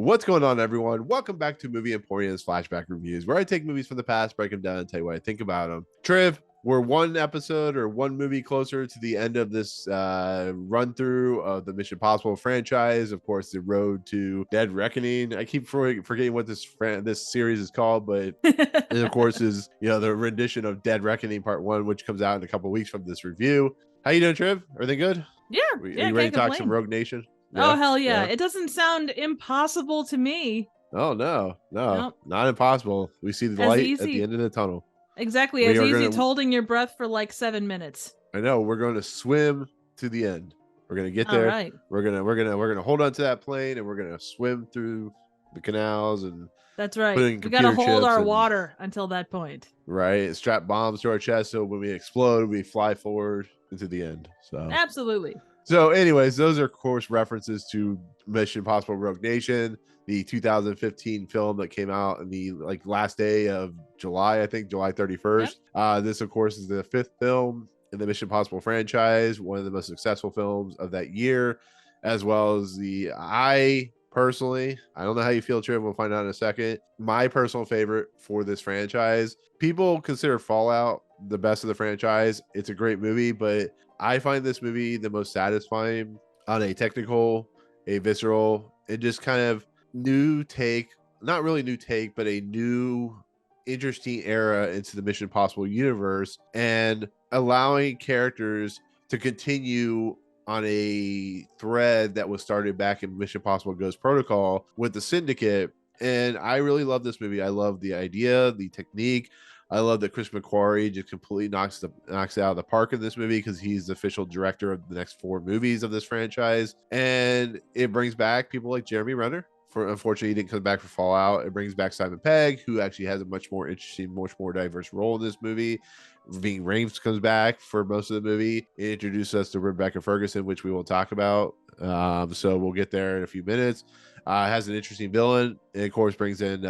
What's going on, everyone? Welcome back to Movie Emporium's Flashback Reviews, where I take movies from the past, break them down, and tell you what I think about them. Triv, we're one episode or one movie closer to the end of this run through of the Mission Impossible franchise. Of course, the road to Dead Reckoning. I keep forgetting what this series is called, but it, of course, is the rendition of Dead Reckoning Part 1, which comes out in a couple weeks from this review. How you doing, Triv? Everything good? Yeah. Are you ready to talk some Rogue Nation? Oh, hell yeah. It doesn't sound impossible to me. Oh, no, nope. Not impossible. We see the light at the end of the tunnel. Exactly. As easy as holding your breath for like 7 minutes. I know. We're going to swim to the end. We're going to get there. Right. We're going to hold on to that plane and we're going to swim through the canals and that's right. We got to hold our water until that point. Right. Strap bombs to our chest so when we explode, we fly forward into the end. So absolutely. So anyways, those are, of course, references to Mission Impossible Rogue Nation, the 2015 film that came out in the last day of July, I think, July 31st. Yep. This, of course, is the 5th film in the Mission Impossible franchise, one of the most successful films of that year, as well as I personally, I don't know how you feel, Triv, we'll find out in a second. My personal favorite for this franchise. People consider Fallout the best of the franchise. It's a great movie, but I find this movie the most satisfying on a technical, a visceral, and just kind of new take, not really new take, but a new interesting era into the Mission Impossible universe and allowing characters to continue on a thread that was started back in Mission Impossible Ghost Protocol with the Syndicate. And I really love this movie. I love the idea, the technique. I love that Chris McQuarrie just completely knocks it out of the park in this movie because he's the official director of the next 4 movies of this franchise. And it brings back people like Jeremy Renner. Unfortunately, he didn't come back for Fallout. It brings back Simon Pegg, who actually has a much more interesting, much more diverse role in this movie. VIng Rhames comes back for most of the movie. It introduces us to Rebecca Ferguson, which we will talk about. So we'll get there in a few minutes. Has an interesting villain, and of course brings in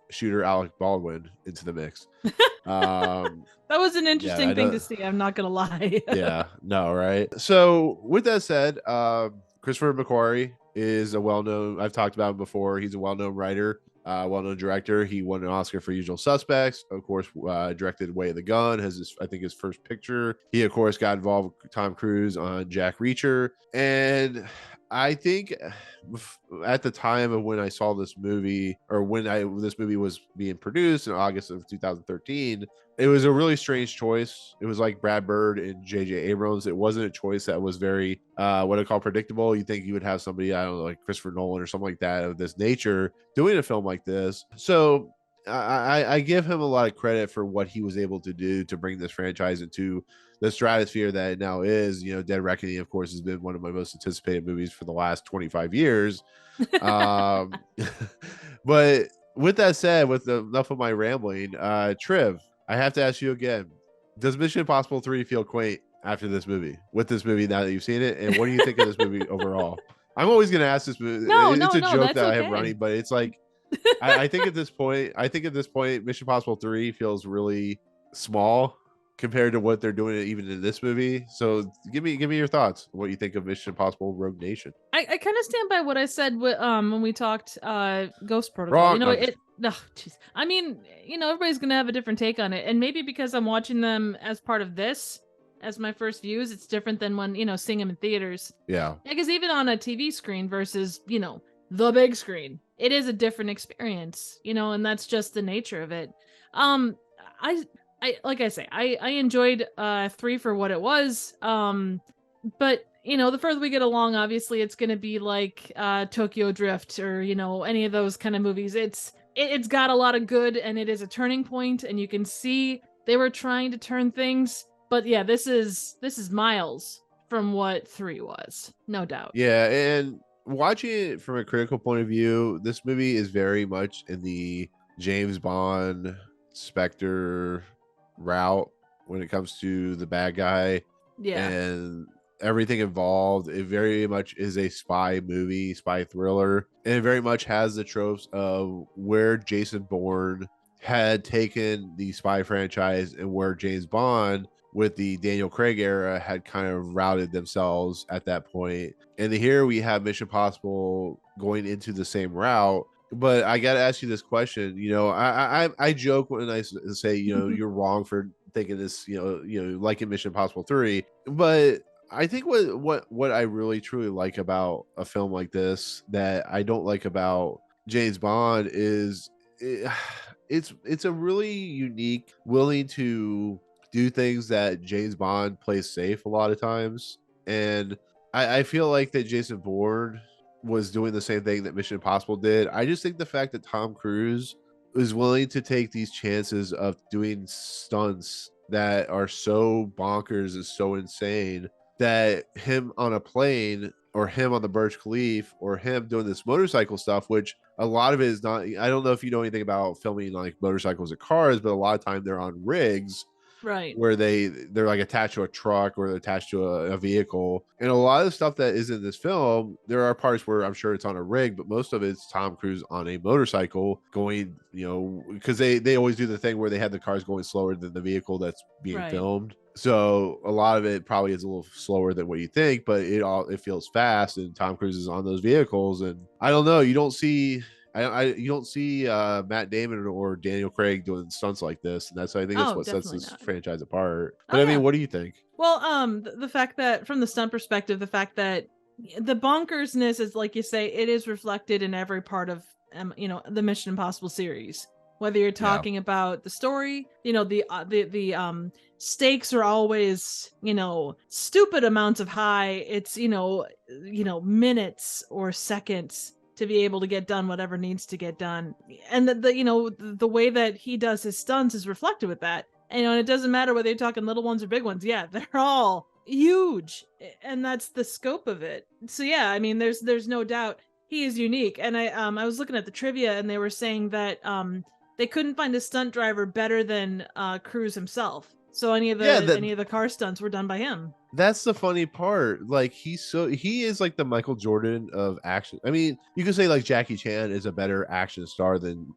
shooter Alec Baldwin into the mix. That was an interesting thing to see, I'm not gonna lie. Yeah, no, right? So with that said, Christopher McQuarrie is a well-known, I've talked about him before, he's a well-known writer, well-known director. He won an Oscar for Usual Suspects, of course. Directed Way of the Gun, has his first picture. He, of course, got involved with Tom Cruise on Jack Reacher. And I think at the time of when I saw this movie, or when this movie was being produced in August of 2013, it was a really strange choice. It was like Brad Bird and J.J. Abrams. It wasn't a choice that was very, what I call predictable. You think you would have somebody, I don't know, like Christopher Nolan or something like that of this nature doing a film like this. So I give him a lot of credit for what he was able to do to bring this franchise into the stratosphere that it now is. Dead Reckoning, of course, has been one of my most anticipated movies for the last 25 years. But with that said, with enough of my rambling, Triv, I have to ask you again, does Mission Impossible 3 feel quaint after this movie, with this movie, now that you've seen it? And what do you think of this movie overall? I'm always going to ask this movie. It's a joke that I have running, but it's like, I think at this point, Mission Impossible 3 feels really small compared to what they're doing even in this movie. So give me your thoughts, what you think of Mission Impossible Rogue Nation. I kind of stand by what I said when we talked Ghost Protocol. Wrong. I mean, everybody's gonna have a different take on it, and maybe because I'm watching them as part of this as my first views, it's different than when seeing them in theaters. Yeah, because even on a TV screen versus the big screen, it is a different experience, and that's just the nature of it. I like I say, I enjoyed 3 for what it was. But the further we get along, obviously it's gonna be like Tokyo Drift or any of those kind of movies. It's got a lot of good, and it is a turning point, and you can see they were trying to turn things. But yeah, this is miles from what 3 was, no doubt. Yeah, and watching it from a critical point of view, this movie is very much in the James Bond, Spectre route when it comes to the bad guy. Yeah, and everything involved. It very much is a spy movie, spy thriller, and it very much has the tropes of where Jason Bourne had taken the spy franchise and where James Bond with the Daniel Craig era had kind of routed themselves at that point. And here we have Mission Impossible going into the same route. But I got to ask you this question. You know, I joke when I say, you know, you're wrong for thinking this, you know, like in Mission Impossible 3. But I think what I really truly like about a film like this that I don't like about James Bond is it's a really unique, willing to do things that James Bond plays safe a lot of times. And I feel like that Jason Bourne was doing the same thing that Mission Impossible did. I just think the fact that Tom Cruise is willing to take these chances of doing stunts that are so bonkers and so insane that him on a plane or him on the Burj Khalifa or him doing this motorcycle stuff, which a lot of it is not, I don't know if you know anything about filming like motorcycles or cars, but a lot of time they're on rigs, right, where they're like attached to a truck or they're attached to a vehicle. And a lot of the stuff that is in this film, there are parts where I'm sure it's on a rig, but most of it's Tom Cruise on a motorcycle going, you know, because they always do the thing where they have the cars going slower than the vehicle that's being right. filmed. So a lot of it probably is a little slower than what you think, but it feels fast, and Tom Cruise is on those vehicles. And I don't know, you don't see you don't see Matt Damon or Daniel Craig doing stunts like this, and I think that's Oh, what sets definitely this not. franchise apart. Oh But I yeah. mean, what do you think? Well, the fact that from the stunt perspective, the fact that the bonkersness is, like you say, it is reflected in every part of you know, the Mission Impossible series. Whether you're Yeah. talking about the story, you know, the stakes are always, you know, stupid amounts of high. It's, you know, minutes or seconds to be able to get done whatever needs to get done. And the you know, the way that he does his stunts is reflected with that. And, you know, and it doesn't matter whether you're talking little ones or big ones. Yeah, they're all huge, and that's the scope of it. So yeah, I mean, there's no doubt he is unique. And I was looking at the trivia, and they were saying that they couldn't find a stunt driver better than Cruise himself. So any of Yeah, the car stunts were done by him. that's the funny part. Like he is like the Michael Jordan of action. I mean, you could say like Jackie Chan is a better action star than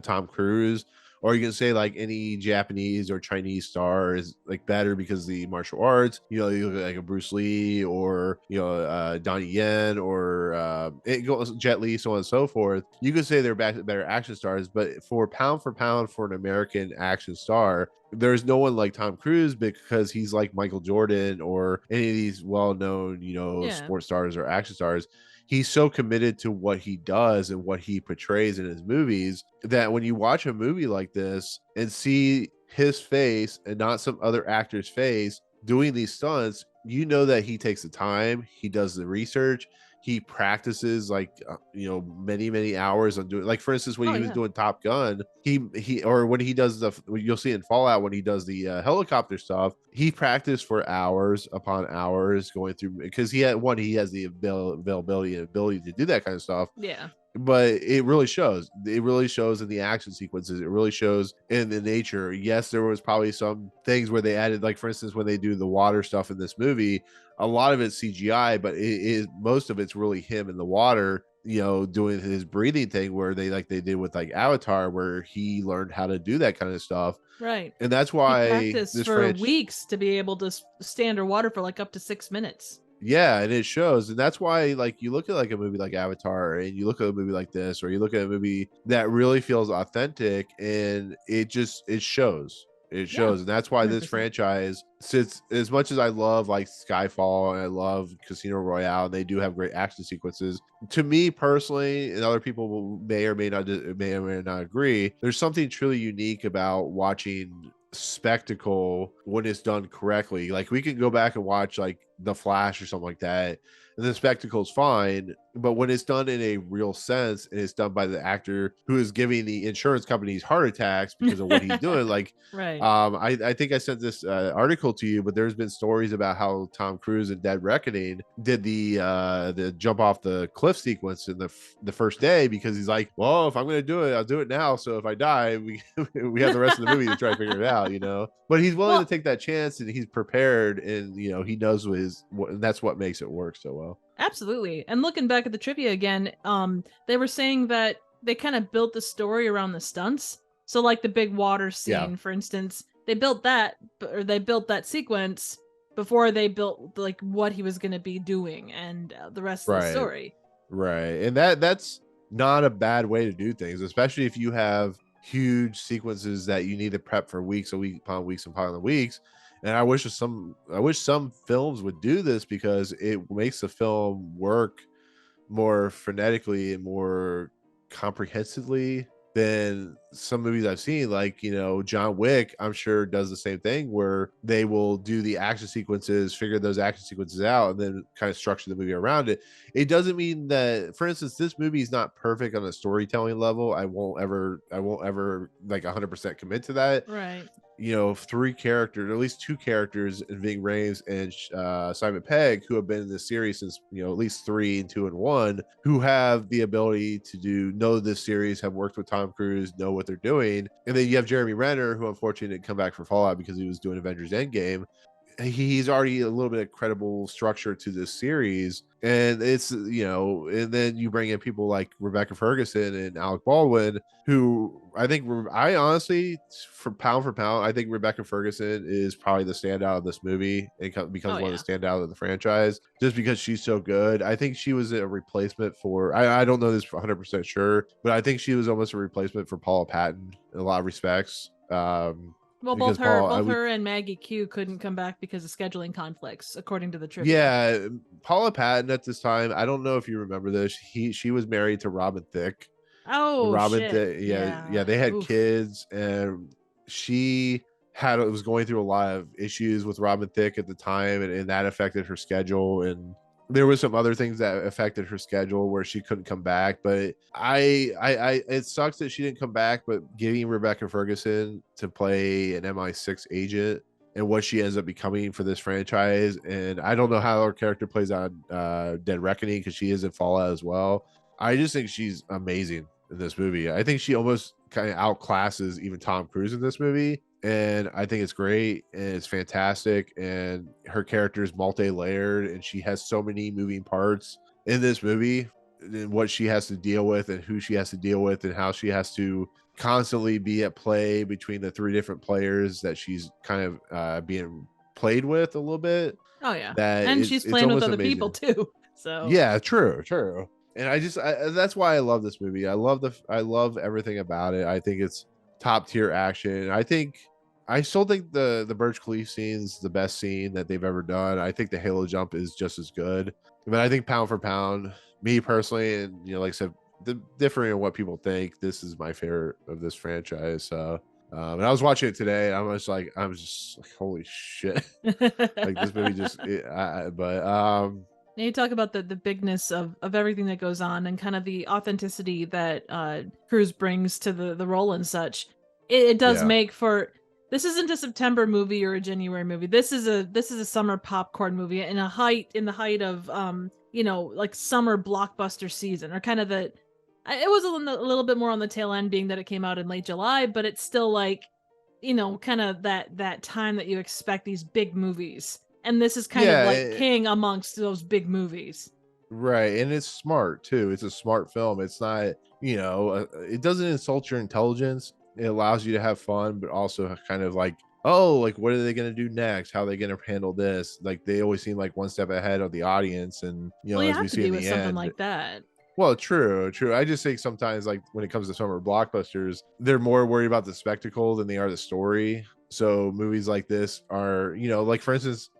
Tom Cruise, or you can say like any Japanese or Chinese star is like better because of the martial arts. You know, you look at like a Bruce Lee or Donnie Yen or it goes Jet Li, so on and so forth. You could say they're better action stars, but for pound for an American action star, there's no one like Tom Cruise because he's like Michael Jordan or any of these well-known, you know, Yeah. sports stars or action stars. He's so committed to what he does and what he portrays in his movies that when you watch a movie like this and see his face and not some other actor's face doing these stunts, you know that he takes the time, he does the research, he practices like many hours on doing, like for instance when Oh he was yeah. doing Top Gun, he or when he does you'll see in Fallout when he does the helicopter stuff, he practiced for hours upon hours going through, because he has the availability and ability to do that kind of stuff. Yeah. But it really shows. It really shows in the action sequences. It really shows in the nature. Yes, there was probably some things where they added, like for instance, when they do the water stuff in this movie, a lot of it's CGI, but it is most of it's really him in the water, you know, doing his breathing thing where they did with like Avatar, where he learned how to do that kind of stuff. Right. And that's He why practiced this for franchise, weeks to be able to stay underwater for like up to 6 minutes. yeah, and it shows. And that's why, like, you look at like a movie like Avatar and you look at a movie like this, or you look at a movie that really feels authentic, and it shows. It Yeah, shows. And that's why this 100%. franchise sits, as much as I love like Skyfall and I love Casino Royale, and they do have great action sequences. To me personally, and other people may or may not agree, there's something truly unique about watching spectacle when it's done correctly. Like we can go back and watch like The Flash or something like that, and the spectacle's fine, but when it's done in a real sense and it's done by the actor who is giving the insurance companies heart attacks because of what he's doing, like Right. I think I sent this article to you, but there's been stories about how Tom Cruise in Dead Reckoning did the jump off the cliff sequence in the first day, because he's like, well, if I'm going to do it, I'll do it now. So if I die, we we have the rest of the movie to try to figure it out, you know. But he's willing to take that chance, and he's prepared, and you know he knows and that's what makes it work so well. Absolutely. And looking back at the trivia again, they were saying that they kind of built the story around the stunts. So like the big water Yeah. scene, for instance, they built that, or they built that sequence before they built like what he was going to be doing and the rest of the Right. story. Right. And that's not a bad way to do things, especially if you have huge sequences that you need to prep for weeks, a week upon weeks upon weeks. And I wish some films would do this, because it makes the film work more frenetically and more comprehensively than some movies I've seen. Like, John Wick, I'm sure, does the same thing, where they will do the action sequences, figure those action sequences out, and then kind of structure the movie around it. It doesn't mean that, for instance, this movie is not perfect on a storytelling level. I won't ever like 100% commit to that. Right. 3 characters, or at least 2 characters in VIng Rhames and Simon Pegg, who have been in this series since at least 3 and 2 and 1, who have the ability to know this series, have worked with Tom Cruise, know what they're doing. And then you have Jeremy Renner, who unfortunately didn't come back for Fallout because he was doing Avengers Endgame. He's already a little bit of credible structure to this series, and it's and then you bring in people like Rebecca Ferguson and Alec Baldwin, who I honestly, for pound, I think Rebecca Ferguson is probably the standout of this movie and becomes one of the standout of the franchise, just because she's so good. I think she was a replacement for, I don't know this for 100% sure, but I think she was almost a replacement for Paula Patton in a lot of respects. Well, both her and Maggie Q couldn't come back because of scheduling conflicts, according to the trivia. Yeah, Paula Patton at this time, I don't know if you remember this. She was married to Robin Thicke. Oh, shit. Yeah, they had kids, and she was going through a lot of issues with Robin Thicke at the time, and that affected her schedule. And there was some other things that affected her schedule where she couldn't come back. But it sucks that she didn't come back. But giving Rebecca Ferguson to play an MI6 agent and what she ends up becoming for this franchise, and I don't know how her character plays on Dead Reckoning, because she is in Fallout as well. I just think she's amazing in this movie. I think she almost kind of outclasses even Tom Cruise in this movie. And I think it's great and it's fantastic. And her character is multi-layered, and she has so many moving parts in this movie, and what she has to deal with and who she has to deal with and how she has to constantly be at play between the 3 different players that she's kind of being played with a little bit. Oh yeah. And she's playing with other people too. So yeah, true. And that's why I love this movie. I love everything about it. I think it's top tier action. I still think the Burj Khalifa scene's the best scene that they've ever done. I think the Halo jump is just as good. But I think pound for pound, me personally, and like I said, differing in what people think, this is my favorite of this franchise. So and I was watching it today, and I was just like, holy shit. Like, this movie just you talk about the bigness of everything that goes on, and kind of the authenticity that Cruise brings to the role and such. It does make for, this isn't a September movie or a January movie. This is a summer popcorn movie in the height of like summer blockbuster season, or kind of it was a little bit more on the tail end, being that it came out in late July, but it's still like, kind of that time that you expect these big movies. And this is kind of like king amongst those big movies. Right. And it's smart too. It's a smart film. It's not, it doesn't insult your intelligence. It allows you to have fun, but also kind of like, oh, like, what are they going to do next? How are they going to handle this? Like, they always seem like one step ahead of the audience. And, as we see in the end, something like that. Well, true. I just think sometimes, like, when it comes to summer blockbusters, they're more worried about the spectacle than they are the story. So movies like this are, like, for instance,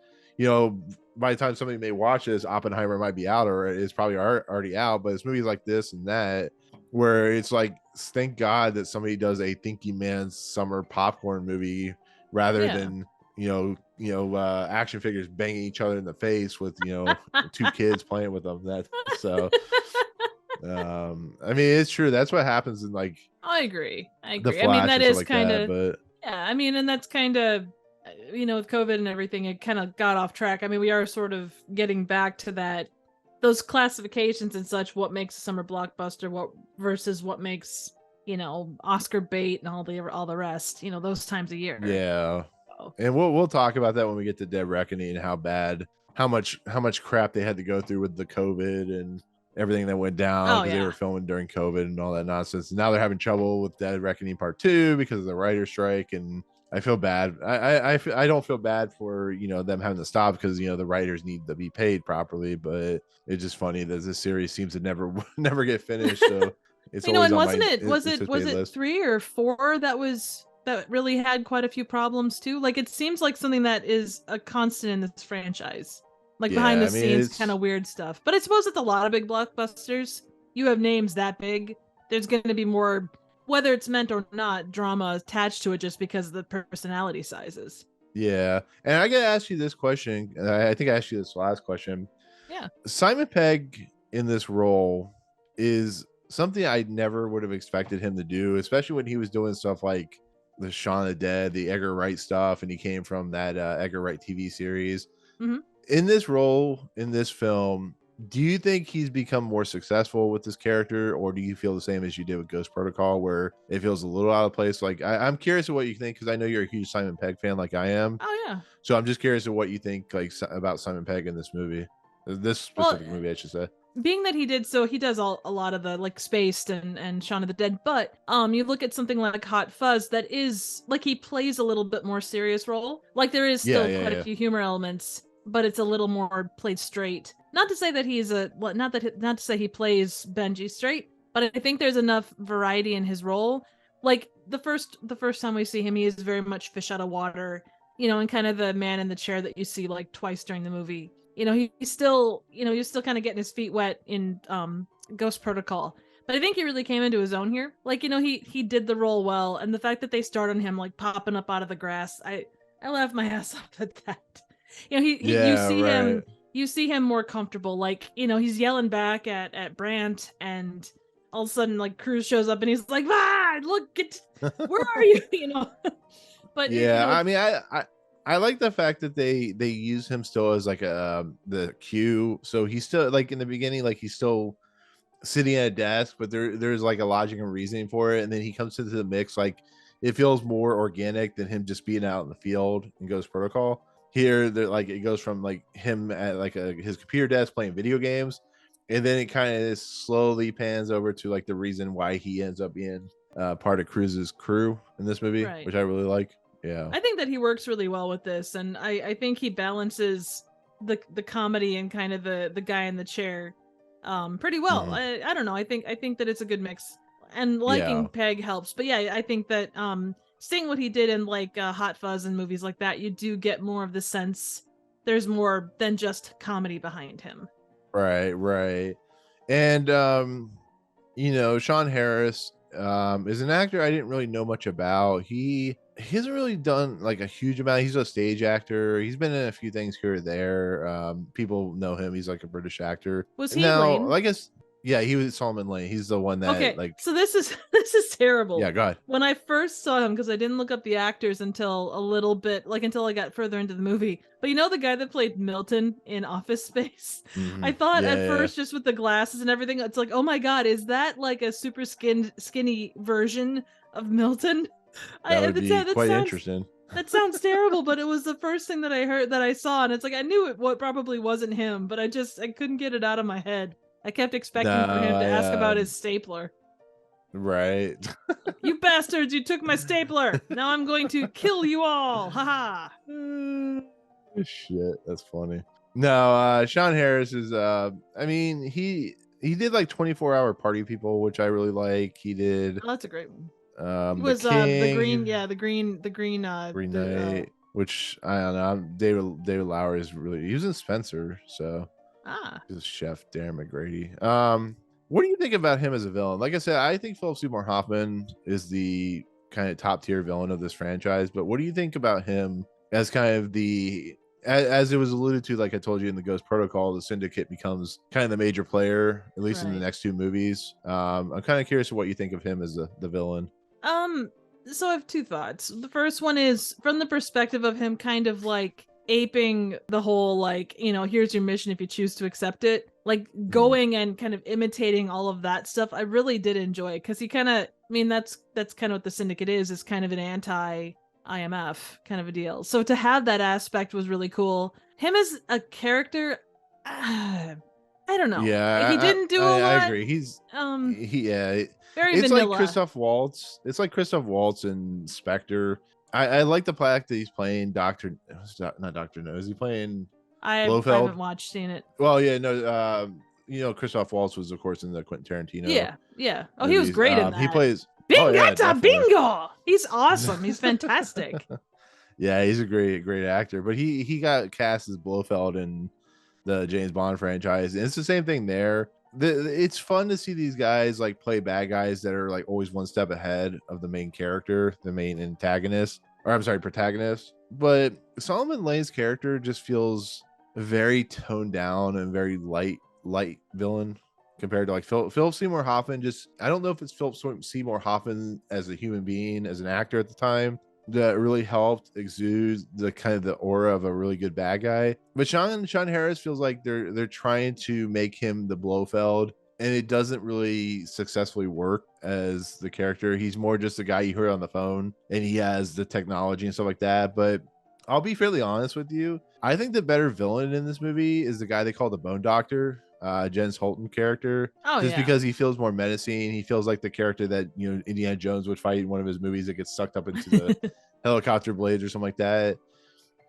by the time somebody may watch this, Oppenheimer might be out, or it's probably already out. But it's movies like this and that where it's like, thank God that somebody does a thinking man's summer popcorn movie rather than action figures banging each other in the face with 2 kids playing with them. I mean, it's true. That's what happens in, like, I agree. I mean, that is kind of, but yeah. I mean, and that's kind of, with COVID and everything, it kind of got off track. I mean, we are sort of getting back to those classifications and such. What makes a summer blockbuster? What versus what makes Oscar bait and all the rest. Those times a year. Yeah. So. And we'll talk about that when we get to Dead Reckoning and how much crap they had to go through with the COVID and everything that went down because they were filming during COVID and all that nonsense. And now they're having trouble with Dead Reckoning Part 2 because of the writer's strike. And I feel bad. I don't feel bad for them having to stop because the writers need to be paid properly. But it's just funny that this series seems to never never get finished. So it's You know, always and on my wasn't it was it was anticipated it list. 3 or 4 that really had quite a few problems too? Like it seems like something that is a constant in this franchise. Like behind Yeah, the I mean scenes kind it's of weird stuff. But I suppose it's a lot of big blockbusters. You have names that big, there's going to be more, whether it's meant or not, drama attached to it just because of the personality sizes. yeah, and I gotta ask you this question. And I think I asked you this last question. Yeah. Simon Pegg in this role is something I never would have expected him to do, especially when he was doing stuff like the Shaun of the Dead, the Edgar Wright stuff, and he came from that Edgar Wright TV series. Mm-hmm. In this role, in this film, do you think he's become more successful with this character, or do you feel the same as you did with Ghost Protocol, where it feels a little out of place? Like, I'm curious of what you think, because I know you're a huge Simon Pegg fan, like I am. Oh yeah. So I'm just curious of what you think, like, about Simon Pegg in this movie, this Well, specific movie, I should say. being that he does a lot of the like Spaced and Shaun of the Dead, but you look at something like Hot Fuzz that is like he plays a little bit more serious role. Like there is Yeah, still yeah, quite a yeah. few humor elements, but it's a little more played straight. Not to say that not to say he plays Benji straight, but I think there's enough variety in his role. Like the first time we see him, he is very much fish out of water, and kind of the man in the chair that you see like twice during the movie. He's still, he's still kind of getting his feet wet in Ghost Protocol. But I think he really came into his own here. Like, he did the role well, and the fact that they start on him like popping up out of the grass, I laughed my ass off at that. He Yeah, right. you see him more comfortable. Like, he's yelling back at Brandt, and all of a sudden like Cruz shows up and he's like, "Ah, look, where are you?" But Yeah, I mean, I like the fact that they use him still as like the Q. So he's still like in the beginning, like he's still sitting at a desk, but there's like a logic and reasoning for it, and then he comes into the mix. Like it feels more organic than him just being out in the field and Ghost Protocol. Here, like it goes from like him at like his computer desk playing video games, and then it kind of slowly pans over to like the reason why he ends up being part of Cruz's crew in this movie, right. which I really like. Yeah. I think that he works really well with this, and I think he balances the comedy and kind of the guy in the chair pretty well. Mhm. I don't know. I think that it's a good mix, and Yeah. liking Peg helps. But yeah, I think that seeing what he did in like Hot Fuzz and movies like that, you do get more of the sense there's more than just comedy behind him. Right, right. And Sean Harris is an actor I didn't really know much about. He hasn't really done like a huge amount. He's a stage actor. He's been in a few things here or there. People know him. He's like a British actor. Was And he now, Lane? I guess, yeah, he was Solomon Lane. He's the one that Okay, like, so this is this is terrible. yeah, go ahead. When I first saw him, because I didn't look up the actors until a little bit, like until I got further into the movie. But the guy that played Milton in Office Space? I thought Yeah, at yeah. first, just with the glasses and everything, it's like, oh my god, is that like a super skinny version of Milton? That would be That quite sounds interesting. that sounds terrible, but it was the first thing that I heard that I saw, and it's like I knew what probably wasn't him, but I couldn't get it out of my head. I kept No, expecting for him to ask about his stapler. right. Like, you bastards, you took my stapler. Now I'm going to kill you all. Haha. Shit, that's funny. No, Sean Harris is I mean, he did like 24-hour Party People, which I really like. He did Oh, that's a great one. He The was the green, King, yeah, the green Green the Knight, which I don't know. David Lauer is really, he was in Spencer, so ah. he's a chef, Darren McGrady. What do you think about him as a villain? Like I said, I think Philip Seymour Hoffman is the kind of top tier villain of this franchise, but what do you think about him as kind of as it was alluded to, like I told you in the Ghost Protocol, the Syndicate becomes kind of the major player, at least in the Right. next two movies. I'm kind of curious what you think of him as the villain. So I have two thoughts. The first one is from the perspective of him kind of like aping the whole like, here's your mission if you choose to accept it. Like going and kind of imitating all of that stuff. I really did enjoy it because he kind of, that's kind of what the Syndicate is kind of an anti IMF kind of a deal. So to have that aspect was really cool. Him as a character, I don't know. Yeah, He didn't do a I lot. agree. Yeah, Very it's like vanilla. Christoph Waltz. It's like Christoph Waltz and Spectre. I like the fact that he's playing Doctor, not Doctor No. Is he playing I Blofeld? haven't seen it. Well, yeah, no. Christoph Waltz was, of course, in the Quentin Tarantino Yeah. Oh, he was movies. great in that. He plays. Oh yeah, Bingata definitely. bingo. He's awesome. He's fantastic. Yeah, he's a great actor. But he got cast as Blofeld in the James Bond franchise, and it's the same thing there. It's fun to see these guys like play bad guys that are like always one step ahead of the main character, the main antagonist, or I'm sorry, protagonist. But Solomon Lane's character just feels very toned down and very light villain compared to like Philip Seymour Hoffman. Just I don't know if it's Philip Seymour Hoffman as a human being, as an actor at the time, that really helped exude the kind of the aura of a really good bad guy. But Sean Harris feels like they're trying to make him the Blofeld, and it doesn't really successfully work as the character. He's more just a guy you heard on the phone, and he has the technology and stuff like that. But I'll be fairly honest with you. I think the better villain in this movie is the guy they call the Bone Doctor, Jens Hultén character. Oh, just yeah. because he feels more menacing. He feels like the character that Indiana Jones would fight in one of his movies that gets sucked up into the helicopter blades or something like that.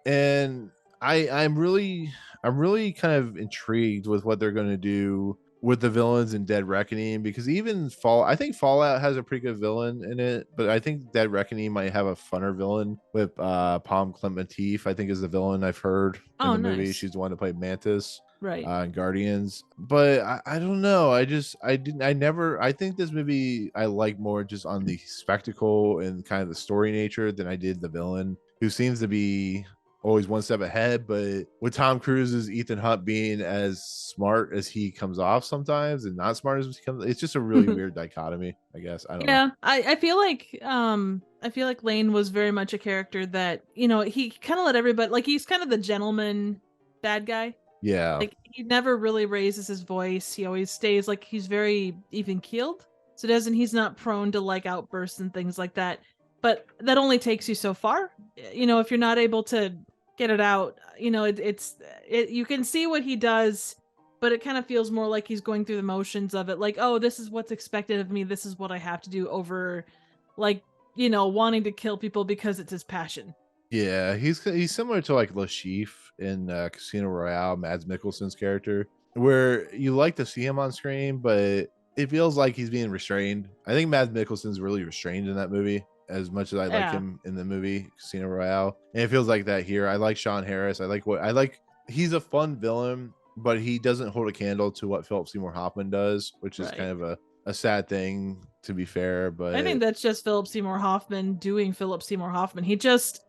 And I'm really kind of intrigued with what they're going to do with the villains in Dead Reckoning, because even I think Fallout has a pretty good villain in it, but I think Dead Reckoning might have a funner villain with Palm Clementif, I think, is the villain I've heard in the movie. Nice. She's the one to play Mantis. Right. In Guardians. But I don't know. I think this movie I like more just on the spectacle and kind of the story nature than I did the villain, who seems to be always one step ahead. But with Tom Cruise's Ethan Hunt being as smart as he comes off sometimes and not smart as he comes, it's just a really weird dichotomy, I guess. I don't know. I feel like Lane was very much a character that, he kind of let everybody, like, he's kind of the gentleman bad guy. Yeah. Like, he never really raises his voice. He always stays like he's very even keeled. So he's not prone to like outbursts and things like that. But that only takes you so far. If you're not able to get it out, you can see what he does, but it kind of feels more like he's going through the motions of it. Like, oh, this is what's expected of me. This is what I have to do, over like, wanting to kill people because it's his passion. Yeah, he's similar to like Le Chiffre in Casino Royale, Mads Mikkelsen's character, where you like to see him on screen, but it feels like he's being restrained. I think Mads Mikkelsen's really restrained in that movie, as much as I like him in the movie Casino Royale, and it feels like that here. I like Sean Harris. He's a fun villain, but he doesn't hold a candle to what Philip Seymour Hoffman does, which is kind of a sad thing, to be fair. But I think that's just Philip Seymour Hoffman doing Philip Seymour Hoffman. He doesn't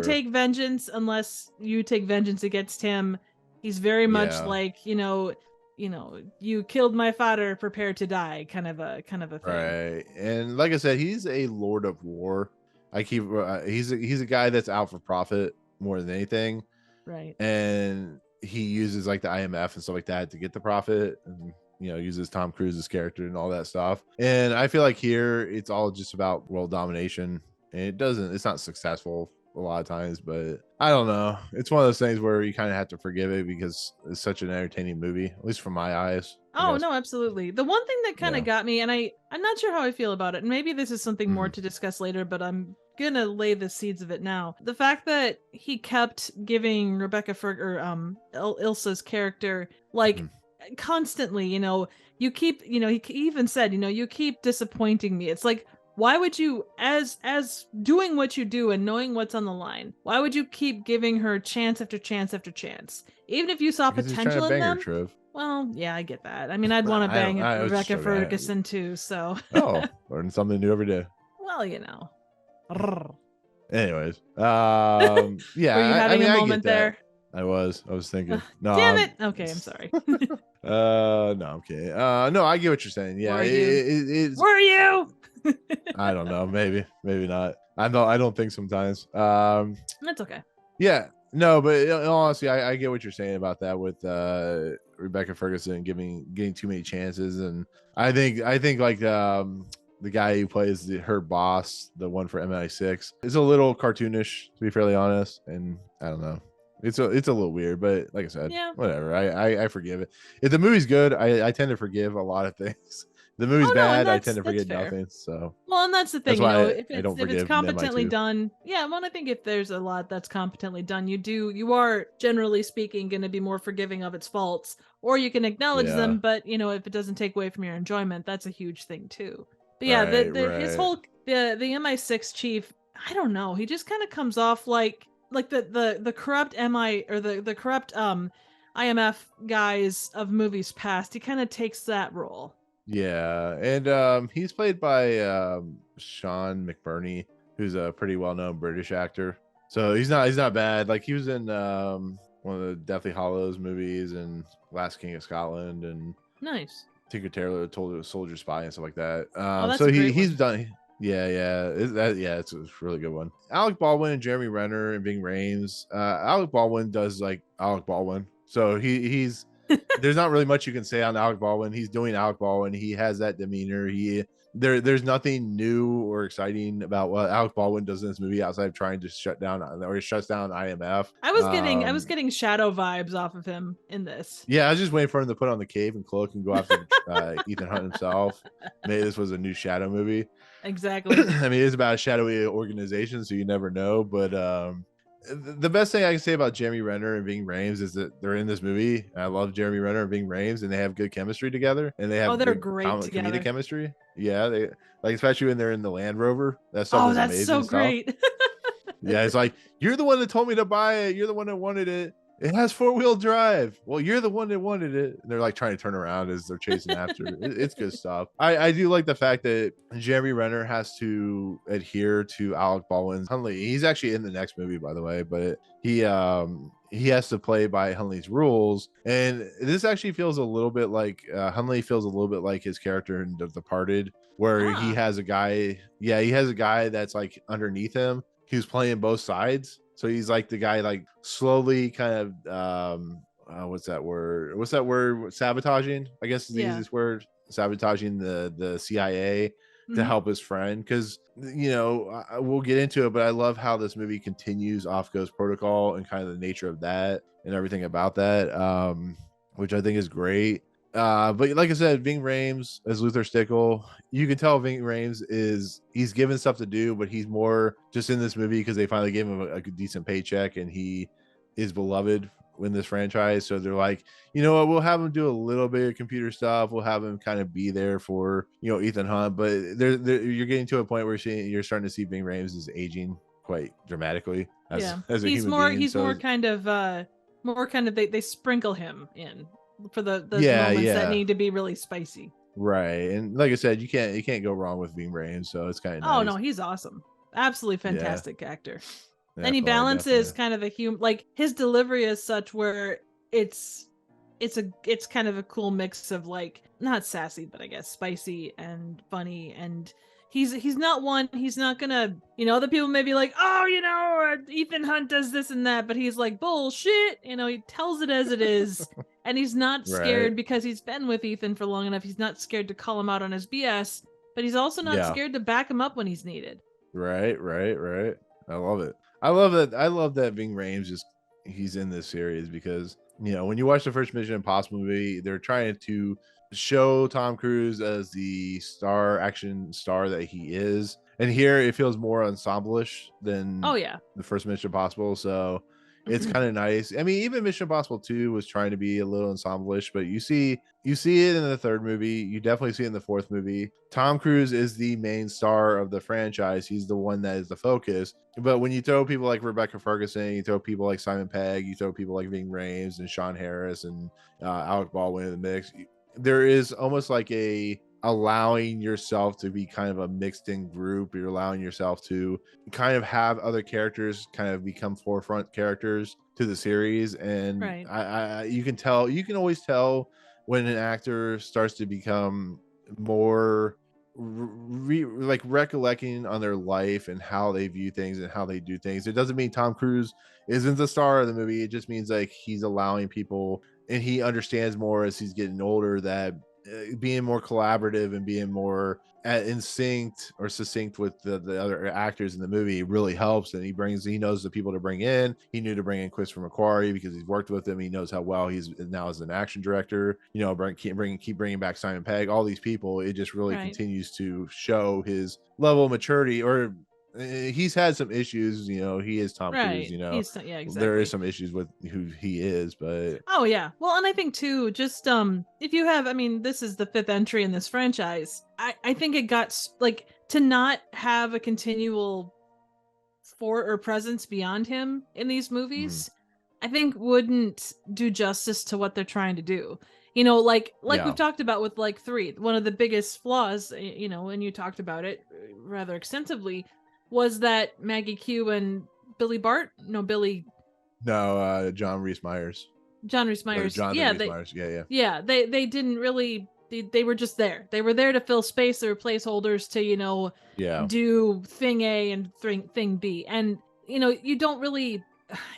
take vengeance unless you take vengeance against him. He's very much like, you killed my father, prepare to die, kind of a thing. Right. And like I said, he's a Lord of War. He's a guy that's out for profit more than anything. Right. And he uses like the IMF and stuff like that to get the profit, and uses Tom Cruise's character and all that stuff. And I feel like here it's all just about world domination, and it's not successful a lot of times, but I don't know. It's one of those things where you kind of have to forgive it because it's such an entertaining movie, at least from my eyes. Oh, no, absolutely. The one thing that kind of got me, and I'm not sure how I feel about it, and maybe this is something more to discuss later, but I'm gonna lay the seeds of it now. The fact that he kept giving Rebecca Ilsa's character, like, constantly, you keep, he even said, you keep disappointing me. It's like, why would you, as doing what you do and knowing what's on the line, why would you keep giving her chance after chance after chance, even if you saw potential in them? Well, yeah, I get that. I mean, I'd want to bang Rebecca Ferguson too, so. Oh, learn something new every day. Well, Anyways, yeah. Were you having a moment there? I was thinking. No, damn it. Okay, I'm sorry. No, I'm kidding. No, I get what you're saying. Yeah, were you? I don't know. Maybe not. I don't think sometimes. That's okay. Yeah, no, but in all honesty, I get what you're saying about that with Rebecca Ferguson getting too many chances, and I think like the guy who plays her boss, the one for MI6, is a little cartoonish, to be fairly honest, and I don't know. It's a little weird, but like I said, whatever. I forgive it. If the movie's good, I tend to forgive a lot of things the movie's Oh no, and bad, I tend to that's forget fair. nothing. So Well, and that's the that's thing, you know, why if I don't it's forgive competently MI2. done, yeah. Well, I think if there's a lot that's competently done, you are generally speaking going to be more forgiving of its faults, or you can acknowledge Yeah. them. But you know, if it doesn't take away from your enjoyment, that's a huge thing too. But yeah, Right. the his Right. whole the MI6 chief, I don't know, he just kind of comes off like the corrupt MI or the corrupt IMF guys of movies past. He kind of takes that role. Yeah, and he's played by Sean McBurney, who's a pretty well-known British actor. So he's not bad. Like he was in one of the Deathly Hallows movies and Last King of Scotland and Nice. Tinker Tailor told a Soldier Spy and stuff like that. Oh, that's So a great he's one. done. Yeah, it's a really good one. Alec Baldwin and Jeremy Renner and VIng Rhames. Alec Baldwin does like Alec Baldwin, so he's there's not really much you can say on Alec Baldwin. He's doing Alec Baldwin. He has that demeanor. There's nothing new or exciting about what Alec Baldwin does in this movie outside of trying to shut down or shuts down IMF. I was getting shadow vibes off of him in this. Yeah, I was just waiting for him to put on the cape and cloak and go after Ethan Hunt himself. Maybe this was a new Shadow movie. Exactly. I mean, it's about a shadowy organization, so you never know. But the best thing I can say about Jeremy Renner and VIng Rhames is that they're in this movie. I love Jeremy Renner and VIng Rhames, and they have good chemistry together, and they Oh, have they're good great comedic together. chemistry. Yeah, they like especially when they're in the Land Rover. That stuff Oh, is that's amazing so stuff. great. Yeah, it's like you're the one that told me to buy it. You're the one that wanted it. It has 4-wheel drive. Well, you're the one that wanted it. And they're like trying to turn around as they're chasing after. It's good stuff. I do like the fact that Jeremy Renner has to adhere to Alec Baldwin's Hunley. He's actually in the next movie, by the way, but he has to play by Hunley's rules. And this actually feels a little bit like Hunley feels a little bit like his character in The Departed, where he Ah, has a guy. Yeah, he has a guy that's like underneath him. He's playing both sides. So he's like the guy like slowly kind of what's that word? What's that word? Sabotaging, I guess is the yeah. easiest word. Sabotaging the CIA to Mhm. help his friend. Because we'll get into it, but I love how this movie continues off Ghost Protocol and kind of the nature of that and everything about that, which I think is great. But like I said, VIng Rhames as Luther Stickle, you can tell VIng Rhames he's given stuff to do, but he's more just in this movie because they finally gave him a decent paycheck and he is beloved in this franchise. So they're like, you know what, we'll have him do a little bit of computer stuff. We'll have him kind of be there for Ethan Hunt, but you're getting to a point where you're starting to see VIng Rhames is aging quite dramatically Yeah. as a He's human more being. he's So more kind of they sprinkle him in for those yeah, moments that yeah. need to be really spicy. Right. And like I said, you can't go wrong with VIng Rhames, so it's kind of Oh nice. no, he's awesome. Absolutely Yeah, fantastic actor. And he definitely, balances definitely. kind of like his delivery is such where it's kind of a cool mix of like not sassy but I guess spicy and funny, and he's not gonna, other people may be like, oh, Ethan Hunt does this and that, but he's like bullshit, he tells it as it is. And he's not Right. scared because he's been with Ethan for long enough. He's not scared to call him out on his BS, but he's also not Yeah. scared to back him up when he's needed. Right, right, right. I love it. I love that VIng Rhames he's in this series because when you watch the first Mission Impossible movie, they're trying to show Tom Cruise as the action star that he is. And here it feels more ensemble-ish Oh than yeah. the first Mission Impossible. So it's kind of nice. I mean, even Mission Impossible 2 was trying to be a little ensemble-ish, but you see it in the third movie. You definitely see it in the fourth movie. Tom Cruise is the main star of the franchise. He's the one that is the focus. But when you throw people like Rebecca Ferguson, you throw people like Simon Pegg, you throw people like VIng Rhames and Sean Harris and Alec Baldwin in the mix, there is almost like a allowing yourself to be kind of a mixed in group. You're allowing yourself to kind of have other characters kind of become forefront characters to the series. And Right. you can always tell when an actor starts to become more like recollecting on their life and how they view things and how they do things. It doesn't mean Tom Cruise isn't the star of the movie. It just means like he's allowing people, and he understands more as he's getting older, that being more collaborative and being more in sync or succinct with the other actors in the movie really helps. And he knows the people to bring in. He knew to bring in Christopher McQuarrie because he's worked with him. He knows how well he's now as an action director. Keep bringing back Simon Pegg. All these people, it just really continues to show his level of maturity. Or he's had some issues, he is Tom Cruise, exactly. There is some issues with who he is, but well, and I think too, just if you have, this is the 5th entry in this franchise. I think it got like to not have a continual presence beyond him in these movies, I think wouldn't do justice to what they're trying to do. Like we've talked about with like 3, one of the biggest flaws, and you talked about it rather extensively, was that Maggie Q and John Rhys Meyers. They didn't really. They were just there. They were there to fill space. They were placeholders to do thing A and thing B. And you don't really.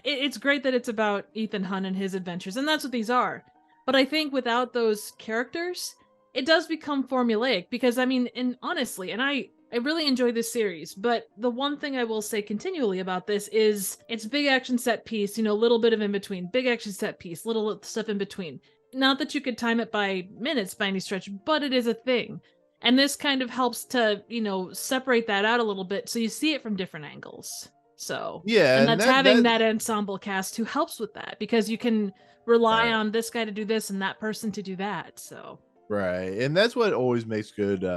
It's great that it's about Ethan Hunt and his adventures, and that's what these are. But I think without those characters, it does become formulaic. Because and honestly, and I really enjoy this series, but the one thing I will say continually about this is it's big action set piece, little bit of in between, big action set piece, little stuff in between. Not that you could time it by minutes by any stretch, but it is a thing. And this kind of helps to, separate that out a little bit so you see it from different angles. So, yeah, and having that ensemble cast who helps with that, because you can rely on this guy to do this and that person to do that. So, right. And that's what always makes good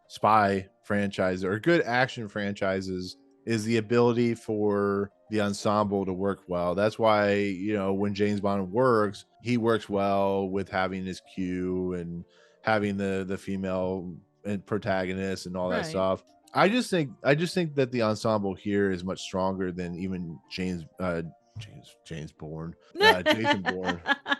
spy franchise or good action franchises is the ability for the ensemble to work well. That's why when James Bond works, he works well with having his Q and having the female and protagonist and all that stuff. I just think that the ensemble here is much stronger than even Jason Bourne, because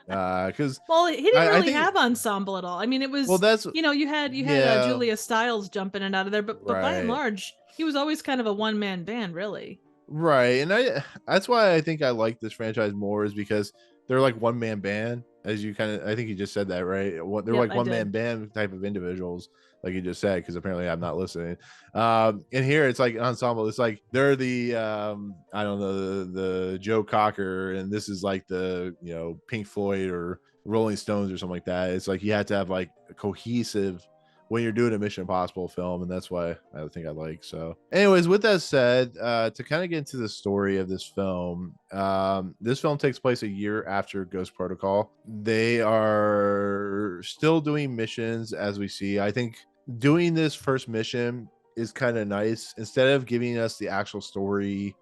he didn't really have ensemble at all. It was that's you had Julia Stiles jumping in and out of there, but by and large, he was always kind of a one-man band, really. Right, and that's why I think I like this franchise more, is because they're like one-man band, I think you just said that, right? They're like one-man band type of individuals, like you just said, because apparently I'm not listening. And here it's like ensemble. It's like they're the I don't know, the Joe Cocker, and this is like the Pink Floyd or Rolling Stones or something like that. It's like you have to have like a cohesive when you're doing a Mission Impossible film, and that's why I think I like. So anyways, with that said, to kind of get into the story of this film takes place a year after Ghost Protocol. They are still doing missions, as we see. I think doing this first mission is kind of nice. Instead of giving us the actual story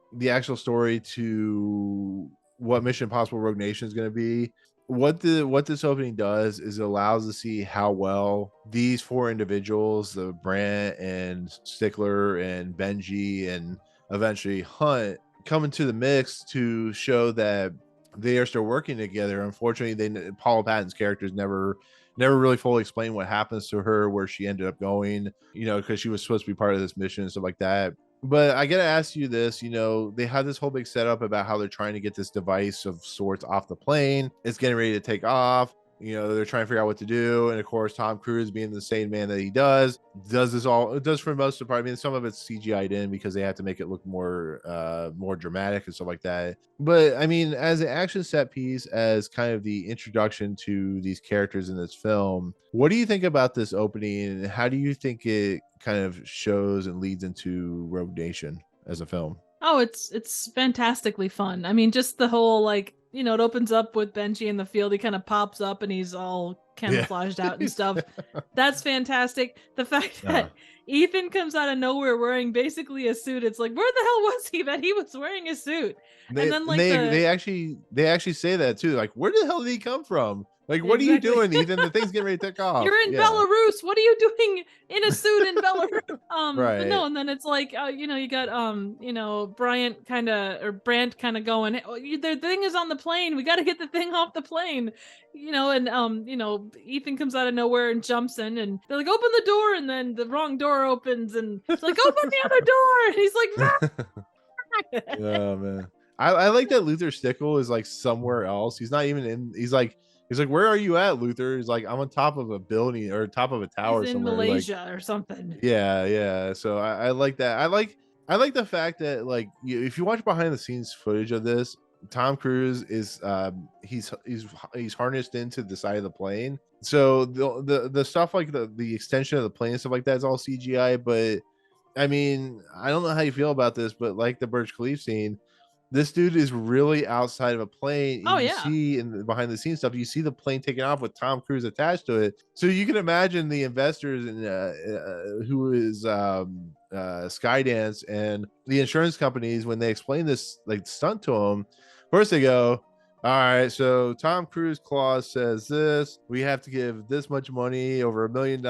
to what Mission Impossible Rogue Nation is going to be, what this opening does is it allows to see how well these 4 individuals, the Brandt and Stickler and Benji and eventually Hunt, come into the mix to show that they are still working together. Unfortunately, Paula Patton's characters never really fully explained what happens to her, where she ended up going, because she was supposed to be part of this mission and stuff like that. But I gotta ask you this, they had this whole big setup about how they're trying to get this device of sorts off the plane. It's getting ready to take off. They're trying to figure out what to do. And of course, Tom Cruise, being the sane man that he does this all. It does for most of the part. Some of it's CGI'd in because they have to make it look more dramatic and stuff like that. But as an action set piece, as kind of the introduction to these characters in this film, what do you think about this opening, and how do you think it kind of shows and leads into Rogue Nation as a film? Oh, it's fantastically fun. Just the whole it opens up with Benji in the field. He kind of pops up and he's all camouflaged out and stuff. That's fantastic. The fact that Ethan comes out of nowhere wearing basically a suit. It's like, where the hell was he that he was wearing a suit? And then they actually say that too. Like, where the hell did he come from? Like, what are you doing, Ethan? The thing's getting ready to take off. You're in Belarus. What are you doing in a suit in Belarus? Right. But no, and then it's like, you got, Brandt kind of going, the thing is on the plane. We got to get the thing off the plane, and Ethan comes out of nowhere and jumps in, and they're like, open the door, and then the wrong door opens, and it's like, open the other door, and he's like, oh man. I like that Luther Stickle is like somewhere else. He's not even in. He's like He's like, "Where are you at, Luther?" He's like, "I'm on top of a building or top of a He's tower in somewhere." Like, Malaysia or something. yeah, yeah. So I like that. I like the fact that like if you watch behind the scenes footage of this, Tom Cruise is he's harnessed into the side of the plane. So the stuff like the extension of the plane and stuff like that is all CGI. But I mean, I don't know how you feel about this, but like the Burj Khalifa scene, this dude is really outside of a plane, Oh and you yeah. see in the behind the scenes stuff, you see the plane taking off with Tom Cruise attached to it. So you can imagine the investors and who is Skydance and the insurance companies when they explain this like stunt to them. First they go, "All right, so Tom Cruise clause says this. We have to give this much money, over $1 million.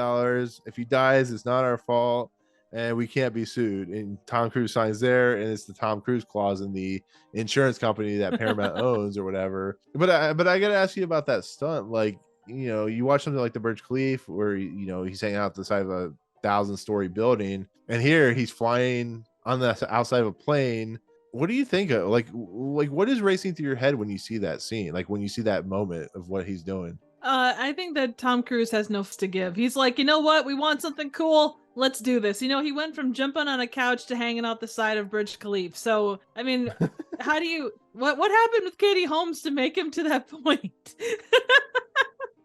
If he dies, it's not our fault." And we can't be sued. And Tom Cruise signs there, and it's the Tom Cruise clause in the insurance company that Paramount owns or whatever. But I gotta ask you about that stunt. Like, you watch something like the Burj Khalifa where he's hanging out the side of a 1,000-story building, and here he's flying on the outside of a plane. What do you think of like what is racing through your head when you see that scene? Like when you see that moment of what he's doing? I think that Tom Cruise has no f to give. He's like, you know what? We want something cool. Let's do this. He went from jumping on a couch to hanging out the side of Burj Khalifa. So, I mean, how do you what happened with Katie Holmes to make him to that point?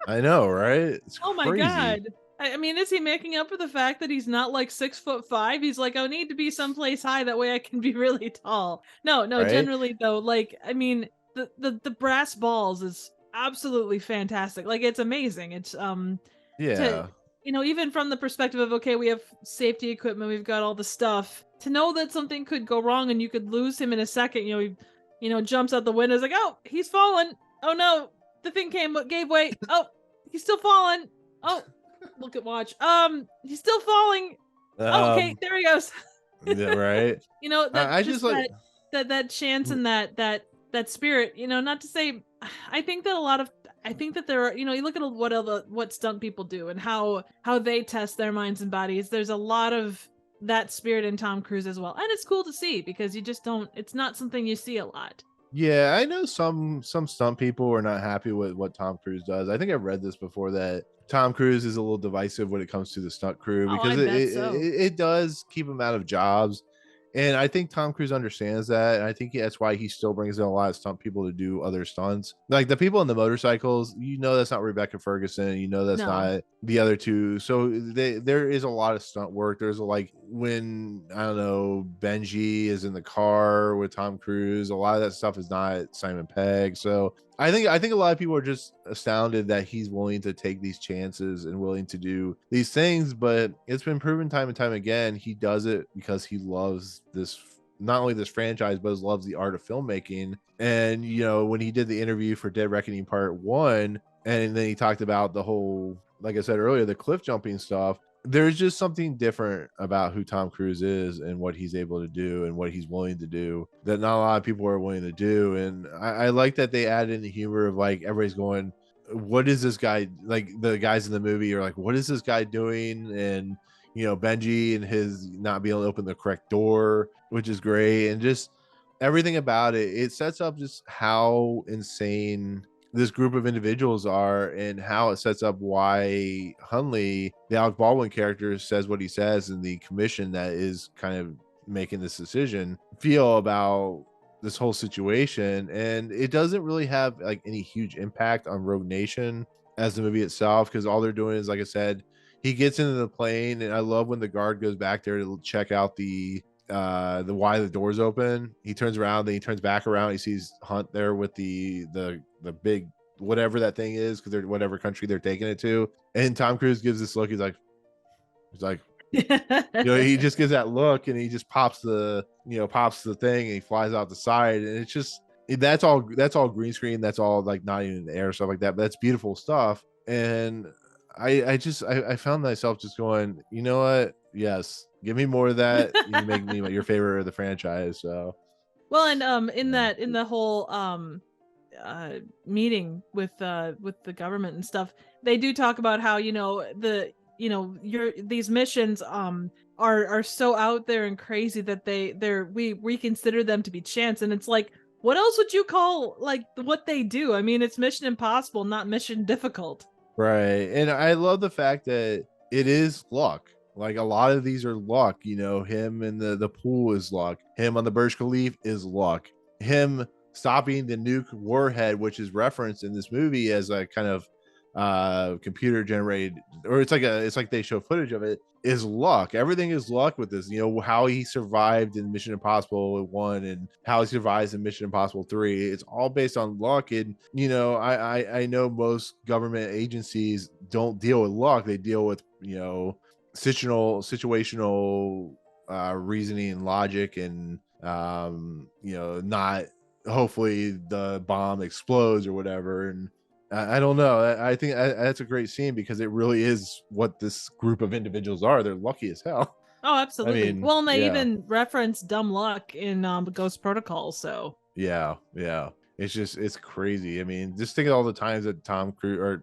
I know, right? It's Oh my crazy. god. I mean, is he making up for the fact that he's not like 6'5"? He's like, I need to be someplace high that way I can be really tall. No, no, Right? generally though, like, I mean, the brass balls is absolutely fantastic. Like it's amazing. It's to Yeah. even from the perspective of, okay, we have safety equipment, we've got all the stuff. To know that something could go wrong and you could lose him in a second, he jumps out the window, is like, oh, he's fallen. Oh no, the thing gave way. Oh, he's still falling. Oh, look at watch. He's still falling. Oh, okay, Um, there he goes. yeah, right. That I just just like that chance and that spirit. Not to say, I think that a lot of I think that there are, you look at what stunt people do and how they test their minds and bodies. There's a lot of that spirit in Tom Cruise as well, and it's cool to see because you just don't. It's not something you see a lot. yeah, I know some stunt people are not happy with what Tom Cruise does. I think I've read this before that Tom Cruise is a little divisive when it comes to the stunt crew Oh, because I it bet it, so. it it does keep him out of jobs. And I think Tom Cruise understands that. And I think that's why he still brings in a lot of stunt people to do other stunts. Like the people in the motorcycles, that's not Rebecca Ferguson. That's No. not the other two. So there is a lot of stunt work. There's like when, I don't know, Benji is in the car with Tom Cruise, a lot of that stuff is not Simon Pegg. So I think a lot of people are just astounded that he's willing to take these chances and willing to do these things. But it's been proven time and time again he does it because he loves this, not only this franchise, but loves the art of filmmaking. And when he did the interview for Dead Reckoning Part 1, and then he talked about the whole, like I said earlier, the cliff jumping stuff. There's just something different about who Tom Cruise is and what he's able to do and what he's willing to do that not a lot of people are willing to do. And I like that they add in the humor of like everybody's going, what is this guy, like the guys in the movie are like, what is this guy doing? And Benji and his not being able to open the correct door, which is great. And just everything about it sets up just how insane this group of individuals are and how it sets up why Hunley, the Alec Baldwin character, says what he says, and the commission that is kind of making this decision feel about this whole situation. And it doesn't really have like any huge impact on Rogue Nation as the movie itself, because all they're doing is, like I said, he gets into the plane, and I love when the guard goes back there to check out the why the doors open. He turns around, then he turns back around, he sees Hunt there with the big whatever that thing is, because they're whatever country they're taking it to. And Tom Cruise gives this look, he's like he just gives that look, and he just pops the thing, and he flies out the side. And it's just, that's all green screen, that's all like not even in the air, stuff like that, but that's beautiful stuff. And I found myself just going, you know what, yes, give me more of that. You make me your favorite of the franchise. So Well, and in yeah. the whole meeting with the government and stuff, they do talk about how your these missions are so out there and crazy that we consider them to be chance. And it's like, what else would you call like what they do? I mean, it's Mission Impossible, not Mission Difficult. Right. And I love the fact that it is luck. Like a lot of these are luck, you know, him in the pool is luck. Him on the Burj Khalifa is luck. Him stopping the nuke warhead, which is referenced in this movie as a kind of computer generated, or it's like they show footage of it, is luck. Everything is luck with this, you know, how he survived in Mission Impossible 1 and how he survives in Mission Impossible 3. It's all based on luck. And you know, I know most government agencies don't deal with luck. They deal with, you know, situational reasoning and logic, and you know, not hopefully the bomb explodes or whatever. And I don't know. I think that's a great scene because it really is what this group of individuals are. They're lucky as hell. Oh, absolutely. I mean, well, and they yeah, even reference dumb luck in Ghost Protocol. So yeah. It's crazy. I mean, just think of all the times that Tom Cruise,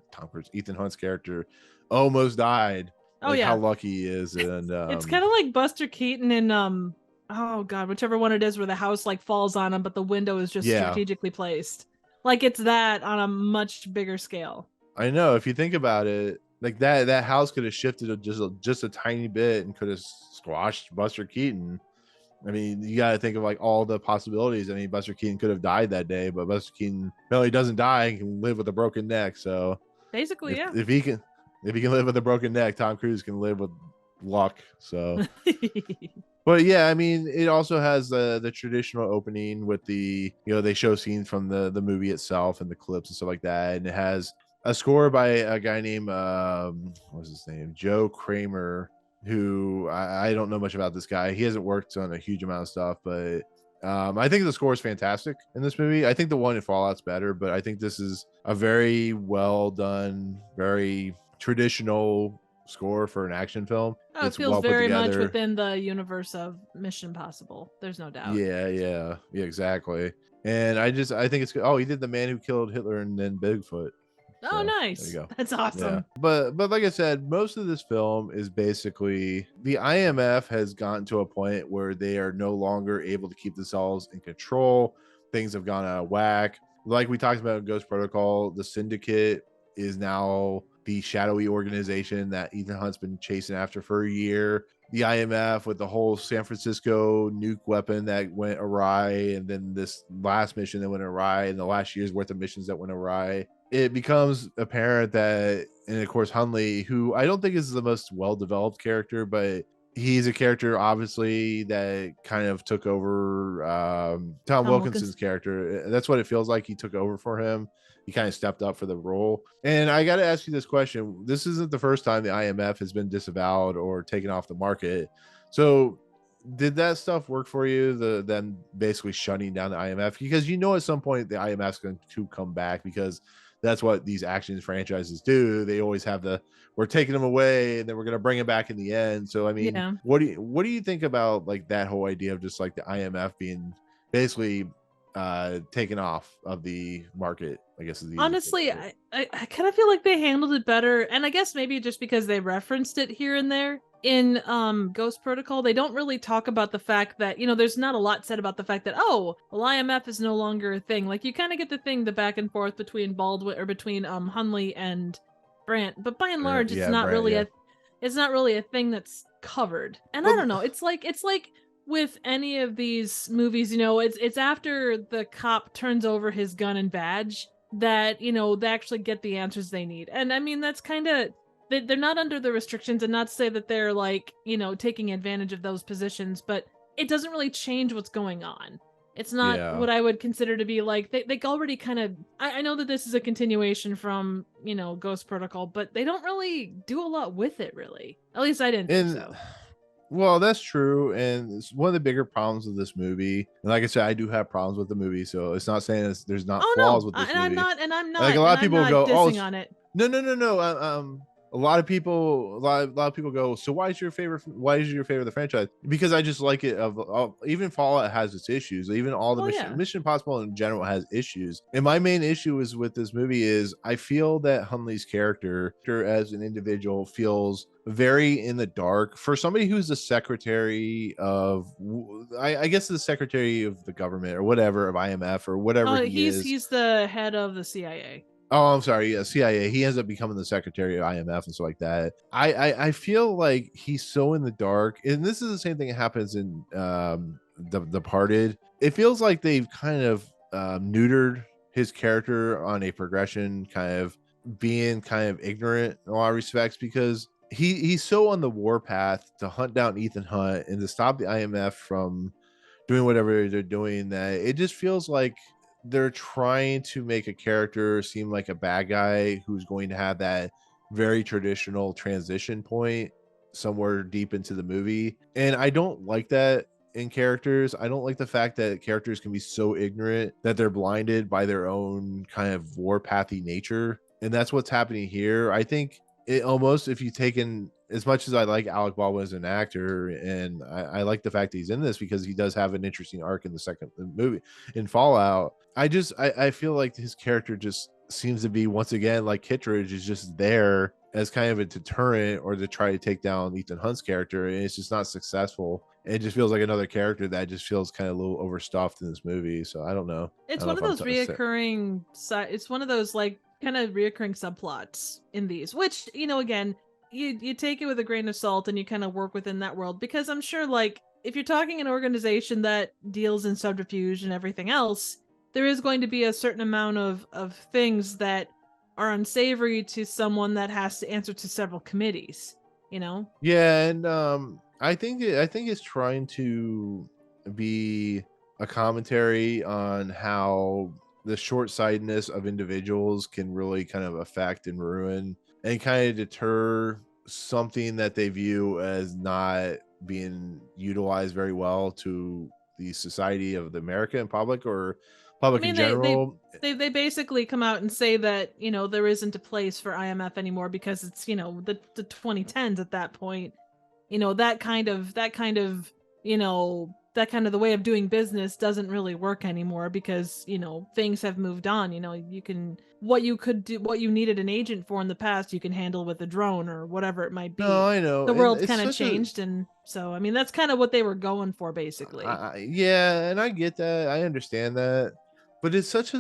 Ethan Hunt's character almost died. oh Like yeah, how lucky he is. And it's kind of like Buster Keaton in oh god, whichever one it is where the house like falls on him, but the window is just yeah, strategically placed. Like it's that on a much bigger scale. I know. If you think about it, like that house could have shifted just a tiny bit and could have squashed Buster Keaton. I mean, you got to think of like all the possibilities. I mean, Buster Keaton could have died that day, but Buster Keaton, no, he doesn't die. He can live with a broken neck. So Basically, yeah. if he can live with a broken neck, Tom Cruise can live with luck. So, but yeah, I mean, it also has the traditional opening with the, you know, they show scenes from the movie itself and the clips and stuff like that, and it has a score by a guy named what's his name, Joe Kramer, who I don't know much about this guy. He hasn't worked on a huge amount of stuff, but I think the score is fantastic in this movie. I think the one in Fallout's better, but I think this is a very well done, very traditional score for an action film. Oh, it It's feels well put very much together. within the universe of Mission Impossible. There's no doubt. Yeah, exactly. And I think it's good. Oh, he did The Man Who Killed Hitler and then Bigfoot. Oh, So, nice. there you go. That's awesome. Yeah. But like I said, most of this film is basically the IMF has gotten to a point where they are no longer able to keep themselves in control. Things have gone out of whack. Like we talked about in Ghost Protocol, the Syndicate is now the shadowy organization that Ethan Hunt's been chasing after for a year. The IMF with the whole San Francisco nuke weapon that went awry, and then this last mission that went awry, and the last year's worth of missions that went awry. It becomes apparent that, and of course Hunley, who I don't think is the most well-developed character, but he's a character obviously that kind of took over Tom Wilkinson's character. That's what it feels like. He took over for him. He kind of stepped up for the role. And I got to ask you this question. This isn't the first time the IMF has been disavowed or taken off the market. So did that stuff work for you, them basically shutting down the IMF? Because you know at some point the IMF's going to come back, because that's what these action franchises do. They always have we're taking them away and then we're going to bring them back in the end. So I mean, yeah. what do you think about like that whole idea of just like the IMF being basically taken off of the market, I guess? Honestly, I kind of feel like they handled it better, and I guess maybe just because they referenced it here and there in Ghost Protocol. They don't really talk about the fact that, you know, there's not a lot said about the fact that, oh, well, IMF is no longer a thing. Like you kind of get the back and forth between Baldwin, or between Hunley and Brandt, but by and large it's not really a thing that's covered. And I don't know, it's like with any of these movies, you know, it's after the cop turns over his gun and badge that, you know, they actually get the answers they need. And I mean, that's kind of, they're not under the restrictions, and not to say that they're like, you know, taking advantage of those positions, but it doesn't really change what's going on. It's not what I would consider to be like, they already kind of, I know that this is a continuation from, you know, Ghost Protocol, but they don't really do a lot with it, really. At least I didn't think so. Well, that's true, and it's one of the bigger problems of this movie. And like I said, I do have problems with the movie, so it's not saying there's not flaws with this movie. I'm not like a lot of people go, dissing on it. No. a lot of people, a lot of people go, so why is your favorite? Why is your favorite of the franchise? Because I just like it. Of even Fallout has its issues. Even all the Oh yeah. Mission Impossible in general has issues. And my main issue is with this movie is I feel that Hunley's character as an individual feels very in the dark for somebody who's the secretary of, I guess the secretary of the government or whatever, of IMF or whatever Oh, he is. he's the head of the CIA. Oh, I'm sorry. Yeah, CIA. He ends up becoming the secretary of IMF and stuff like that. I feel like he's so in the dark, and this is the same thing that happens in the Departed. It feels like they've kind of neutered his character on a progression, kind of being kind of ignorant in a lot of respects, because he's so on the war path to hunt down Ethan Hunt and to stop the IMF from doing whatever they're doing, that it just feels like they're trying to make a character seem like a bad guy who's going to have that very traditional transition point somewhere deep into the movie. And I don't like that in characters. I don't like the fact that characters can be so ignorant that they're blinded by their own kind of warpathy nature. And that's what's happening here. I think it almost, if you take in, as much as I like Alec Baldwin as an actor, and I like the fact that he's in this because he does have an interesting arc in the second movie in Fallout. I feel like his character just seems to be, once again, like Kittredge is just there as kind of a deterrent or to try to take down Ethan Hunt's character, and it's just not successful. It just feels like another character that just feels kind of a little overstuffed in this movie. So I don't know. It's one of those reoccurring. It's one of those like kind of reoccurring subplots in these, which, you know, again, you take it with a grain of salt and you kind of work within that world, because I'm sure, like, if you're talking an organization that deals in subterfuge and everything else, there is going to be a certain amount of things that are unsavory to someone that has to answer to several committees, you know? Yeah, and I think it's trying to be a commentary on how the short-sightedness of individuals can really kind of affect and ruin and kind of deter something that they view as not being utilized very well to the society of the American public or I public in mean, general. they basically come out and say that, you know, there isn't a place for IMF anymore because it's, you know, the 2010s at that point. You know, that kind of you know, that kind of the way of doing business doesn't really work anymore because, you know, things have moved on. You know, you can, what you could do, what you needed an agent for in the past, you can handle with a drone or whatever it might No, be. I know, The and world's it's kind of such a changed, and so I mean that's kind of what they were going for basically. yeah, and I get that. I understand that. But it's such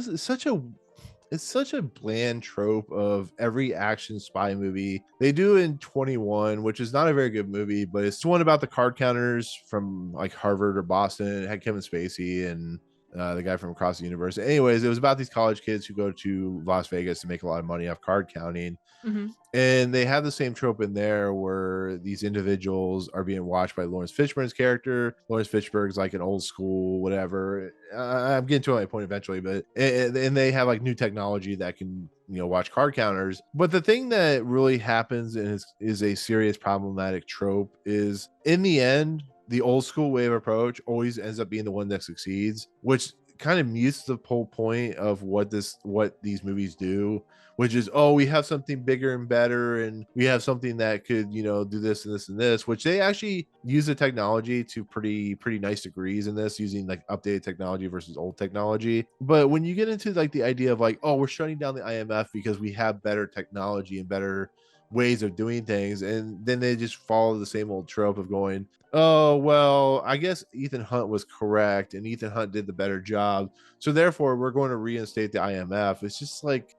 a bland trope of every action spy movie. They do in 21, which is not a very good movie, but it's the one about the card counters from like Harvard or Boston. It had Kevin Spacey and the guy from across the universe. Anyways, it was about these college kids who go to Las Vegas to make a lot of money off card counting. Mm-hmm. And they have the same trope in there where these individuals are being watched by Lawrence Fishburne's character. Lawrence Fishburne's like an old school, whatever. I'm getting to my point eventually, but and they have like new technology that can, you know, watch card counters. But the thing that really happens and is a serious problematic trope is, in the end, the old school way of approach always ends up being the one that succeeds, which kind of mutes the whole point of what these movies do, which is, oh, we have something bigger and better, and we have something that could, you know, do this and this and this, which they actually use the technology to pretty nice degrees in this, using like updated technology versus old technology. But when you get into like the idea of like, oh, we're shutting down the IMF because we have better technology and better ways of doing things, and then they just follow the same old trope of going, oh, well, I guess Ethan Hunt was correct and Ethan Hunt did the better job, so therefore we're going to reinstate the IMF. It's just like,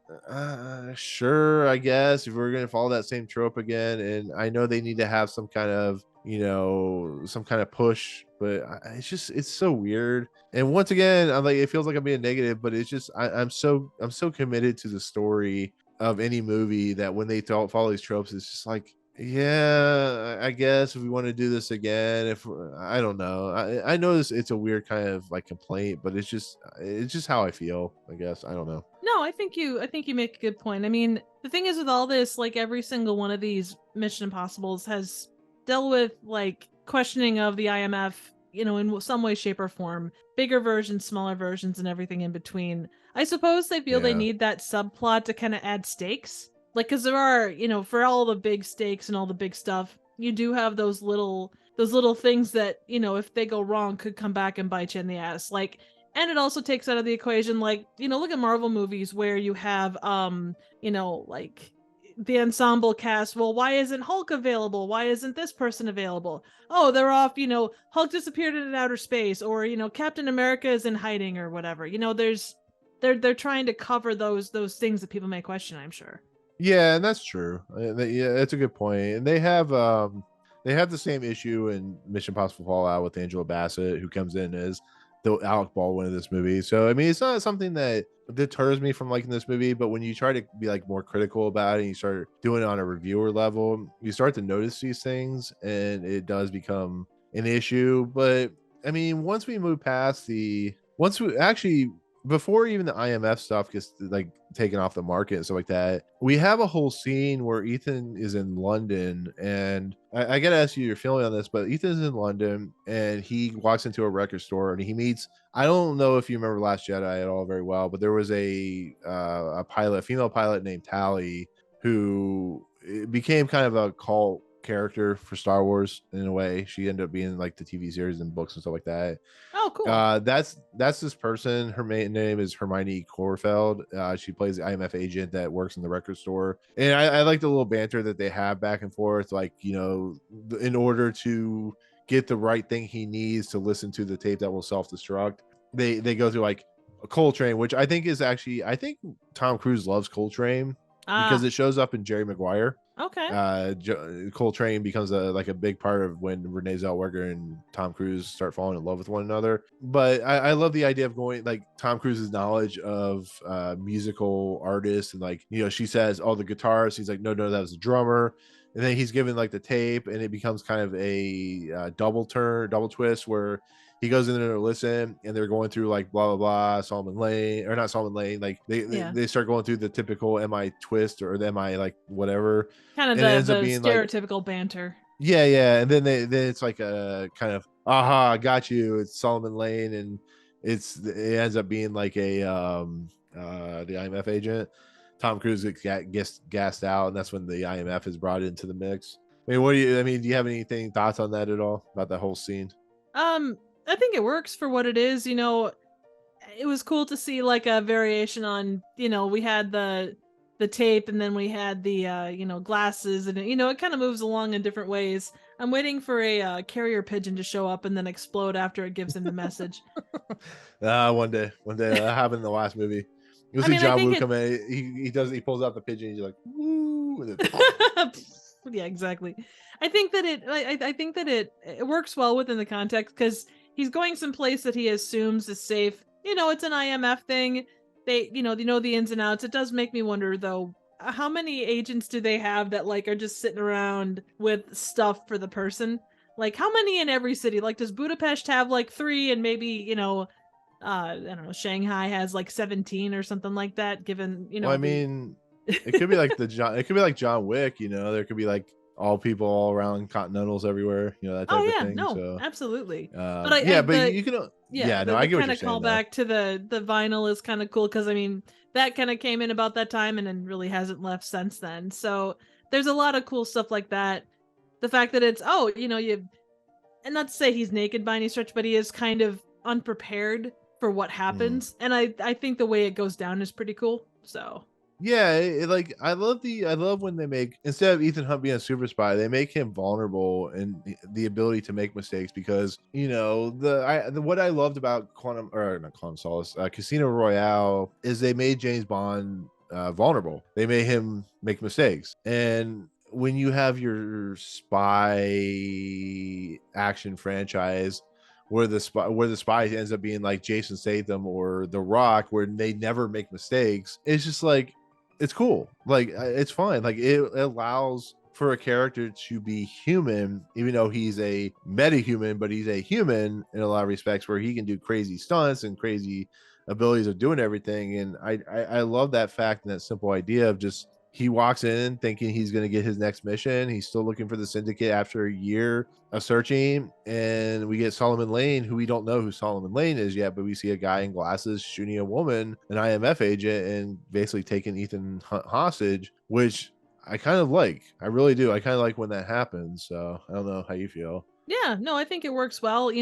sure, I guess if we're going to follow that same trope again. And I know they need to have some kind of, you know, some kind of push, but it's just, it's so weird. And once again, I'm like, it feels like I'm being negative, but it's just, I'm so committed to the story of any movie that when they don't follow these tropes, it's just like, yeah, I guess if we want to do this again, if I don't know, I know this, it's a weird kind of like complaint, but it's just how I feel, I guess. I don't know. No, I think you make a good point. I mean, the thing is with all this, like every single one of these Mission Impossibles has dealt with like questioning of the IMF, you know, in some way, shape, or form, bigger versions, smaller versions, and everything in between. I suppose they feel they Yeah. need that subplot to kind of add stakes. Like, because there are, for all the big stakes and all the big stuff, you do have those little things that, if they go wrong, could come back and bite you in the ass. Like, and it also takes out of the equation, like, look at Marvel movies where you have, like the ensemble cast. Well, why isn't Hulk available? Why isn't this person available? Oh, they're off, Hulk disappeared in outer space, or, Captain America is in hiding or whatever. They're trying to cover those things that people may question, I'm sure. Yeah, and that's true. Yeah, that's a good point. And they have the same issue in Mission Impossible Fallout with Angela Bassett, who comes in as the Alec Baldwin of this movie. So I mean, it's not something that deters me from liking this movie, but when you try to be like more critical about it and you start doing it on a reviewer level, you start to notice these things, and it does become an issue. But I mean, once we actually, before even the IMF stuff gets like taken off the market and stuff like that, we have a whole scene where Ethan is in London, and I gotta ask you your feeling on this, but Ethan's in London and he walks into a record store and he meets, I don't know if you remember Last Jedi at all very well, but there was a female pilot named Tally, who became kind of a cult character for Star Wars in a way. She ended up being like the TV series and books and stuff like that. Oh, cool. That's this person. Her main name is Hermione Korfeld. She plays the IMF agent that works in the record store, and I like the little banter that they have back and forth. Like, in order to get the right thing he needs to listen to the tape that will self-destruct, they go through like a Coltrane, which I think is actually, I think Tom Cruise loves Coltrane because it shows up in Jerry Maguire. Okay. Coltrane becomes a big part of when Renee Zellweger and Tom Cruise start falling in love with one another. But I love the idea of going, like, Tom Cruise's knowledge of musical artists, and like, she says, "Oh, the guitarist." He's like, "No, that was a drummer." And then he's given like the tape, and it becomes kind of a double twist where he goes in there to listen, and they're going through like blah blah blah Solomon Lane, or not Solomon Lane, like they start going through the typical MI twist or the MI like whatever, kind of and it ends the up being stereotypical banter. Yeah, and then it's like a kind of, aha, got you, it's Solomon Lane, and it ends up being like a the IMF agent. Tom Cruise gets gassed out, and that's when the IMF is brought into the mix. I mean, do you have anything thoughts on that at all, about that whole scene? I think it works for what it is. It was cool to see like a variation on, we had the tape, and then we had the glasses, and it kind of moves along in different ways. I'm waiting for a carrier pigeon to show up and then explode after it gives him the message. One day that happened in the last movie. You'll see John Woo come in. He pulls out the pigeon. He's like, woo, and then... Yeah, exactly. I think that it works well within the context, because he's going someplace that he assumes is safe. It's an IMF thing. They know the ins and outs. It does make me wonder, though, how many agents do they have that like are just sitting around with stuff for the person? Like, how many in every city? Like, does Budapest have like 3, and maybe I don't know, Shanghai has like 17 or something like that, given Well, I mean, it could be like it could be like John Wick, there could be like all people all around, continentals everywhere, that type of thing. No, so absolutely. but you can, I get what you're saying. Call back to the vinyl is kind of cool, because I mean, that kind of came in about that time and then really hasn't left since then. So there's a lot of cool stuff like that. The fact that it's and not to say he's naked by any stretch, but he is kind of unprepared for what happens, and I think the way it goes down is pretty cool. So yeah, I love when they make, instead of Ethan Hunt being a super spy, they make him vulnerable and the ability to make mistakes, because what I loved about Casino Royale is they made James Bond vulnerable. They made him make mistakes, and when you have your spy action franchise where the spy ends up being like Jason Statham or The Rock, where they never make mistakes, it's just like, it's cool. Like, it's fine. Like, it allows for a character to be human, even though he's a meta-human, but he's a human in a lot of respects, where he can do crazy stunts and crazy abilities of doing everything. And I love that fact and that simple idea of just he walks in thinking he's going to get his next mission. He's still looking for the syndicate after a year of searching. And we get Solomon Lane, who we don't know who Solomon Lane is yet, but we see a guy in glasses shooting a woman, an IMF agent, and basically taking Ethan Hunt hostage, which I kind of like. I really do. I kind of like when that happens. So I don't know how you feel. Yeah, no, I think it works well.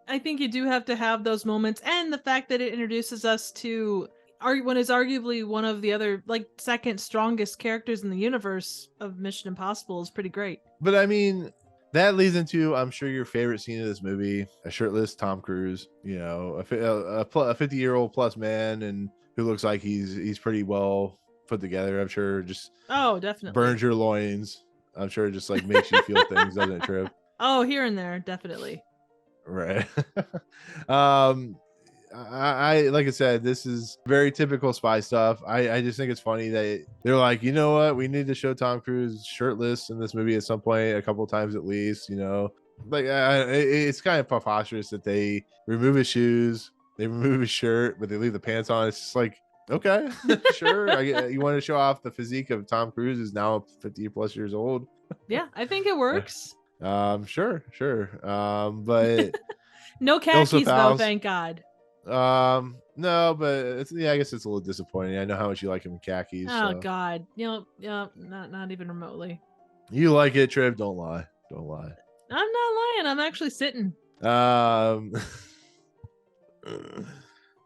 I think you do have to have those moments, and the fact that it introduces us to what is arguably one of the other, like, second strongest characters in the universe of Mission Impossible is pretty great. But I mean, that leads into, I'm sure, your favorite scene of this movie: a shirtless Tom Cruise, a 50-year-old plus man, and who looks like he's pretty well put together. I'm sure just definitely burns your loins. I'm sure it just like makes you feel things, doesn't it, Trip? Oh, here and there, definitely. Right. I like I said, this is very typical spy stuff. I just think it's funny that they're like, you know what, we need to show Tom Cruise shirtless in this movie at some point, a couple of times at least. Like it's kind of preposterous that they remove his shoes, they remove his shirt, but they leave the pants on. It's just like, okay, sure. You want to show off the physique of Tom Cruise, who's now 50 plus years old. Yeah, I think it works. Sure. But no khakis though, thank God. No, but I guess it's a little disappointing. I know how much you like him in khakis. Oh God, not even remotely. You like it, Triv? Don't lie. I'm not lying. I'm actually sitting. Oh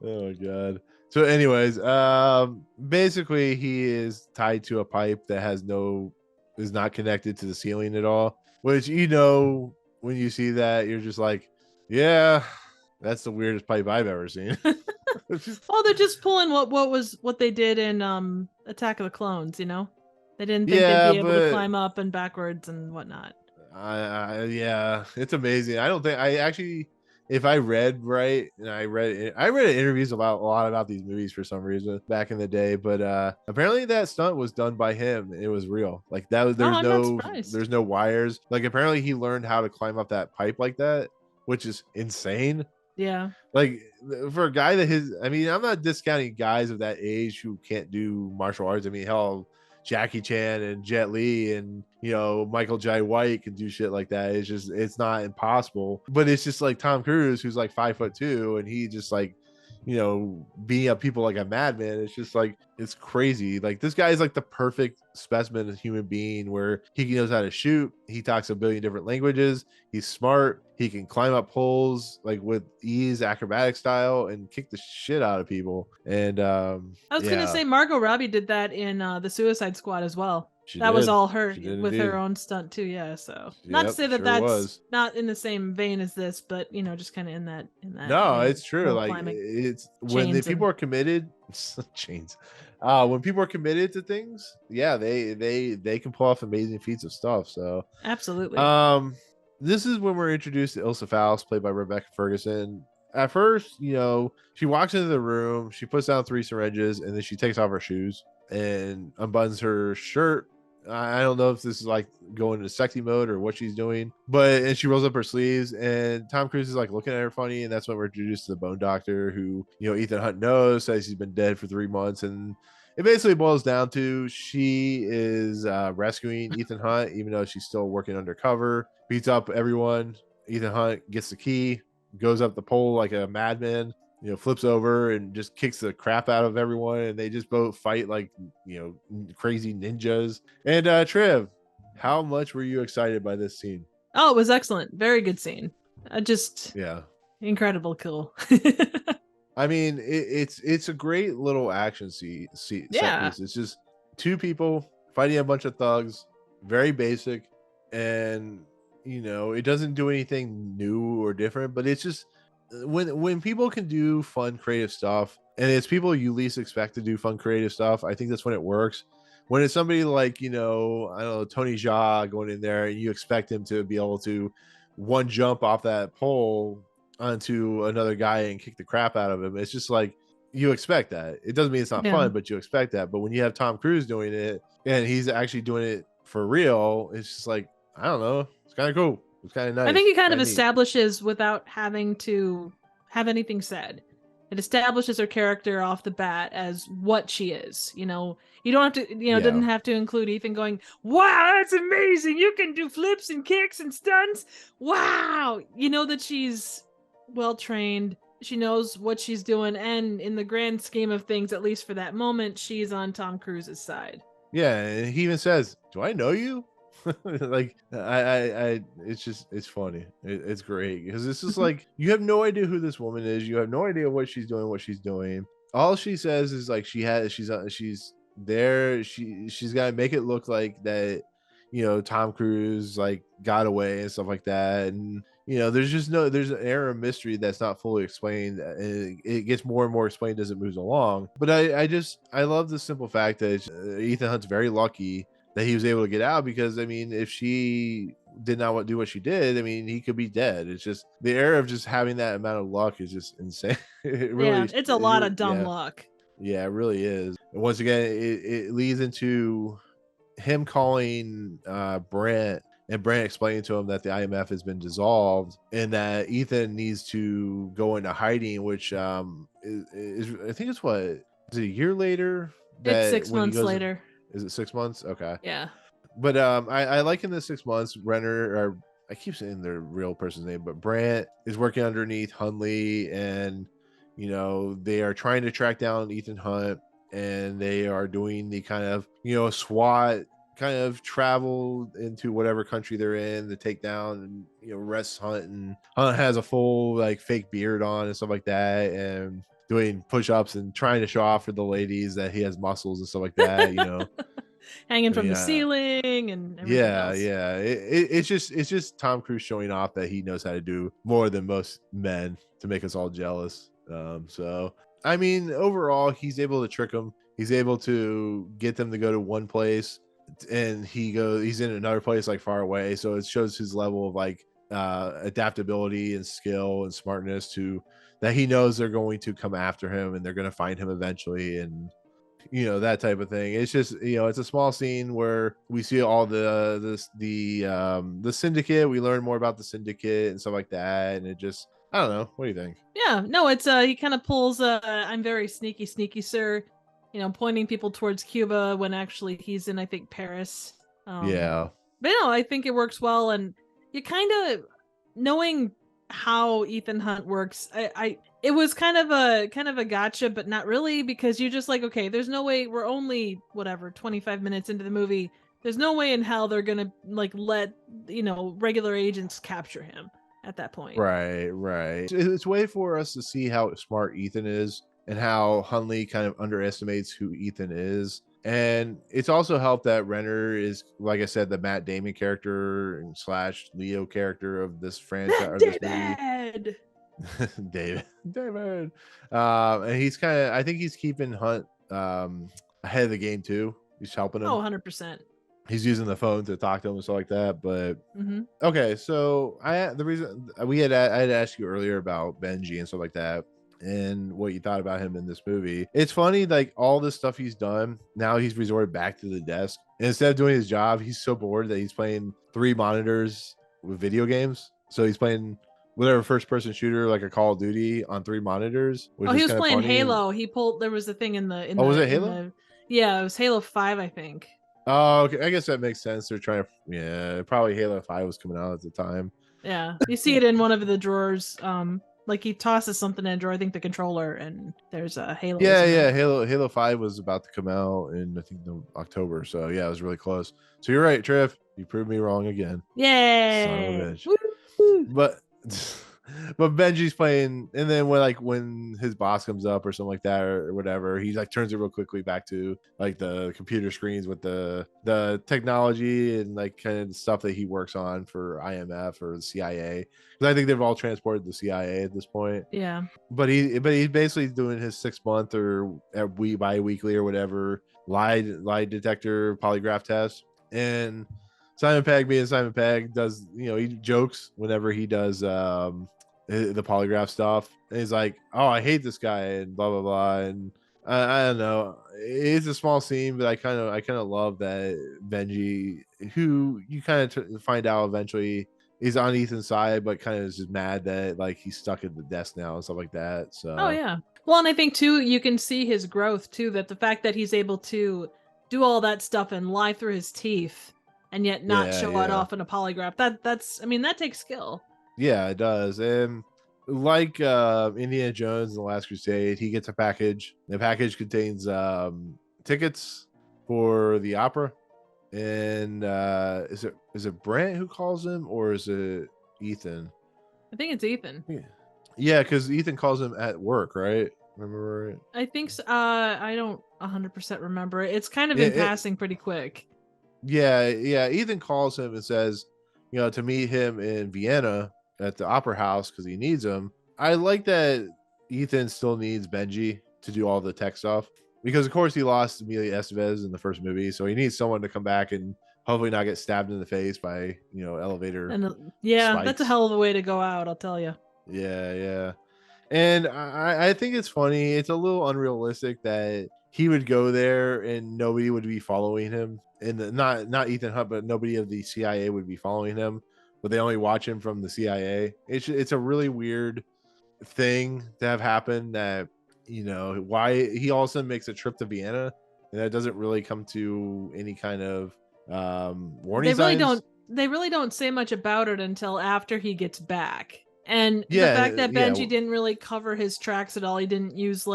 my God. So anyways, basically he is tied to a pipe that is not connected to the ceiling at all, which, when you see that, you're just like, yeah, that's the weirdest pipe I've ever seen. Oh, they're just pulling what they did in Attack of the Clones. They didn't think they'd be able to climb up and backwards and whatnot. Yeah, it's amazing. I don't think I actually, if I read right, and I read interviews a lot about these movies for some reason back in the day, but apparently that stunt was done by him. It was real. Like that was there's no wires. Like apparently he learned how to climb up that pipe like that, which is insane. Yeah. Like for a guy I'm not discounting guys of that age who can't do martial arts. I mean, hell, Jackie Chan and Jet Li and Michael Jai White can do shit like that. It's not impossible, but it's just like Tom Cruise, who's like 5'2", and he just like beating up people like a madman. It's just like, it's crazy. Like this guy is like the perfect specimen of human being, where he knows how to shoot, he talks a billion different languages, he's smart, he can climb up poles like with ease, acrobatic style, and kick the shit out of people. And I was gonna say Margot Robbie did that in the Suicide Squad as well. Was all her with her own stunt too. Yeah, so not to say that that's not in the same vein as this, but just kind of in that. No, it's true. Like it's when the people are committed. Chains. When people are committed to things, yeah, they can pull off amazing feats of stuff. So absolutely. This is when we're introduced to Ilsa Faust, played by Rebecca Ferguson. At first, she walks into the room, she puts down 3 syringes, and then she takes off her shoes and unbuttons her shirt. I don't know if this is like going into sexy mode or what she's doing, and she rolls up her sleeves, and Tom Cruise is like looking at her funny, and that's when we're introduced to the bone doctor, who Ethan Hunt knows, says he's been dead for 3 months, and it basically boils down to she is rescuing Ethan Hunt, even though she's still working undercover, beats up everyone. Ethan Hunt gets the key, goes up the pole like a madman, flips over and just kicks the crap out of everyone, and they just both fight like crazy ninjas. And Trev, how much were you excited by this scene? Oh, it was excellent. Very good scene. Incredible cool. I mean, it's a great little action set piece. It's just 2 people fighting a bunch of thugs, very basic, and it doesn't do anything new or different, but it's just when people can do fun creative stuff, and it's people you least expect to do fun creative stuff, I think that's when it works. When it's somebody like I don't know, Tony Jaa going in there, and you expect him to be able to one jump off that pole onto another guy and kick the crap out of him, it's just like, you expect that. It doesn't mean it's not fun, but you expect that. But when you have Tom Cruise doing it, and he's actually doing it for real, it's just like, I don't know, it's kind of cool. It's kind of nice. I think it kind of establishes without having to have anything said. It establishes her character off the bat as what she is. You know, you don't have to, Yeah. didn't have to include Ethan going, wow, that's amazing. You can do flips and kicks and stunts. Wow. You know that she's well trained. She knows what she's doing. And in the grand scheme of things, at least for that moment, she's on Tom Cruise's side. Yeah, and he even says, "Do I know you?" Like it's funny. It's great because this is like you have no idea who this woman is. You have no idea what she's doing. All she says is like she's there. She's got to make it look like that. Tom Cruise like got away and stuff like that, and there's an air of mystery that's not fully explained, and it gets more and more explained as it moves along. But I love the simple fact that Ethan Hunt's very lucky that he was able to get out, because I mean, if she did not do what she did, I mean, he could be dead. It's just the air of just having that amount of luck is just insane. It's a lot of dumb luck. Yeah, it really is. And once again, it leads into him calling Brant, and Brant explaining to him that the IMF has been dissolved and that Ethan needs to go into hiding, which is I think it's what is it, a year later? It's 6 months later. Is it 6 months? Okay. Yeah. But I like in the 6 months, Renner, or I keep saying their real person's name, but Brant is working underneath Hundley, and they are trying to track down Ethan Hunt, and they are doing the kind of SWAT kind of travel into whatever country they're in to take down and arrest Hunt. And Hunt has a full like fake beard on and stuff like that, and doing push-ups and trying to show off for the ladies that he has muscles and stuff like that. Hanging from the ceiling and everything else. It's just Tom Cruise showing off that he knows how to do more than most men to make us all jealous. So I mean, overall, he's able to trick them. He's able to get them to go to one place, and he's in another place like far away. So it shows his level of like adaptability and skill and smartness to that. He knows they're going to come after him and they're going to find him eventually, and that type of thing. It's just it's a small scene where we see all the syndicate. We learn more about the syndicate and stuff like that, and it just, I don't know. What do you think? Yeah, no, it's he kind of pulls I'm very sneaky, sir. Pointing people towards Cuba when actually he's in, I think, Paris. Yeah. But no, I think it works well, and you kind of knowing how Ethan Hunt works. It was kind of a gotcha, but not really, because you just like, okay, there's no way, we're only 25 minutes into the movie. There's no way in hell they're gonna like let regular agents capture him at that point. Right. It's a way for us to see how smart Ethan is and how Hundley kind of underestimates who Ethan is. And it's also helped that Renner is, like I said, the Matt Damon character / Leo character of this franchise or this movie. David. And he's I think he's keeping Hunt ahead of the game too. He's helping him. 100%. He's using the phone to talk to him and stuff like that. But okay, so the reason I had asked you earlier about Benji and stuff like that, and what you thought about him in this movie. It's funny, like all this stuff he's done, now he's resorted back to the desk. And instead of doing his job, he's so bored that he's playing 3 monitors with video games. So he's playing whatever first-person shooter, like a Call of Duty, on 3 monitors. He was playing Halo. There was a thing in the. Was it Halo? Yeah, it was Halo 5, I think. Oh, okay. I guess that makes sense. They're trying to, probably Halo 5 was coming out at the time. Yeah, you see it in one of the drawers. Like he tosses something in a drawer, I think the controller, and there's a Halo. Yeah. Halo 5 was about to come out in, I think, October. So yeah, it was really close. So you're right, Triff. You proved me wrong again. Yay! Son of a bitch. But Benji's playing, and then when his boss comes up or something like that or whatever, he like turns it real quickly back to like the computer screens with the technology and like kind of the stuff that he works on for IMF or the CIA, because I think they've all transported the CIA at this point. Yeah. But he's basically doing his 6 month or bi-weekly or whatever lie detector polygraph test. And Simon Pegg, being Simon Pegg, does, he jokes whenever he does the polygraph stuff. And he's like, oh, I hate this guy and blah blah blah. And I don't know, it's a small scene, but I kind of love that Benji, who you kind of find out eventually is on Ethan's side, but kind of is just mad that like he's stuck at the desk now and stuff like that. So Oh yeah. Well, and I think too, you can see his growth too. That the fact that he's able to do all that stuff and lie through his teeth, and yet not yeah, show it yeah, off in a polygraph. That's I mean that takes skill. yeah, it does. And like Indiana Jones and the Last Crusade, he gets a package. The package contains tickets for the opera. And is it Brent who calls him, or is it Ethan? I think it's Ethan. Yeah, because Ethan calls him at work, right? Remember right? I think so. I don't 100% remember it. It's kind of Yeah, in passing pretty quick. yeah. Ethan calls him and says, to meet him in Vienna at the opera house because he needs him. I like that Ethan still needs Benji to do all the tech stuff because, of course, he lost Emilio Estevez in the first movie, so he needs someone to come back and hopefully not get stabbed in the face by elevator. And yeah, spikes. That's a hell of a way to go out, I'll tell you. Yeah. And I think it's funny. It's a little unrealistic that he would go there and nobody would be following him. And not Ethan Hunt, but nobody of the CIA would be following him. But they only watch him from the CIA. It's a really weird thing to have happen. That why he all of a sudden makes a trip to Vienna, and that doesn't really come to any kind of warning signs. They really don't say much about it until after he gets back. And the fact that Benji didn't really cover his tracks at all, he didn't use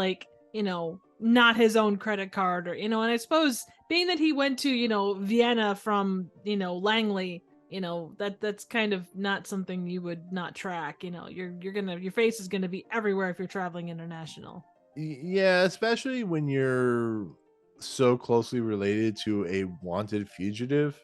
not his own credit card or and I suppose being that he went to Vienna from Langley, that's kind of not something you would not track. Your face is gonna be everywhere if you're traveling international. Yeah, especially when you're so closely related to a wanted fugitive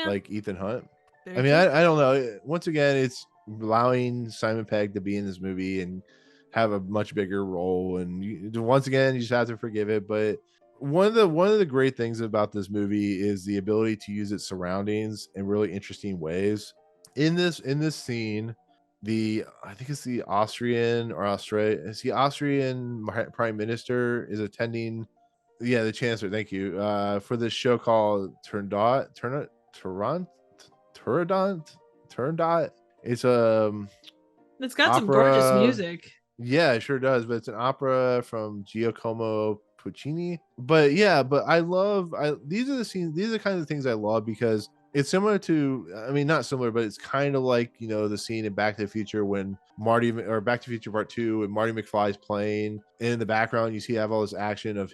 like Ethan Hunt. I mean, I don't know. Once again, it's allowing Simon Pegg to be in this movie and have a much bigger role, and once again you just have to forgive it. But one of the great things about this movie is the ability to use its surroundings in really interesting ways. In this scene, I think it's the Austrian Prime Minister is attending, the Chancellor, thank you, for this show called Turandot. It's It's got opera. some gorgeous music. Yeah, it sure does. But it's an opera from Giacomo Puccini. But these are the scenes. These are the kinds of things I love because it's similar to, I mean, not similar, but it's kind of like the scene in Back to the Future when Back to the Future Part 2 when Marty McFly's playing, and in the background you have all this action of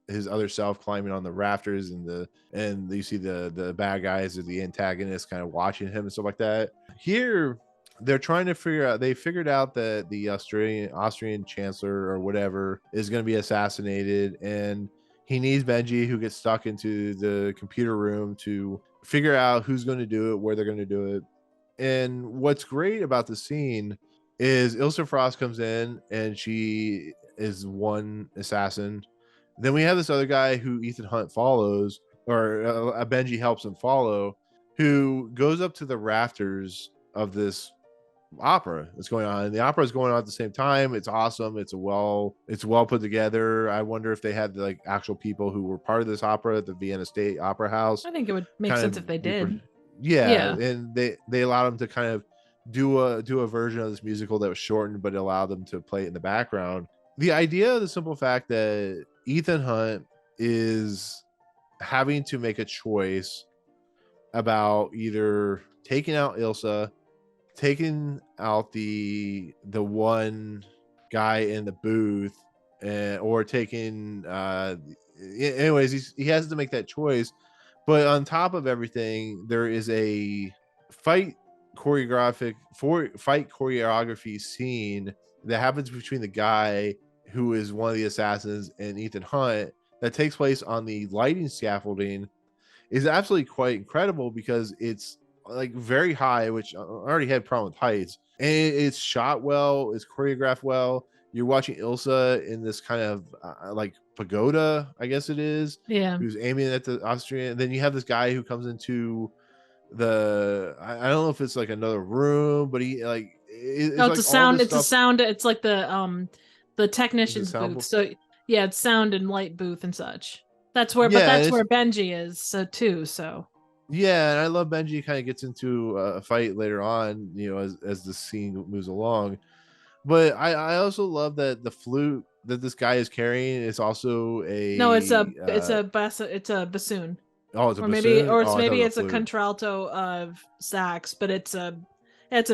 his other self climbing on the rafters, and you see the bad guys or the antagonists kind of watching him and stuff like that. Here they're trying to figured out that the Austrian chancellor or whatever is going to be assassinated, and he needs Benji, who gets stuck into the computer room, to figure out who's going to do it, where they're going to do it. And what's great about the scene is Ilsa Frost comes in and she is one assassin. Then we have this other guy who Ethan Hunt follows, or Benji helps him follow, who goes up to the rafters of this opera that's going on, and the opera is going on at the same time. It's awesome. It's well put together. I wonder if they had like actual people who were part of this opera at the Vienna State Opera House. I think it would make sense if they did. And they allowed them to kind of do a version of this musical that was shortened, but it allowed them to play it in the background. The idea of the simple fact that Ethan Hunt is having to make a choice about either taking out Ilsa, taking out the one guy in the booth, or taking anyways, he has to make that choice. But on top of everything, there is a fight choreography scene that happens between the guy who is one of the assassins and Ethan Hunt that takes place on the lighting scaffolding. Is absolutely quite incredible because it's like very high, which I already had a problem with heights, and it's shot well, it's choreographed well. You're watching Ilsa in this kind of like pagoda, I guess it is, who's aiming at the Austrian, and then you have this guy who comes into I don't know if it's like another room, but he like it's like a sound. It's like the technician's booth. So yeah, it's sound and light booth and such. That's where Benji is. So. Yeah, and I love Benji kind of gets into a fight later on, as the scene moves along. But I also love that the flute that this guy is carrying is also No, it's a a it's a bassoon. oh, it's a Or maybe bassoon. Oh, I thought it maybe was a it's a flute. contralto of sax, but it's a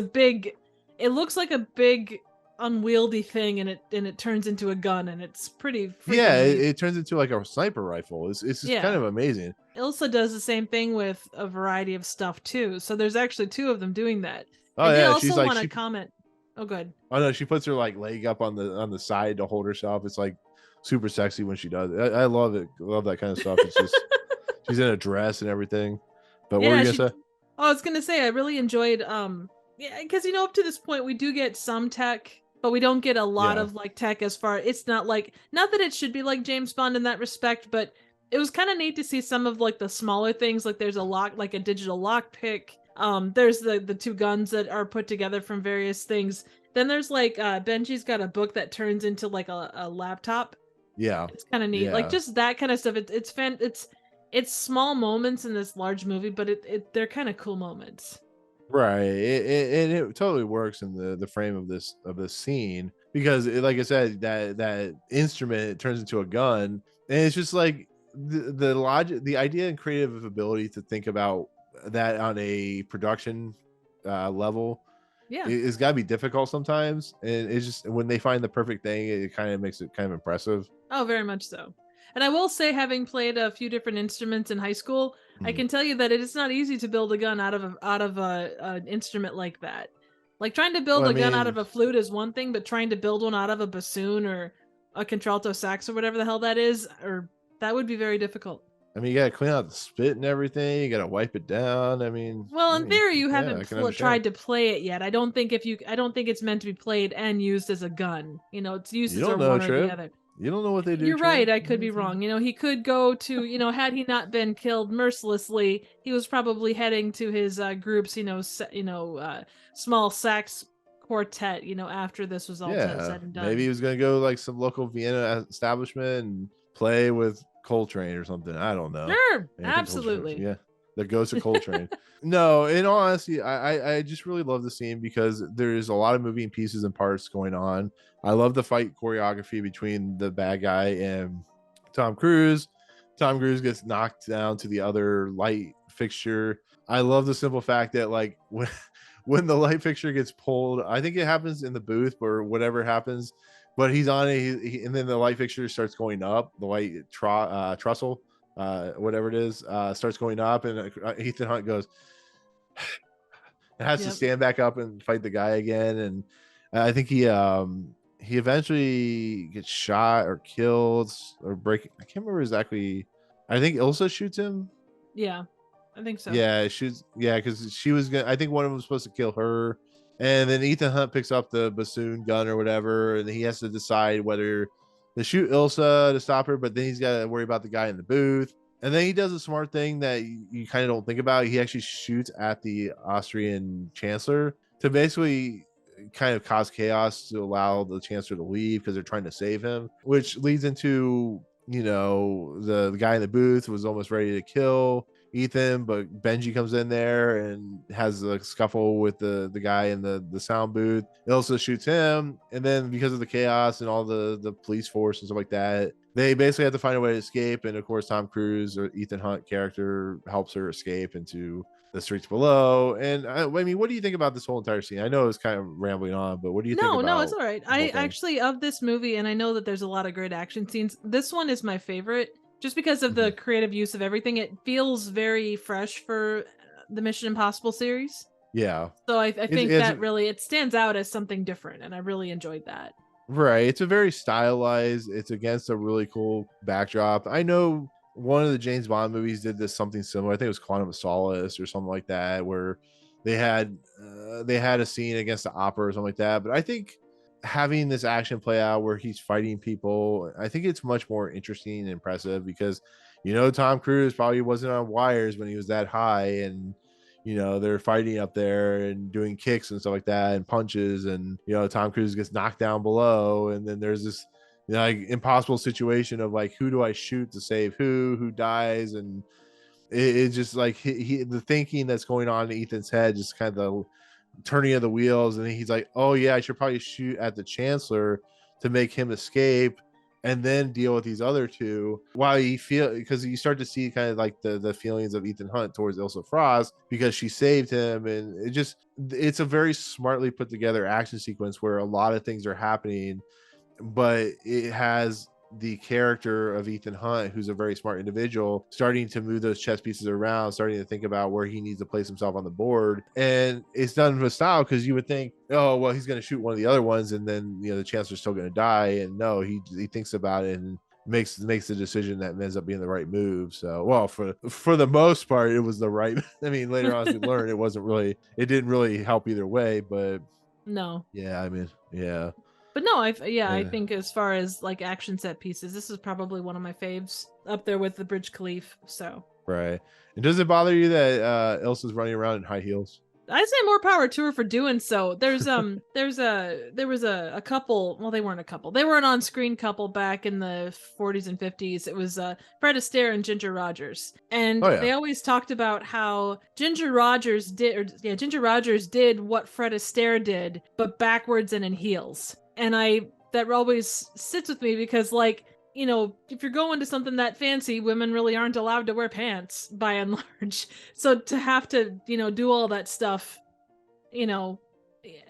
big, it looks like a big unwieldy thing, and it turns into a gun, and it's pretty freaking Yeah, neat. it turns into like a sniper rifle. It's just kind Yeah. of amazing. Ilsa does the same thing with a variety of stuff too. So there's actually two of them doing that. I Oh did yeah, she's also like want to she. comment. Oh, good. Oh no, she puts her like leg up on the side to hold herself. It's like super sexy when she does it. I love it. I love that kind of stuff. It's just she's in a dress and everything. But what were Yeah, you gonna she. say? Oh, I was gonna say I really enjoyed. Yeah, because up to this point we do get some tech, but we don't get a lot Yeah, of like tech as far. It's not like, not that it should be like James Bond in that respect, but it was kind of neat to see some of like the smaller things. Like there's a lock, like a digital lock pick. There's the two guns that are put together from various things. Then there's like Benji's got a book that turns into like a laptop. yeah, It's kind of neat, like yeah. just that kind of stuff. It's small moments in this large movie, but they're kind of cool moments. Right. It totally works in the frame of this scene because, like I said, that instrument it turns into a gun, and it's just like the logic, the idea, and creative ability to think about that on a production level Yeah. it's got to be difficult sometimes, and it's just when they find the perfect thing, it kind of makes it kind of impressive. Oh, very much so. And I will say, having played a few different instruments in high school, I Mm. can tell you that it is not easy to build a gun out of an instrument like that. Like trying to Well, build I a gun out mean, of a flute is one thing, but trying to build one out of a bassoon or a contralto sax or whatever the hell that is, or that would be very difficult. you got to clean out the spit and everything. You got to wipe it down. Well, in theory, you Yeah, I haven't can understand. tried to play it yet. I don't think it's meant to be played and used as a gun. Its You uses are don't know, one or the Trip. other. You don't know what they do, You're Trip. right. I could be wrong. He could go to, had he not been killed mercilessly, he was probably heading to his groups, small sax quartet, after this was all Yeah, said and maybe done. he was gonna go like some local Vienna establishment and play with Coltrane or something. I don't know. Sure, I think Coltrane. absolutely. Yeah, the ghost of Coltrane. No, in all honesty, I just really love the scene because there's a lot of moving pieces and parts going on. I love the fight choreography between the bad guy and Tom Cruise. Tom Cruise gets knocked down to the other light fixture. I love the simple fact that like when the light fixture gets pulled, I think it happens in the booth or whatever happens, but he's on it, and then the light fixture starts going up, the light trestle, whatever it is, starts going up, and Ethan Hunt goes and has to Yep. stand back up and fight the guy again, and I think he eventually gets shot or killed or break. I can't remember exactly. I think Ilsa shoots him. Yeah, I think so. Yeah, she's yeah, because she was gonna. I think one of them was supposed to kill her, and then Ethan Hunt picks up the bassoon gun or whatever, and he has to decide whether to shoot Ilsa to stop her, but then he's got to worry about the guy in the booth. And then he does a smart thing that you kind of don't think about. He actually shoots at the Austrian chancellor to basically kind of cause chaos to allow the chancellor to leave because they're trying to save him, which leads into the guy in the booth was almost ready to kill Ethan, but Benji comes in there and has a scuffle with the guy in the sound booth. It also shoots him, and then because of the chaos and all the police force and stuff like that, they basically have to find a way to escape. And of course, Tom Cruise or Ethan Hunt character helps her escape into the streets below. And what do you think about this whole entire scene? I know it's kind of rambling on, but what do you think No, no, it's about all right. the whole I thing? actually, of this movie, and I know that there's a lot of great action scenes, this one is my favorite just because of Mhm. the creative use of everything. It feels very fresh for the Mission Impossible series. Yeah, So I think it's that really it stands out as something different, and I really enjoyed that. right. It's a very stylized. It's against a really cool backdrop. I know one of the James Bond movies did this something similar. I think it was Quantum of Solace or something like that, where they had a scene against the opera or something like that. But I think having this action play out where he's fighting people, I think it's much more interesting and impressive because Tom Cruise probably wasn't on wires when he was that high, and they're fighting up there and doing kicks and stuff like that and punches, and Tom Cruise gets knocked down below, and then there's this like impossible situation of like, who do I shoot to save who dies, and it's just like the thinking that's going on in Ethan's head, just kind of the turning of the wheels, and he's like, oh yeah, I should probably shoot at the chancellor to make him escape and then deal with these other two, while you feel, because you start to see kind of like the feelings of Ethan Hunt towards Ilsa Frost because she saved him. And it's a very smartly put together action sequence where a lot of things are happening, but it has the character of Ethan Hunt, who's a very smart individual, starting to move those chess pieces around, starting to think about where he needs to place himself on the board. And it's done with style, because you would think, oh, well, he's going to shoot one of the other ones and then, you know, the chancellor's still going to die. And no, he thinks about it and makes the decision that ends up being the right move. So, well, for the most part, it was the right. I mean, later on as we learned, it didn't really help either way, but no. Yeah, I mean, yeah. But no, I think as far as like action set pieces, this is probably one of my faves, up there with the Burj Khalifa. So Right. And does it bother you that Ilsa's running around in high heels? I say more power to her for doing so. There was a couple. Well, they weren't a couple. They were an on-screen couple back in the 40s and 50s. It was Fred Astaire and Ginger Rogers, and they always talked about how Ginger Rogers did what Fred Astaire did, but backwards and in heels. And that always sits with me, because like, you know, if you're going to something that fancy, women really aren't allowed to wear pants by and large. So to have to, you know, do all that stuff, you know,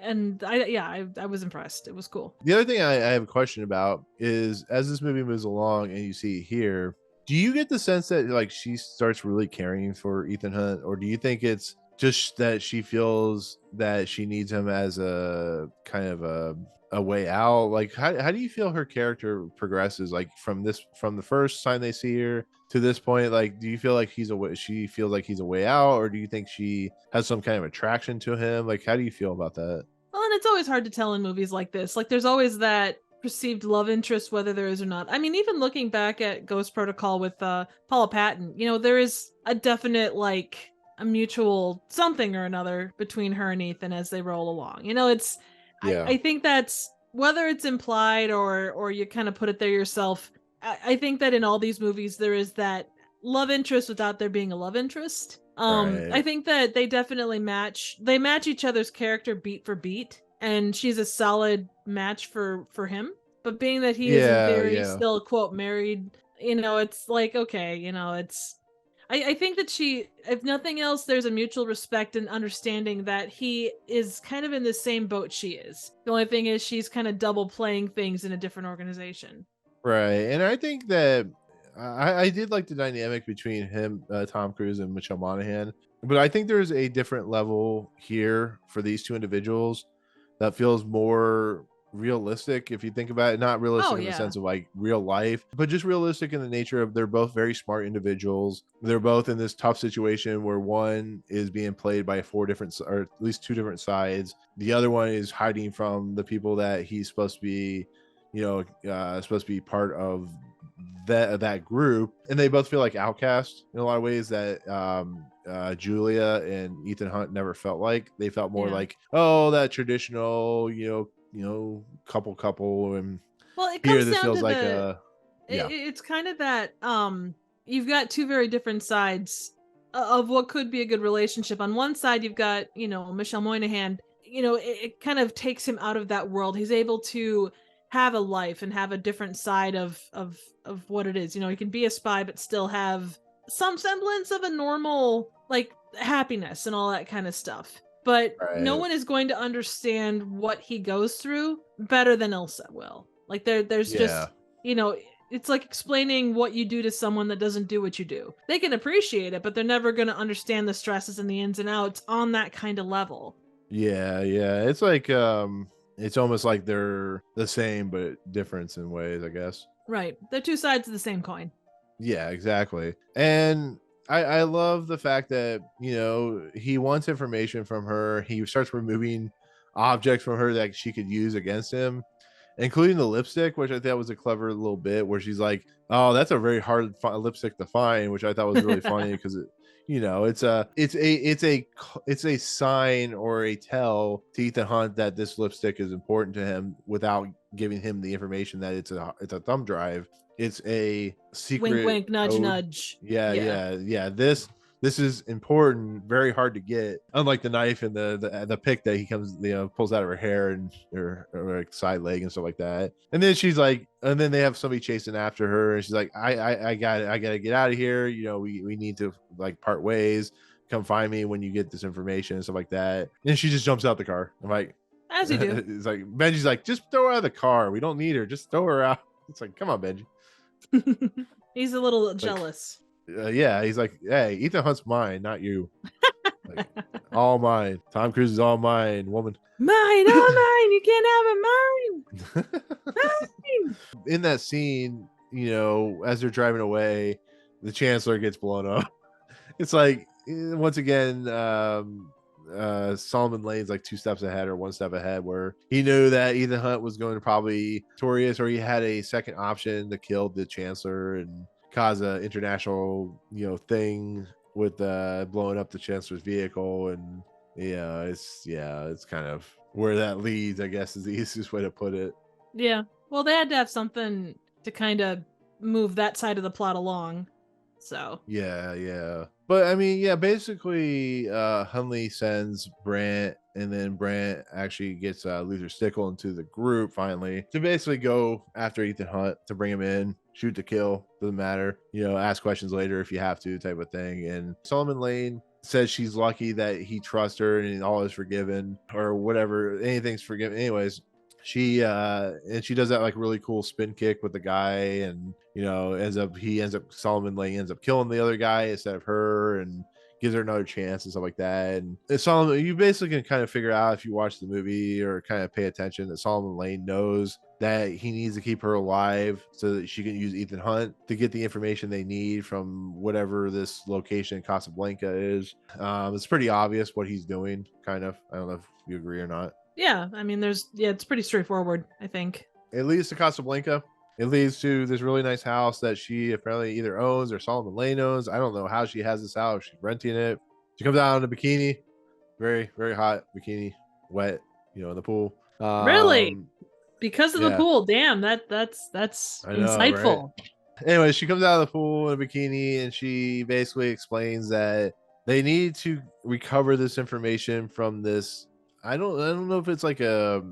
and I was impressed. It was cool. The other thing I have a question about is, as this movie moves along and you see it here, do you get the sense that like she starts really caring for Ethan Hunt, or do you think it's just that she feels that she needs him as a kind of a way out? Like how do you feel her character progresses, like from the first time they see her to this point? Like, do you feel like she feels like he's a way out, or do you think she has some kind of attraction to him? Like, how do you feel about that? Well, and it's always hard to tell in movies like this. Like, there's always that perceived love interest, whether there is or not. I mean, even looking back at Ghost Protocol with Paula Patton, you know, there is a definite like a mutual something or another between her and Ethan as they roll along. You know, it's I think that's, whether it's implied or you kind of put it there yourself. I think that in all these movies there is that love interest without there being a love interest. Right. I think that they definitely match each other's character beat for beat, and she's a solid match for him. But being that he is very still quote married, you know, it's like, okay, you know, it's I think that she, if nothing else, there's a mutual respect and understanding that he is kind of in the same boat she is. The only thing is she's kind of double playing things in a different organization. Right. And I think that I did like the dynamic between him, Tom Cruise, and Michelle Monaghan, but I think there's a different level here for these two individuals that feels more realistic, if you think about it. Not realistic in the sense of like real life, but just realistic in the nature of they're both very smart individuals. They're both in this tough situation where one is being played by or at least two different sides. The other one is hiding from the people that he's supposed to be, you know, supposed to be part of that group, and they both feel like outcasts in a lot of ways that Julia and Ethan Hunt never felt like. They felt more like, oh, that traditional, you know, couple. And well, it here comes this down feels to like it's kind of that you've got two very different sides of what could be a good relationship. On one side you've got, you know, Michelle Monaghan, you know, it kind of takes him out of that world. He's able to have a life and have a different side of what it is. You know, he can be a spy but still have some semblance of a normal like happiness and all that kind of stuff. But no one is going to understand what he goes through better than Ilsa will. Like there's just, you know, it's like explaining what you do to someone that doesn't do what you do. They can appreciate it, but they're never going to understand the stresses and the ins and outs on that kind of level. Yeah. It's like it's almost like they're the same but different in ways, I guess. Right. They're two sides of the same coin. Yeah, exactly. And I love the fact that, you know, he wants information from her. He starts removing objects from her that she could use against him, including the lipstick, which I thought was a clever little bit where she's like, oh, that's a very hard lipstick to find, which I thought was really funny because it, you know, it's a sign or a tell to Ethan Hunt that this lipstick is important to him without giving him the information that it's a thumb drive. It's a secret Wink, wink, nudge, code. nudge. Yeah. This is important, very hard to get. Unlike the knife and the pick that he comes, pulls out of her hair and or like side leg and stuff like that. And then she's like, and then they have somebody chasing after her, and she's like, I gotta get out of here. We need to like part ways. Come find me when you get this information and stuff like that. And she just jumps out the car. I'm like, as you do. It's like Benji's like, just throw her out of the car. We don't need her. Just throw her out. It's like, come on, Benji. He's a little jealous. Yeah, he's like, hey, Ethan Hunt's mine, not you. Like, all mine. Tom Cruise is all mine, woman. Mine, all mine. You can't have it, mine. Mine. In that scene, as they're driving away, the Chancellor gets blown up. It's like, once again, Solomon Lane's like 2 steps ahead or 1 step ahead, where he knew that Ethan Hunt was going to probably victorious, or he had a second option to kill the Chancellor and cause an international thing with blowing up the Chancellor's vehicle. And it's kind of where that leads, I guess, is the easiest way to put it. Yeah, well, they had to have something to kind of move that side of the plot along, so yeah. But I mean, basically Hunley sends Brant, and then Brant actually gets Luther Stickle into the group finally to basically go after Ethan Hunt, to bring him in, shoot to kill, doesn't matter, ask questions later if you have to, type of thing. And Solomon Lane says she's lucky that he trusts her and all is forgiven, or whatever, anything's forgiven. Anyways, she does that like really cool spin kick with the guy, and Solomon Lane ends up killing the other guy instead of her, and gives her another chance and stuff like that. And Solomon, you basically can kind of figure out, if you watch the movie or kind of pay attention, that Solomon Lane knows that he needs to keep her alive so that she can use Ethan Hunt to get the information they need from whatever this location in Casablanca is. It's pretty obvious what he's doing, kind of. I don't know if you agree or not. Yeah, I mean, it's pretty straightforward, I think. It leads to Casablanca. It leads to this really nice house that she apparently either owns or Solomon Lane owns. I don't know how she has this house. She's renting it. She comes out in a bikini, very, very hot bikini, wet, in the pool. Really? Because of the pool? Damn, that's insightful. Right? Anyway, she comes out of the pool in a bikini, and she basically explains that they need to recover this information from this. I don't know if it's like a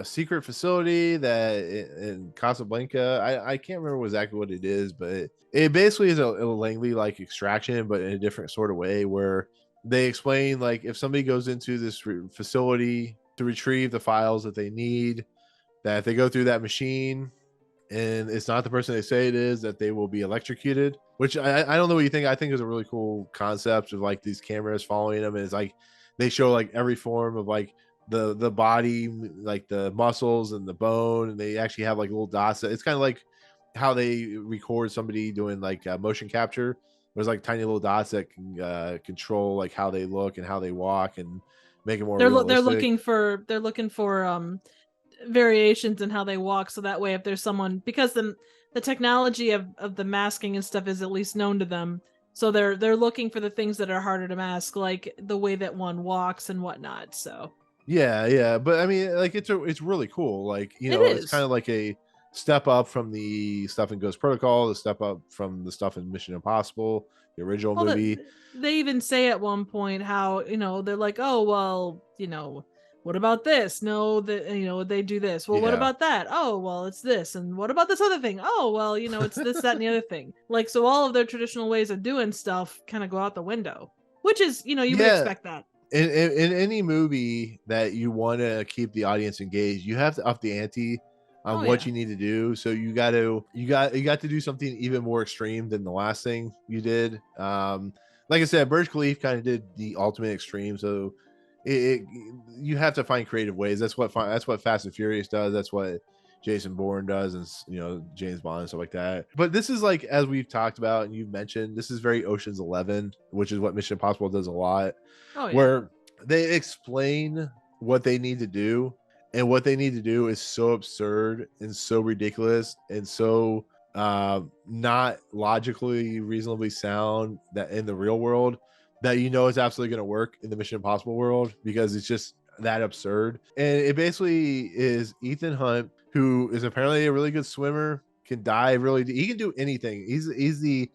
secret facility that in Casablanca. I can't remember exactly what it is, but it basically is a Langley like extraction, but in a different sort of way, where they explain, like, if somebody goes into this facility to retrieve the files that they need, that if they go through that machine and it's not the person they say it is, that they will be electrocuted. Which I don't know what you think. I think is a really cool concept of like these cameras following them, and it's like they show like every form of like the body, like the muscles and the bone, and they actually have like little dots. It's kind of like how they record somebody doing like motion capture. There's like tiny little dots that can control like how they look and how they walk and make it more realistic. They're looking for variations in how they walk, so that way if there's someone, because the technology of the masking and stuff is at least known to them, so they're looking for the things that are harder to mask, like the way that one walks and whatnot. So yeah, but I mean, like, it's really cool. Like, it's kind of like a step up from the stuff in Ghost Protocol, the step up from the stuff in Mission Impossible, the original movie. They even say at one point how, they're like, oh well, what about this? No, that they do this. Well, what about that? Oh, well, it's this. And what about this other thing? Oh, well, it's this, that, and the other thing. Like, so all of their traditional ways of doing stuff kind of go out the window, which is, you would expect that. In any movie that you want to keep the audience engaged, you have to up the ante on what you need to do. So you got to do something even more extreme than the last thing you did. Like I said, Burj Khalifa kind of did the ultimate extreme. So you have to find creative ways. That's what Fast and Furious does. That's what Jason Bourne does, and James Bond and stuff like that. But this is like, as we've talked about and you've mentioned, this is very Ocean's 11, which is what Mission Impossible does a lot. Where they explain what they need to do, and what they need to do is so absurd and so ridiculous and so not logically reasonably sound that in the real world, that it's absolutely going to work in the Mission Impossible world, because it's just that absurd. And it basically is Ethan Hunt, who is apparently a really good swimmer, can dive really. He can do anything. He's the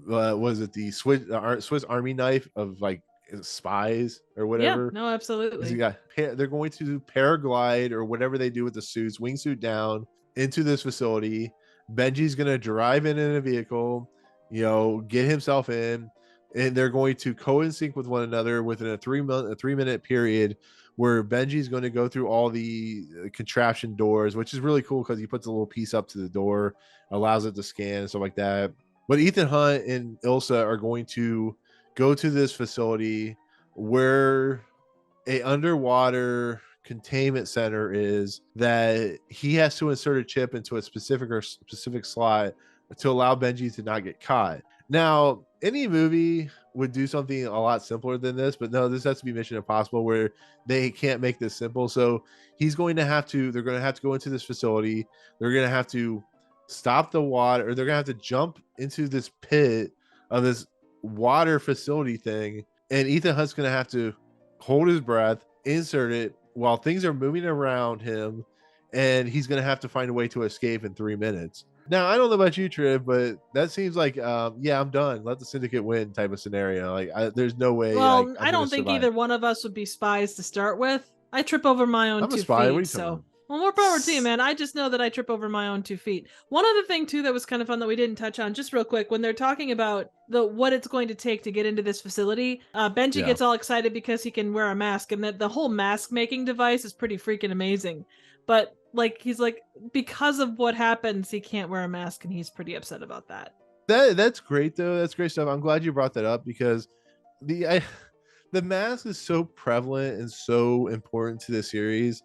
was it the Swiss Army knife of like spies or Yeah, whatever. no, Because you absolutely. got they're going to paraglide or whatever they do with the suits, wingsuit down into this facility. Benji's gonna drive in a vehicle, get himself in, and they're going to co-in-sync with one another within a 3 minute period where Benji's going to go through all the contraption doors, which is really cool because he puts a little piece up to the door, allows it to scan and stuff like that. But Ethan Hunt and Ilsa are going to go to this facility where a underwater containment center is, that he has to insert a chip into a specific slot to allow Benji to not get caught. Now, any movie would do something a lot simpler than this, but no, this has to be Mission Impossible where they can't make this simple. So they're going to have to go into this facility. They're going to have to stop the water, or they're going to have to jump into this pit of this water facility thing. And Ethan Hunt's going to have to hold his breath, insert it while things are moving around him, and he's going to have to find a way to escape in 3 minutes. Now, I don't know about you, Triv, but that seems like, yeah, I'm done. Let the syndicate win type of scenario. Like, there's no way. Well, I'm I gonna don't think survive. either one of us would be spies to start with. I trip over my own I'm a 2 spy. What are feet, you talking so about? well, more power to you, man. I just know that I trip over my own 2 feet. One other thing too that was kind of fun that we didn't touch on, just real quick, when they're talking about what it's going to take to get into this facility, Benji Yeah. gets all excited because he can wear a mask, and that the whole mask making device is pretty freaking amazing. But like he's like, because of what happens, he can't wear a mask, and he's pretty upset about that. That's great though. That's great stuff. I'm glad you brought that up because the mask is so prevalent and so important to the series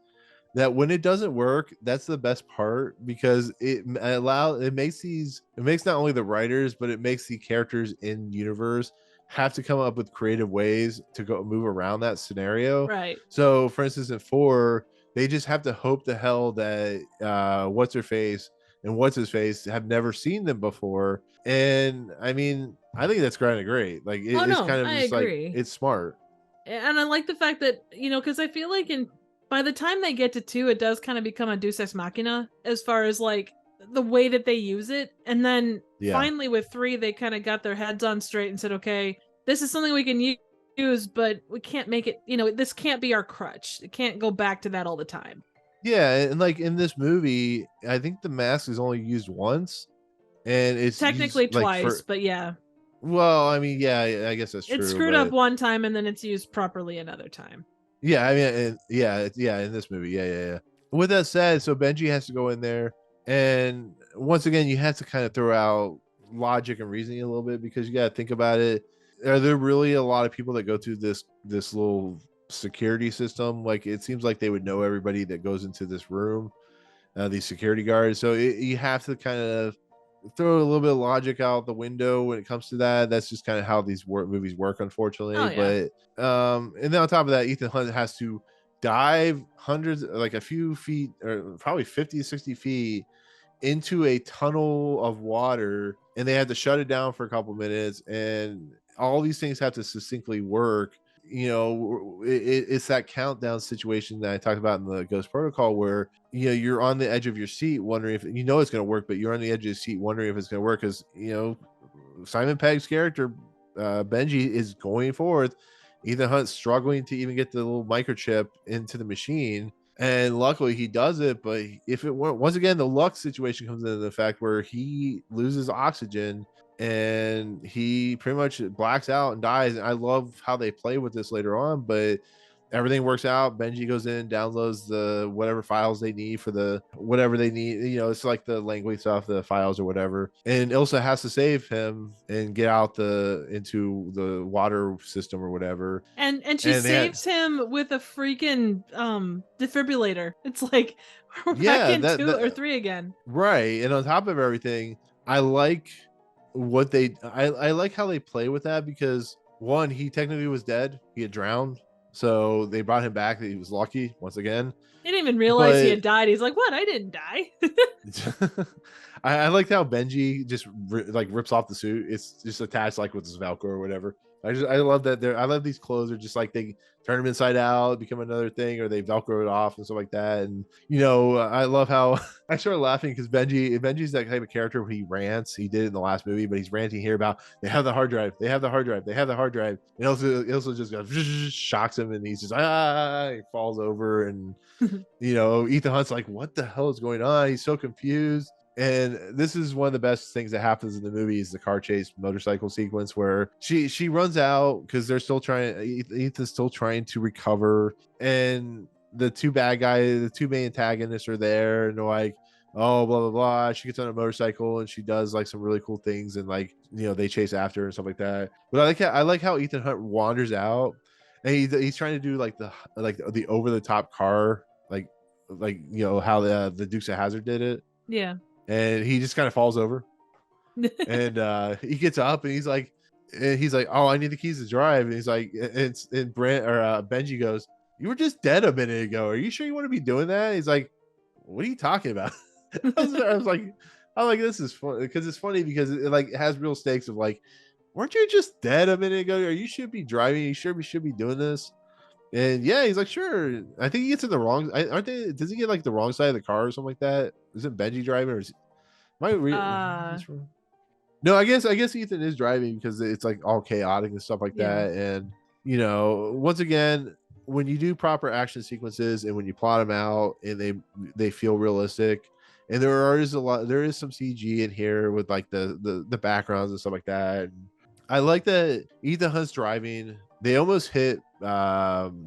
that when it doesn't work, that's the best part, because it makes not only the writers, but it makes the characters in universe have to come up with creative ways to go move around that scenario. Right. So for instance, in 4, they just have to hope to hell that what's her face and what's his face have never seen them before. And I mean, I think that's kind of great. Like Oh it's no, kind of I just like, agree. it's smart. And I like the fact that, because I feel like by the time they get to 2, it does kind of become a Deus Ex Machina as far as like the way that they use it. And then finally with 3, they kind of got their heads on straight and said, okay, this is something we can use, but we can't make it, this can't be our crutch. It can't go back to that all the time. Yeah, and like in this movie, I think the mask is only used once, and it's Technically used like twice, but yeah. Well, I mean, yeah, I guess that's true. It's screwed up one time and then it's used properly another time. Yeah, I mean, yeah, in this movie, yeah. With that said, so Benji has to go in there, and once again, you have to kind of throw out logic and reasoning a little bit, because you got to think about it. Are there really a lot of people that go through this little security system? Like, it seems like they would know everybody that goes into this room, these security guards. So you have to kind of throw a little bit of logic out the window when it comes to that. That's just kind of how these movies work, unfortunately. Oh, yeah. But and then on top of that, Ethan Hunt has to dive hundreds, like a few feet, or probably 50 60 feet into a tunnel of water, and they had to shut it down for a couple minutes, and all these things have to succinctly work. It's that countdown situation that I talked about in the Ghost Protocol, where you're on the edge of your seat wondering if it's going to work, but you're on the edge of your seat wondering if it's going to work, because Simon Pegg's character, Benji, is going forth. Ethan Hunt's struggling to even get the little microchip into the machine, and luckily he does it. But if it weren't, once again, the luck situation comes into the fact where he loses oxygen and he pretty much blacks out and dies. And I love how they play with this later on, but everything works out. Benji goes in, downloads the whatever files they need for the whatever they need. It's like the language stuff, the files or whatever. And Ilsa has to save him and get out into the water system or whatever. And she saves him with a freaking defibrillator. It's like we're back in 2 or 3 again. Right. And on top of everything, I like I like how they play with that, because one, he technically was dead. He had drowned. So they brought him back. He was lucky once again. He didn't even realize he had died. He's like, what? I didn't die. I liked how Benji just rips off the suit. It's just attached like with his Velcro or whatever. I love that I love these clothes are just like they turn them inside out, become another thing, or they velcro it off and stuff like that. And I love how I started laughing because Benji's that type of character where he rants. He did it in the last movie, but he's ranting here about they have the hard drive, they have the hard drive, they have the hard drive. And also just goes shocks him, and he's just he falls over, and Ethan Hunt's like, what the hell is going on? He's so confused. And this is one of the best things that happens in the movie is the car chase motorcycle sequence where she runs out because they're still trying. Ethan's still trying to recover, and the two bad guys, the two main antagonists are there, and they're like, oh, blah blah blah. She gets on a motorcycle and she does like some really cool things, and like they chase after her and stuff like that. But I like how Ethan Hunt wanders out, and he's trying to do like the over the top car, like how the Dukes of Hazzard did it. Yeah. And he just kind of falls over, and he gets up, and he's like, oh, I need the keys to drive. And he's like, and Benji goes, you were just dead a minute ago. Are you sure you want to be doing that? He's like, what are you talking about? I was like, this is fun because it's funny because it like has real stakes of like, weren't you just dead a minute ago? You should be driving. You sure we should be doing this? And yeah, he's like, sure. I think he gets in the wrong. Aren't they? Does he get like the wrong side of the car or something like that? Isn't Benji driving, or is no? I guess Ethan is driving because it's like all chaotic and stuff like that. And once again, when you do proper action sequences and when you plot them out and they feel realistic, and there is some CG in here with like the backgrounds and stuff like that. And I like that Ethan Hunt's driving. They almost hit Brant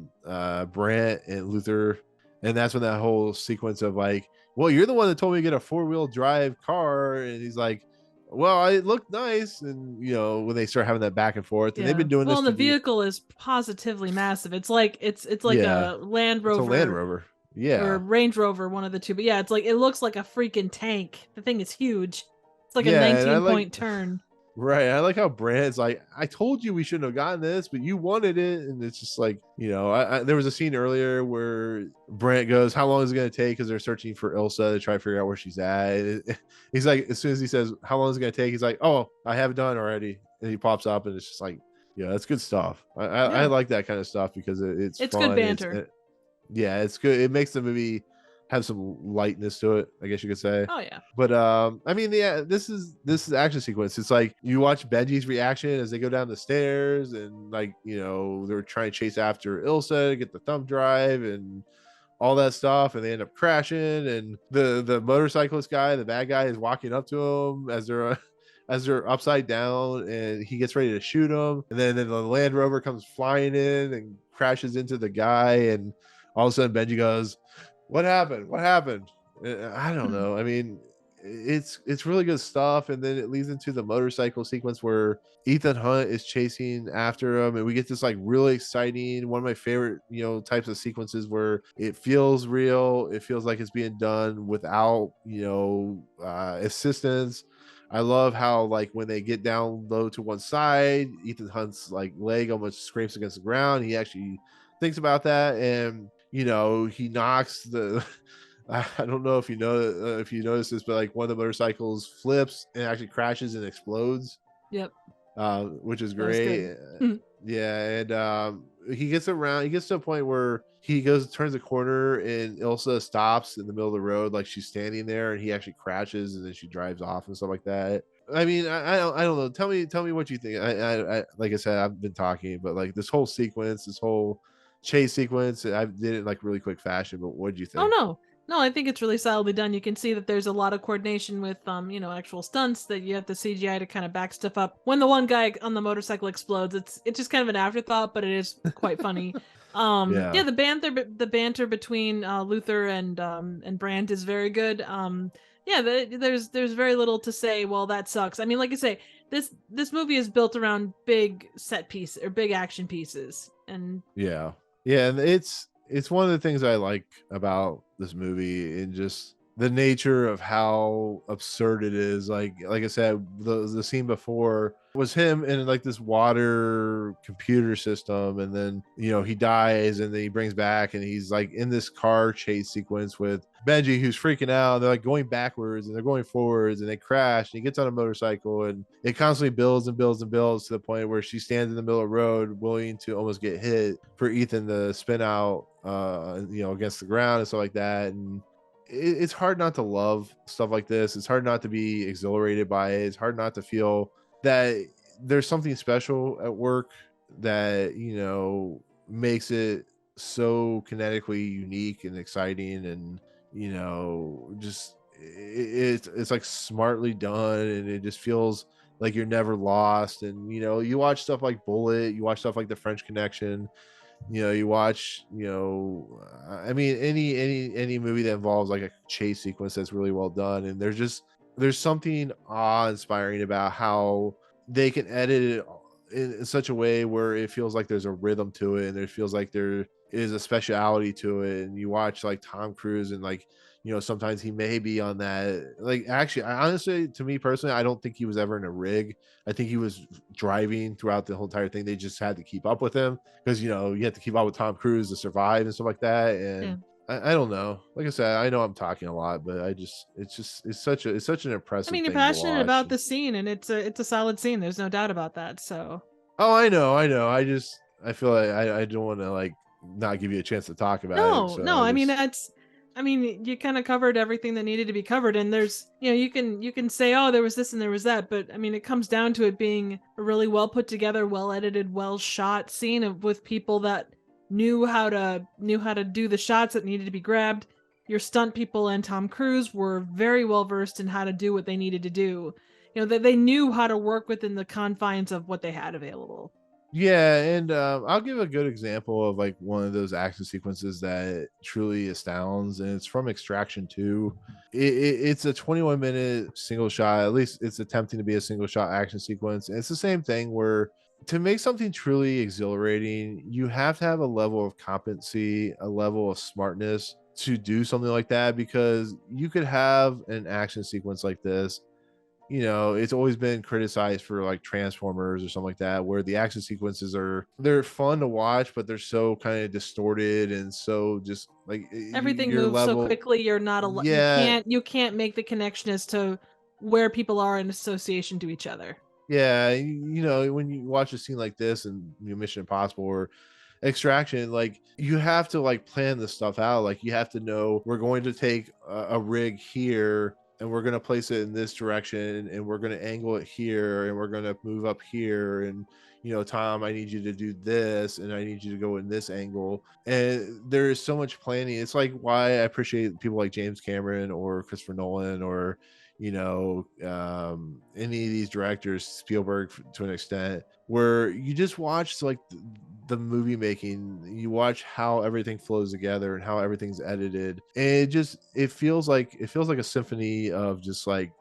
and Luther, and that's when that whole sequence of like, well, you're the one that told me to get a 4-wheel drive car, and he's like, well, it looked nice. And when they start having that back and forth, and they've been doing this. Well, the vehicle is positively massive. It's like a Land Rover. It's a Land Rover. Yeah. Or Range Rover, one of the two. But yeah, it's like it looks like a freaking tank. The thing is huge. It's like a 19-point turn. Right. I like how Brand's like, I told you we shouldn't have gotten this, but you wanted it. And it's just like, there was a scene earlier where Brant goes, how long is it going to take? Because they're searching for Ilsa to try to figure out where she's at. He's like, as soon as he says, how long is it going to take? He's like, oh, I have it done already. And he pops up, and it's just like, yeah, that's good stuff. I like that kind of stuff because it's fun. Good banter. It's good. It makes the movie have some lightness to it, I guess you could say. Oh yeah. But I mean, yeah, this is action sequence. It's like you watch Benji's reaction as they go down the stairs, and like they're trying to chase after Ilsa to get the thumb drive and all that stuff, and they end up crashing. And the motorcyclist guy, the bad guy, is walking up to him as they're upside down, and he gets ready to shoot him, and then the Land Rover comes flying in and crashes into the guy, and all of a sudden Benji goes, what happened? I don't know. I mean, it's really good stuff. And then it leads into the motorcycle sequence where Ethan Hunt is chasing after him, and we get this like really exciting, one of my favorite types of sequences where it feels real. It feels like it's being done without assistance. I love how like when they get down low to one side, Ethan Hunt's like leg almost scrapes against the ground. He actually thinks about that, and he knocks the I don't know if you notice this, but like one of the motorcycles flips and actually crashes and explodes. Yep. Which is great. Yeah. And he gets to a point where he turns a corner, and Ilsa stops in the middle of the road, like she's standing there, and he actually crashes, and then she drives off and stuff like that. I mean, I don't know. Tell me what you think. I like I said, I've been talking, but like this whole sequence, this whole chase sequence, I did it in like really quick fashion. But what did you think? Oh no, I think it's really solidly done. You can see that there's a lot of coordination with actual stunts, that you have the CGI to kind of back stuff up. When the one guy on the motorcycle explodes, it's just kind of an afterthought, but it is quite funny. The banter between Luther and Brandt is very good. There's very little to say, well, that sucks. I mean, like I say, this movie is built around big set piece or big action pieces. And and it's one of the things I like about this movie, and just the nature of how absurd it is. Like I said, the scene before was him in like this water computer system, and then he dies, and then he brings back, and he's like in this car chase sequence with Benji, who's freaking out. They're like going backwards and they're going forwards, and they crash, and he gets on a motorcycle, and it constantly builds and builds and builds to the point where she stands in the middle of the road willing to almost get hit for Ethan to spin out against the ground and stuff like that. And it's hard not to love stuff like this. It's hard not to be exhilarated by it. It's hard not to feel that there's something special at work that makes it so kinetically unique and exciting, and just it's like smartly done, and it just feels like you're never lost. And you watch stuff like Bullet, you watch stuff like The French Connection, you watch I mean any movie that involves like a chase sequence that's really well done, and there's something awe-inspiring about how they can edit it in such a way where it feels like there's a rhythm to it, and it feels like there is a speciality to it. And you watch like Tom Cruise, and like sometimes he may be on that, like, actually, honestly, to me personally, I don't think he was ever in a rig. I think he was driving throughout the whole entire thing. They just had to keep up with him because you have to keep up with Tom Cruise to survive and stuff like that. And Yeah. I don't know, like I said, I know I'm talking a lot, but it's such an impressive I mean, you're thing to passionate watch. about the scene, and it's a solid scene. There's no doubt about that. So Oh, I know. I feel like I don't want to like not give you a chance to talk about it. So no. I mean, you kind of covered everything that needed to be covered, and there's you can say, oh, there was this and there was that, but I mean, it comes down to it being a really well put together, well edited, well shot scene with people that knew how to do the shots that needed to be grabbed. Your stunt people and Tom Cruise were very well versed in how to do what they needed to do. That they knew how to work within the confines of what they had available. Yeah, and I'll give a good example of like one of those action sequences that truly astounds, and it's from Extraction 2. It's a 21-minute single shot. At least it's attempting to be a single shot action sequence. And it's the same thing where to make something truly exhilarating, you have to have a level of competency, a level of smartness to do something like that, because you could have an action sequence like this. It's always been criticized for like Transformers or something like that, where the action sequences they're fun to watch, but they're so kind of distorted and so just like Everything your moves so level. quickly, you're not a Yeah, you can't make the connection as to where people are in association to each other. yeah. When you watch a scene like this and Mission Impossible or Extraction, like you have to like plan this stuff out. Like you have to know we're going to take a rig here, and we're going to place it in this direction, and we're going to angle it here, and we're going to move up here, and Tom, I need you to do this, and I need you to go in this angle. And there is so much planning. It's like why I appreciate people like James Cameron or Christopher Nolan or any of these directors, Spielberg to an extent, where you just watch like the movie making, you watch how everything flows together and how everything's edited, and it feels like a symphony of just like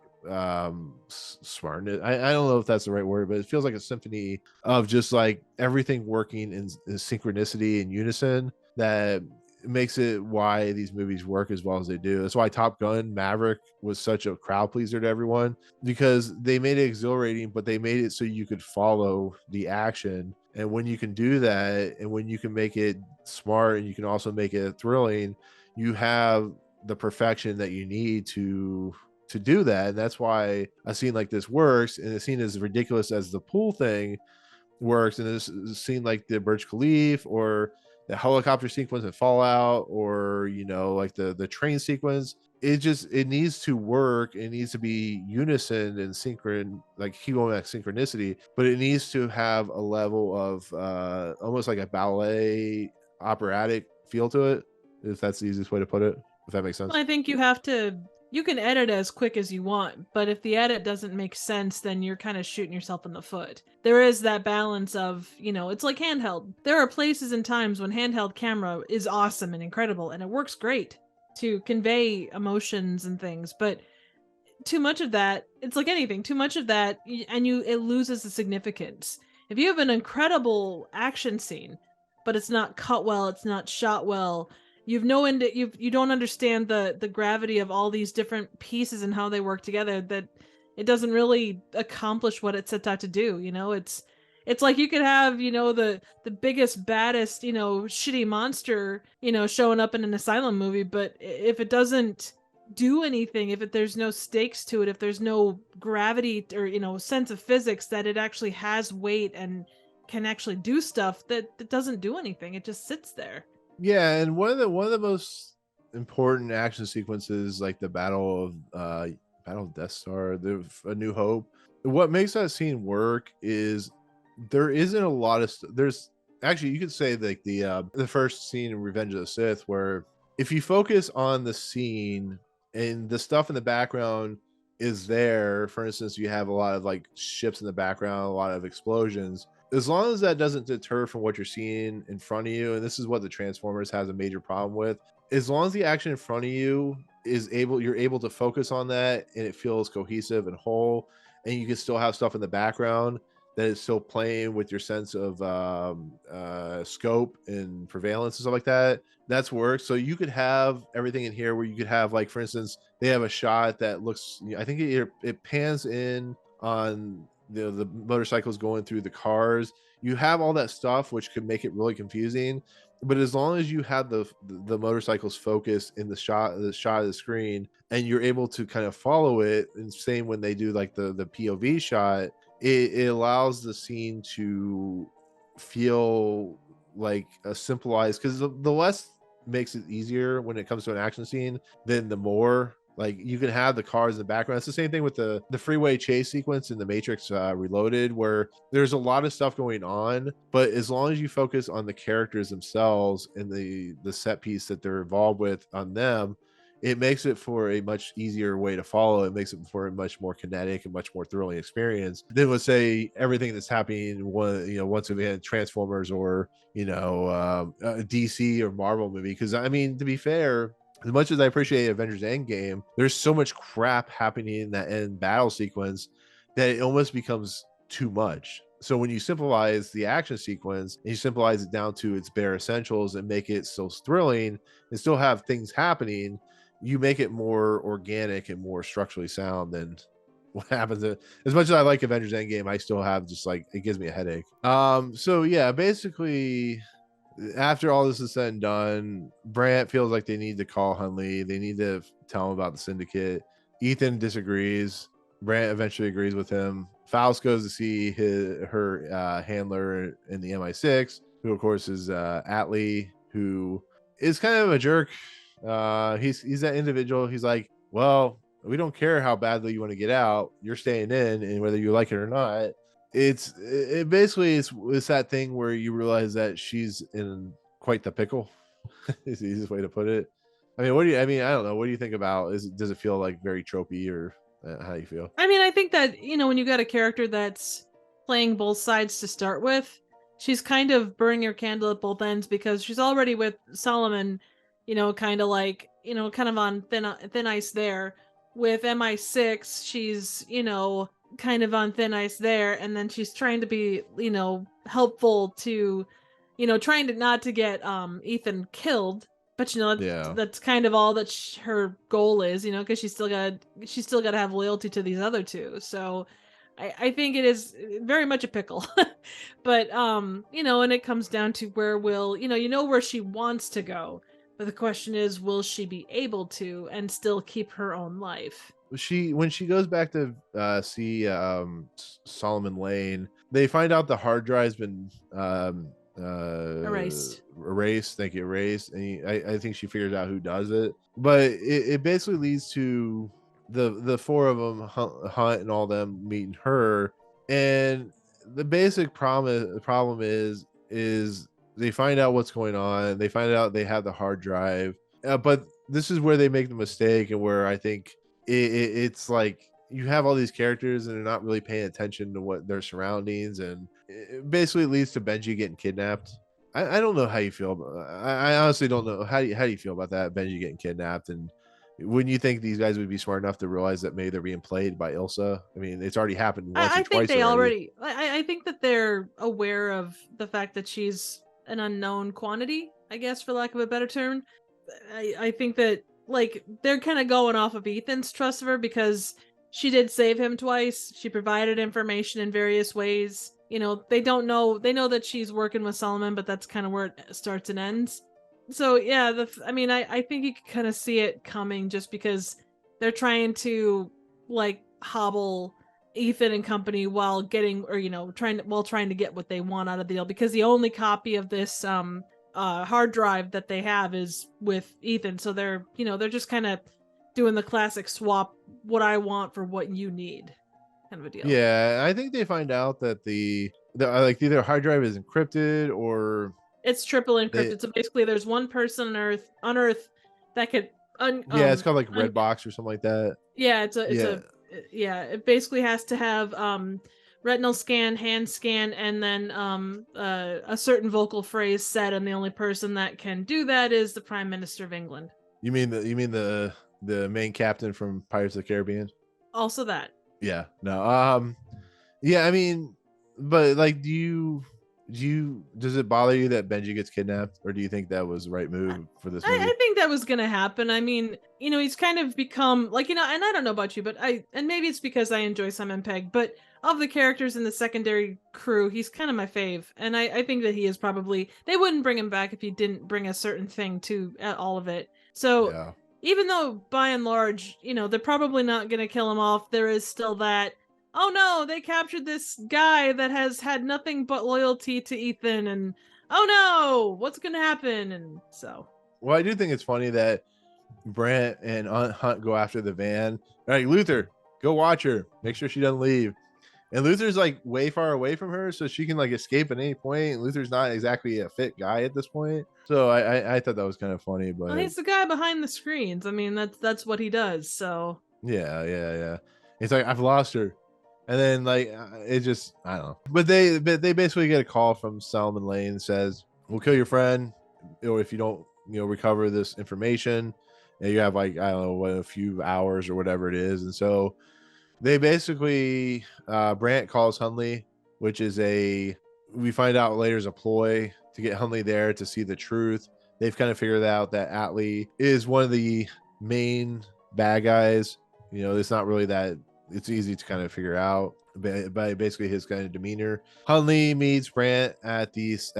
smartness. I don't know if that's the right word, but it feels like a symphony of just like everything working in synchronicity and unison that makes it why these movies work as well as they do. That's why Top Gun Maverick was such a crowd pleaser to everyone, because they made it exhilarating, but they made it so you could follow the action. And when you can do that, and when you can make it smart, and you can also make it thrilling, you have the perfection that you need to do that. And that's why a scene like this works, and a scene as ridiculous as the pool thing works, and this scene like the Burj Khalifa or the helicopter sequence in Fallout, or like the train sequence, it needs to work. It needs to be unison and like keep going back synchronicity, but it needs to have a level of almost like a ballet operatic feel to it, if that's the easiest way to put it, if that makes sense. I think you can edit as quick as you want, but if the edit doesn't make sense, then you're kind of shooting yourself in the foot. There is that balance of, it's like handheld. There are places and times when handheld camera is awesome and incredible, and it works great to convey emotions and things, but too much of that, it's like anything, too much of that, and it loses the significance. If you have an incredible action scene, but it's not cut well, it's not shot well, you don't understand the gravity of all these different pieces and how they work together, that it doesn't really accomplish what it sets out to do. It's like you could have, the biggest, baddest, shitty monster, showing up in an asylum movie, but if it doesn't do anything, there's no stakes to it, if there's no gravity or, sense of physics that it actually has weight and can actually do stuff, that it doesn't do anything. It just sits there. Yeah, and one of the most important action sequences, like the Battle of Death Star, A New Hope. What makes that scene work is there isn't a lot of there's actually, you could say, like the first scene in Revenge of the Sith, where if you focus on the scene and the stuff in the background is there. For instance, you have a lot of like ships in the background, a lot of explosions. As long as that doesn't deter from what you're seeing in front of you, and this is what the Transformers has a major problem with, as long as the action in front of you you're able to focus on that and it feels cohesive and whole, and you can still have stuff in the background that is still playing with your sense of scope and prevalence and stuff like that, that's work. So you could have everything in here where you could have, like, for instance, they have a shot that looks, I think it pans in on the motorcycles going through the cars. You have all that stuff which could make it really confusing, but as long as you have the motorcycles focused in the shot of the screen, and you're able to kind of follow it, and same when they do like the POV shot, it allows the scene to feel like a simplified, because the less makes it easier when it comes to an action scene than the more. Like, you can have the cars in the background. It's the same thing with the freeway chase sequence in the Matrix Reloaded, where there's a lot of stuff going on, but as long as you focus on the characters themselves and the set piece that they're involved with on them, it makes it for a much easier way to follow. It makes it for a much more kinetic and much more thrilling experience than, let's say, everything that's happening once we had Transformers or a DC or Marvel movie. Because, I mean, to be fair, as much as I appreciate Avengers Endgame, there's so much crap happening in that end battle sequence that it almost becomes too much. So when you simplify the action sequence and you simplify it down to its bare essentials and make it still thrilling and still have things happening, you make it more organic and more structurally sound than what happens. As much as I like Avengers Endgame, I still have just, like, it gives me a headache. So yeah, basically, after all this is said and done, Brant feels like they need to call Hunley. They need to tell him about the syndicate. Ethan disagrees. Brant eventually agrees with him. Faust goes to see her handler in the MI6, who of course is Atlee, who is kind of a jerk. He's that individual. He's like, well, we don't care how badly you want to get out. You're staying in, and whether you like it or not. It basically is that thing where you realize that she's in quite the pickle. Is the easiest way to put it. I mean, I don't know. What do you think about? Does it feel like very tropey, or how do you feel? I mean, I think that, when you got a character that's playing both sides to start with, she's kind of burning her candle at both ends, because she's already with Solomon, kind of like, kind of on thin ice there. With MI6, she's, kind of on thin ice there, and then she's trying to be, helpful to, trying to not to get Ethan killed, but that's kind of all that her goal is, because she's still got to have loyalty to these other two. So I think it is very much a pickle. But and it comes down to where will where she wants to go, but the question is, will she be able to and still keep her own life? When she goes back to see Solomon Lane, they find out the hard drive's been Erased. Thank you, erased. And I think she figures out who does it, but it basically leads to the four of them, Hunt and all them, meeting her. And the basic problem is they find out what's going on. They find out they have the hard drive, but this is where they make the mistake, and where I think it's like you have all these characters and they're not really paying attention to what their surroundings, and it basically leads to Benji getting kidnapped. I don't know how you feel about, I honestly don't know how do you feel about that, Benji getting kidnapped, and wouldn't you think these guys would be smart enough to realize that maybe they're being played by Ilsa? I mean, it's already happened once or twice already. I think that they're aware of the fact that she's an unknown quantity, I guess, for lack of a better term. I think that like they're kind of going off of Ethan's trust of her because she did save him twice. She provided information in various ways. You know, they don't know. They know that she's working with Solomon, but that's kind of where it starts and ends. So yeah, I mean, I think you can kind of see it coming just because they're trying to like hobble Ethan and company while getting, or trying to get what they want out of the deal, because the only copy of this hard drive that they have is with Ethan. So they're just kind of doing the classic swap what I want for what you need kind of a deal. Yeah, I think they find out that the like either hard drive is encrypted or It's triple they, encrypted. So basically there's one person on Earth that could yeah, it's called like Redbox or something like that. yeah, Yeah. it basically has to have retinal scan, hand scan, and then a certain vocal phrase said, and the only person that can do that is the Prime Minister of England. You mean the main captain from Pirates of the Caribbean? Also that. Yeah. No. Yeah, I mean, but like does it bother you that Benji gets kidnapped, or do you think that was the right move for this movie? I think that was gonna happen. I mean, he's kind of become like, and I don't know about you, but and maybe it's because I enjoy Simon Pegg, but of the characters in the secondary crew, he's kind of my fave. And I think that he is probably, they wouldn't bring him back if he didn't bring a certain thing to all of it. So Yeah. even though by and large, they're probably not gonna kill him off, there is still that, oh no, they captured this guy that has had nothing but loyalty to Ethan, and oh no, what's gonna happen? And so Well, I do think it's funny that Brant and Hunt go after the van. All right, Luther, go watch her. Make sure she doesn't leave. And Luther's like way far away from her, so she can like escape at any point. And Luther's not exactly a fit guy at this point. So I thought that was kind of funny, but well, he's the guy behind the screens. I mean, that's what he does. So yeah. It's like I've lost her. And then like it just I don't know. But they basically get a call from Solomon Lane that says, we'll kill your friend, or if you don't, recover this information. And you have like, I don't know, a few hours or whatever it is. And so they basically Brant calls Hundley, which is we find out later is a ploy to get Hundley there to see the truth. They've kind of figured out that Atlee is one of the main bad guys. It's not really that it's easy to kind of figure out by basically his kind of demeanor. Hundley meets Brant at this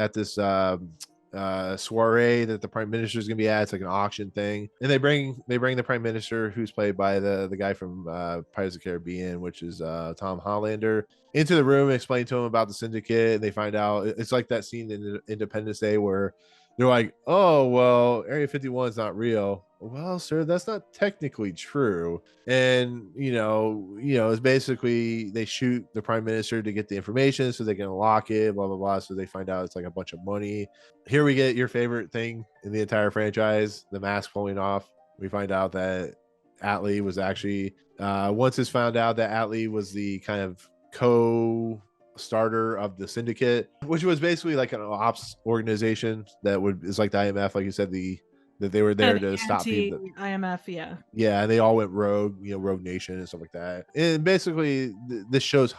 soiree that the Prime Minister is gonna be at. It's like an auction thing, and they bring the Prime Minister, who's played by the guy from Pirates of the Caribbean, which is Tom Hollander, into the room and explain to him about the syndicate. And they find out it's like that scene in Independence Day where they're like, oh well, Area 51 is not real. Well, sir, that's not technically true. And it's basically they shoot the Prime Minister to get the information so they can unlock it, blah blah blah. So they find out it's like a bunch of money. Here we get your favorite thing in the entire franchise, the mask pulling off. We find out that Atlee was actually once it's found out that Atlee was the kind of co-starter of the syndicate, which was basically like an ops organization that is like the IMF, like you said, that they were there to stop people. IMF, yeah. Yeah, and they all went rogue, Rogue Nation and stuff like that. And basically, this shows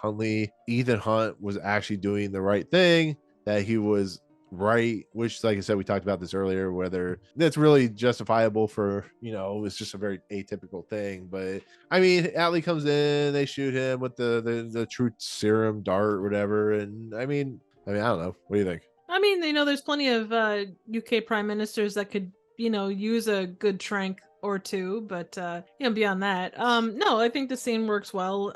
Ethan Hunt was actually doing the right thing, that he was right, which, like I said, we talked about this earlier, whether that's really justifiable for, it's just a very atypical thing. But I mean, Atlee comes in, they shoot him with the truth serum dart or whatever. And I mean, I don't know. What do you think? I mean, there's plenty of UK prime ministers that could, use a good trank or two, but beyond that, no, I think the scene works well.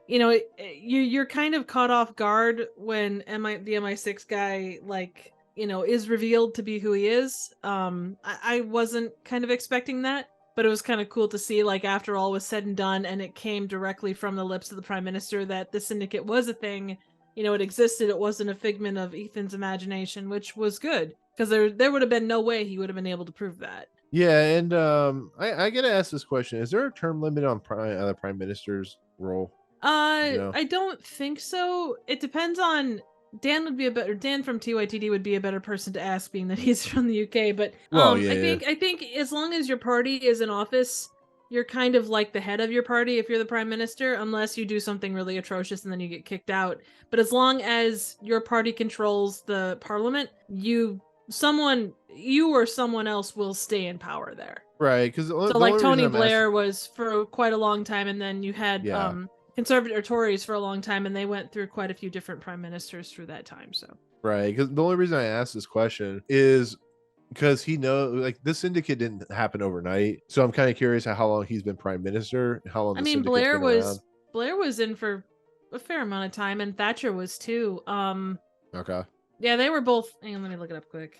You're kind of caught off guard when the MI6 guy, like, is revealed to be who he is. I wasn't kind of expecting that, but it was kind of cool to see, like, after all was said and done, and it came directly from the lips of the Prime Minister that the syndicate was a thing. It existed. It wasn't a figment of Ethan's imagination, which was good, because there would have been no way he would have been able to prove that. Yeah, and I gotta ask this question: is there a term limit on the Prime Minister's role? I don't think so. It depends on Dan from TYTD would be a better person to ask, being that he's from the UK. But I think as long as your party is in office, you're kind of like the head of your party if you're the prime minister, unless you do something really atrocious and then you get kicked out. But as long as your party controls the parliament, someone you or someone else will stay in power there. Right, because So the like only reason Tony I'm asking, Blair was for quite a long time, and then you had yeah, conservative or Tories for a long time, and they went through quite a few different prime ministers through that time. So right, because the only reason I asked this question is because he knows, like, this syndicate didn't happen overnight. So I'm kind of curious how long he's been prime minister, how long I the mean, syndicate's been around. Blair was in for a fair amount of time, and Thatcher was too. Okay. Yeah, they were both. Hang on, let me look it up quick.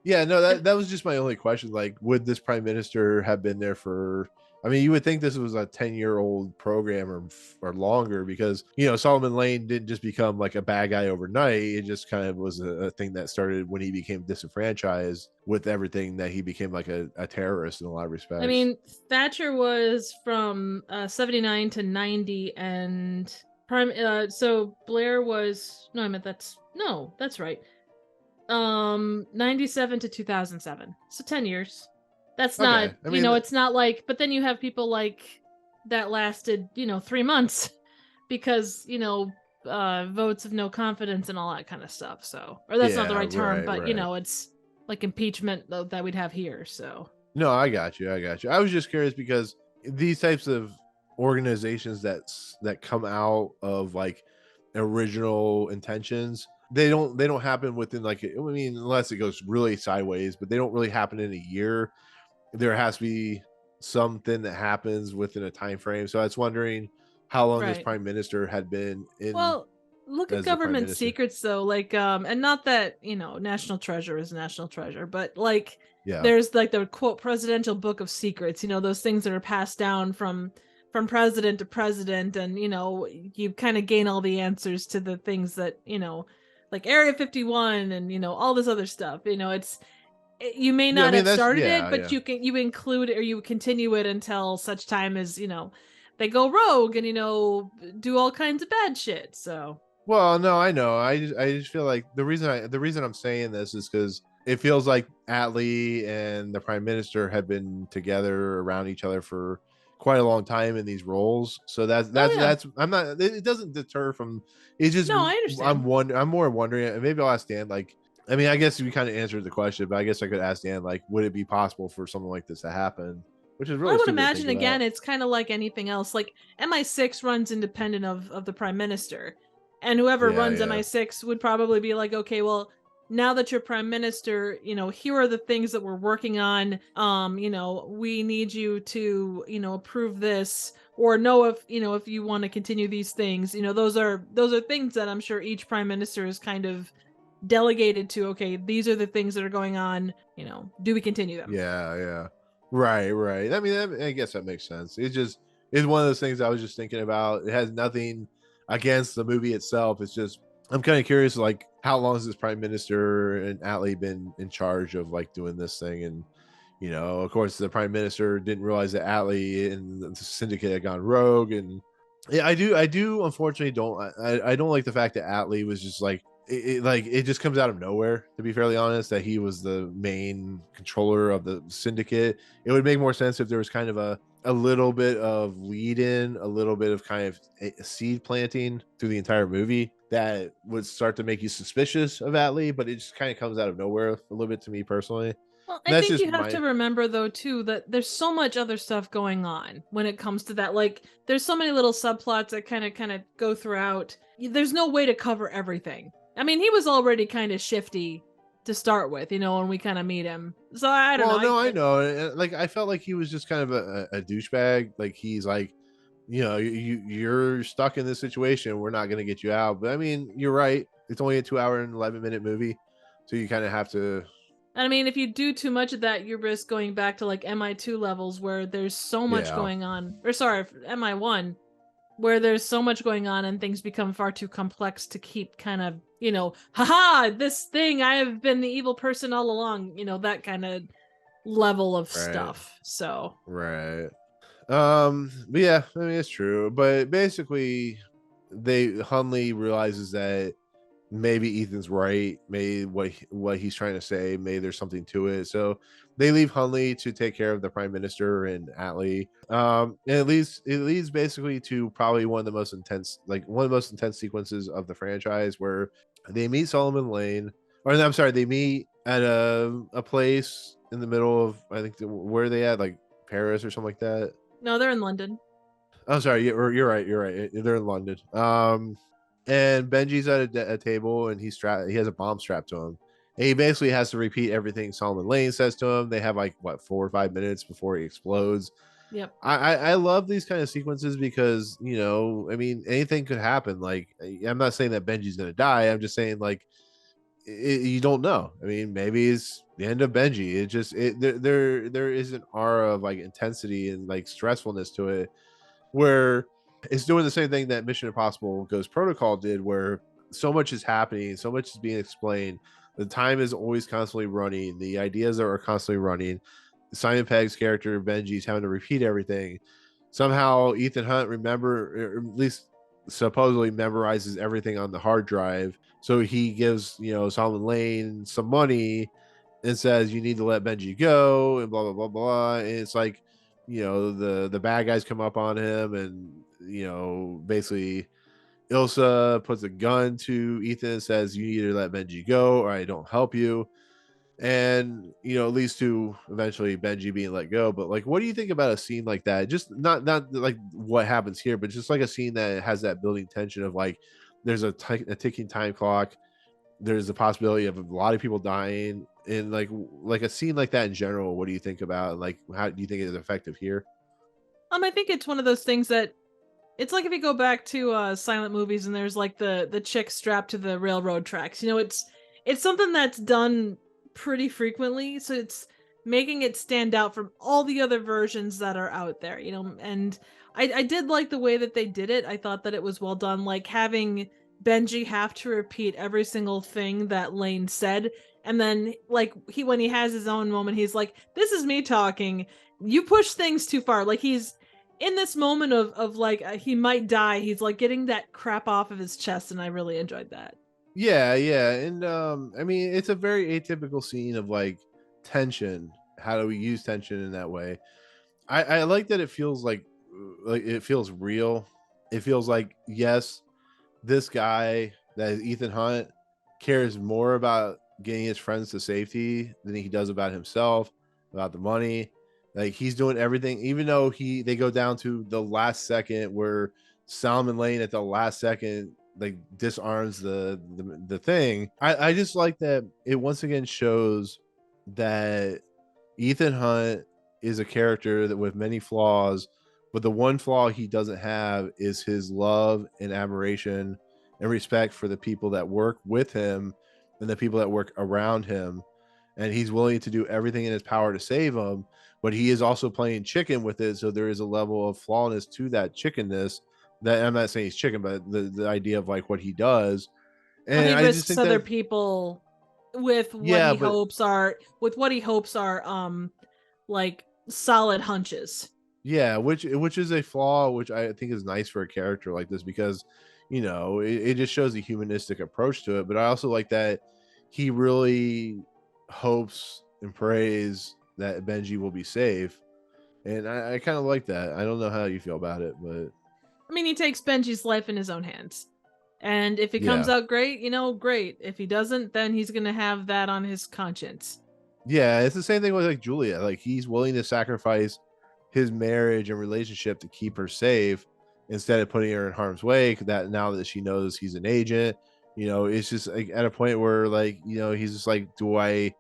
Yeah, no, that was just my only question. Like, would this prime minister have been there for? I mean, you would think this was a 10-year-old program or longer, because Solomon Lane didn't just become like a bad guy overnight. It just kind of was a thing that started when he became disenfranchised with everything, that he became like a terrorist in a lot of respects. I mean, Thatcher was from 79 to 90, and so Blair was that's right. 97 to 2007. So 10 years. That's not, Okay, I mean, it's not like, but then you have people like that lasted, 3 months because, votes of no confidence and all that kind of stuff. So, or that's not the yeah, right term, right, but right. it's like impeachment that we'd have here. So, No, I got you. I was just curious because these types of organizations that come out of like original intentions, they don't happen within, like, I mean, unless it goes really sideways, but they don't really happen in a year. There has to be something that happens within a time frame. So I was wondering how long this right. prime minister had been in Well, look at as the prime government minister. secrets though, like and not that, national treasure is national treasure, but like Yeah. there's like the quote presidential book of secrets, those things that are passed down from president to president, and you kind of gain all the answers to the things that, like Area 51 and all this other stuff. You may Yeah, I not mean, have that's, started it, yeah, but yeah. you include it or you continue it until such time as, they go rogue and do all kinds of bad shit. So Well, no, I know. I just feel like the reason I'm saying this is because it feels like Attlee and the prime minister have been together around each other for quite a long time in these roles. So that's oh that's yeah. that's I'm not. It doesn't deter from. It's just No, I understand. I'm more wondering, and maybe I'll ask Dan. Like, I mean, I guess we kind of answered the question, but I guess I could ask Dan, like, would it be possible for something like this to happen? Which is Well, I really would stupid to think imagine again, about. it's kind of like anything else. Like MI6 runs independent of the prime minister, and whoever Yeah, runs yeah. MI6 would probably be like, okay, well, now that you're prime minister, here are the things that we're working on. We need you to, approve this, or know if you want to continue these things. Those are things that I'm sure each prime minister is kind of delegated to. Okay, these are the things that are going on. Do we continue them? Yeah, yeah. Right, right. I mean, I guess that makes sense. It's one of those things I was just thinking about. It has nothing against the movie itself. It's just I'm kind of curious, like, how long has this prime minister and Attlee been in charge of like doing this thing? And of course, the prime minister didn't realize that Attlee and the syndicate had gone rogue. And yeah, I do. Unfortunately, I don't like the fact that Attlee was just like it just comes out of nowhere. To be fairly honest, that he was the main controller of the syndicate. It would make more sense if there was kind of a little bit of lead in, a little bit of kind of a seed planting through the entire movie that would start to make you suspicious of Attlee. But it just kind of comes out of nowhere a little bit to me personally. Well, And I that's think just you have to my remember though too that there's so much other stuff going on when it comes to that. Like there's so many little subplots that kind of go throughout. There's no way to cover everything. I mean, he was already kind of shifty to start with, when we kind of meet him. So I don't know. well, no, I know. Like, I felt like he was just kind of a douchebag. Like, he's like, you're stuck in this situation. We're not going to get you out. But I mean, you're right. It's only a 2 hour and 11 minute movie, so you kind of have to. I mean, if you do too much of that, you risk going back to like MI2 levels where there's so much Yeah, going on. Or sorry, MI1, where there's so much going on and things become far too complex to keep kind of, haha, this thing, I have been the evil person all along, that kind of level of right, stuff. So, right. But yeah, I mean, it's true. But basically, Hunley realizes that maybe Ethan's right. Maybe what he's trying to say, maybe there's something to it. So they leave Hunley to take care of the prime minister and Attlee. And it leads basically to probably one of the most intense sequences of the franchise, where they meet Solomon Lane, or I'm sorry, they meet at a place in the middle of, I think, where are they at, like Paris or something like that. No, they're in London. Oh, sorry, you're right, you're right. They're in London. And Benji's at a table, and he has a bomb strapped to him, and he basically has to repeat everything Solomon Lane says to him. They have like what, 4 or 5 minutes before he explodes. Yep. I love these kind of sequences because, you know, I mean, anything could happen. Like, I'm not saying that Benji's gonna die. I'm just saying, like, you don't know. I mean, maybe it's the end of Benji. It just there is an aura of like intensity and like stressfulness to it, where it's doing the same thing that Mission Impossible Ghost Protocol did, where so much is happening, so much is being explained. The time is always constantly running. The ideas are constantly running. Simon Pegg's character Benji's having to repeat everything. Somehow Ethan Hunt or at least supposedly memorizes everything on the hard drive. So he gives, you know, Solomon Lane some money and says, you need to let Benji go, and blah blah blah blah. And it's like, you know, the bad guys come up on him, and, you know, basically Ilsa puts a gun to Ethan and says, you need to let Benji go or I don't help you. And, you know, it leads to eventually Benji being let go. But like, what do you think about a scene like that? Just not like what happens here, but just like a scene that has that building tension of like, there's a ticking time clock, there's a possibility of a lot of people dying, and like a scene like that in general. What do you think about, like, how do you think it is effective here? I think it's one of those things that it's like if you go back to silent movies and there's like the chick strapped to the railroad tracks. You know, it's something that's done pretty frequently, so it's making it stand out from all the other versions that are out there, you know. And I did like the way that they did it. I thought that it was well done, like having Benji have to repeat every single thing that Lane said, and then like when he has his own moment, he's like, this is me talking, you push things too far. Like he's in this moment of like he might die, he's like getting that crap off of his chest, and I really enjoyed that. Yeah, and I mean, it's a very atypical scene of like tension. How do we use tension in that way? I like that it feels like it feels real. It feels like, yes, this guy that is Ethan Hunt cares more about getting his friends to safety than he does about himself, about the money. Like, he's doing everything, even though they go down to the last second where Salmon Lane at the last second like disarms the thing. I just like that it once again shows that Ethan Hunt is a character that with many flaws, but the one flaw he doesn't have is his love and admiration and respect for the people that work with him and the people that work around him. And he's willing to do everything in his power to save them, but he is also playing chicken with it. So there is a level of flawness to that chickenness, that I'm not saying he's chicken, but the idea of like what he does. Well, And he I just risks think other that, people with what yeah, he but hopes are like solid hunches. yeah, which is a flaw, which I think is nice for a character like this, because, you know, it just shows a humanistic approach to it. But I also like that he really hopes and prays that Benji will be safe, and I kind of like that. I don't know how you feel about it, but I mean, he takes Benji's life in his own hands. And if it comes yeah, out great, you know, great. If he doesn't, then he's going to have that on his conscience. yeah, it's the same thing with like Julia. Like, he's willing to sacrifice his marriage and relationship to keep her safe instead of putting her in harm's way. That now that she knows he's an agent, you know, it's just like at a point where, like, you know, he's just like, do I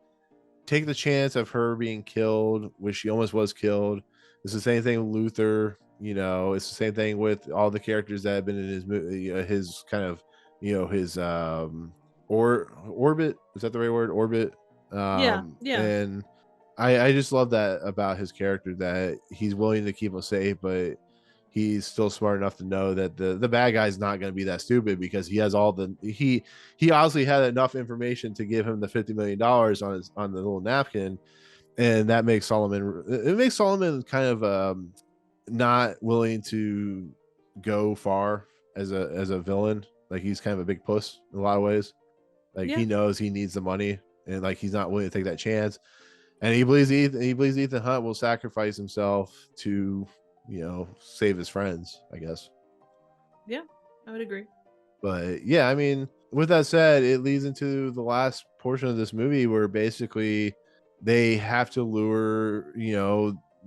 take the chance of her being killed, which she almost was killed? It's the same thing with Luther. You know, it's the same thing with all the characters that have been in his kind of, you know, his or orbit. Is that the right word? Orbit. Yeah, yeah. And I just love that about his character, that he's willing to keep him safe, but he's still smart enough to know that the bad guy's not going to be that stupid, because he has all he obviously had enough information to give him the $50 million on the little napkin. And that makes Solomon kind of not willing to go far as a villain. Like, he's kind of a big puss in a lot of ways. Like, Yeah. he knows he needs the money, and like he's not willing to take that chance. And he believes Ethan Hunt will sacrifice himself to, you know, save his friends, I guess. Yeah. I would agree. But yeah, I mean, with that said, it leads into the last portion of this movie where basically they have to lure,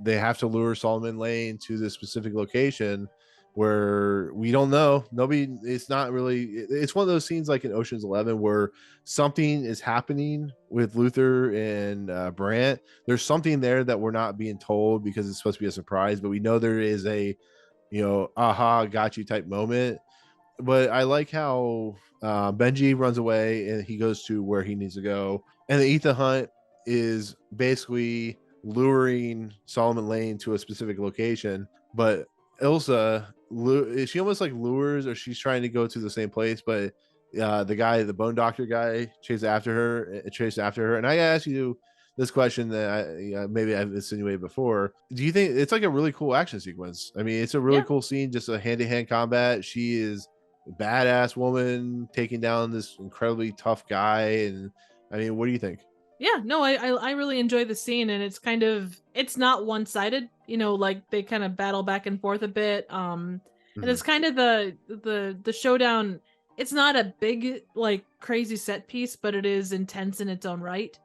they have to lure Solomon Lane to this specific location where we don't know. Nobody, it's not really, it's one of those scenes like in Ocean's 11 where something is happening with Luther and Brandt. There's something there that we're not being told because it's supposed to be a surprise, but we know there is a, aha, got you type moment. But I like how Benji runs away and he goes to where he needs to go, and the Ethan Hunt is basically luring Solomon Lane to a specific location. But Ilsa, she almost like lures, or she's trying to go to the same place, but the guy, the bone doctor guy, chased after her. And I asked you this question that maybe I've insinuated before. Do you think it's like a really cool action sequence? I mean, it's a really cool scene, just a hand-to-hand combat. She is badass woman taking down this incredibly tough guy. And I mean, what do you think? Yeah, no, I really enjoy the scene, and it's not one-sided, like they kind of battle back and forth a bit. And it's kind of the showdown. It's not a big like crazy set piece, but it is intense in its own right.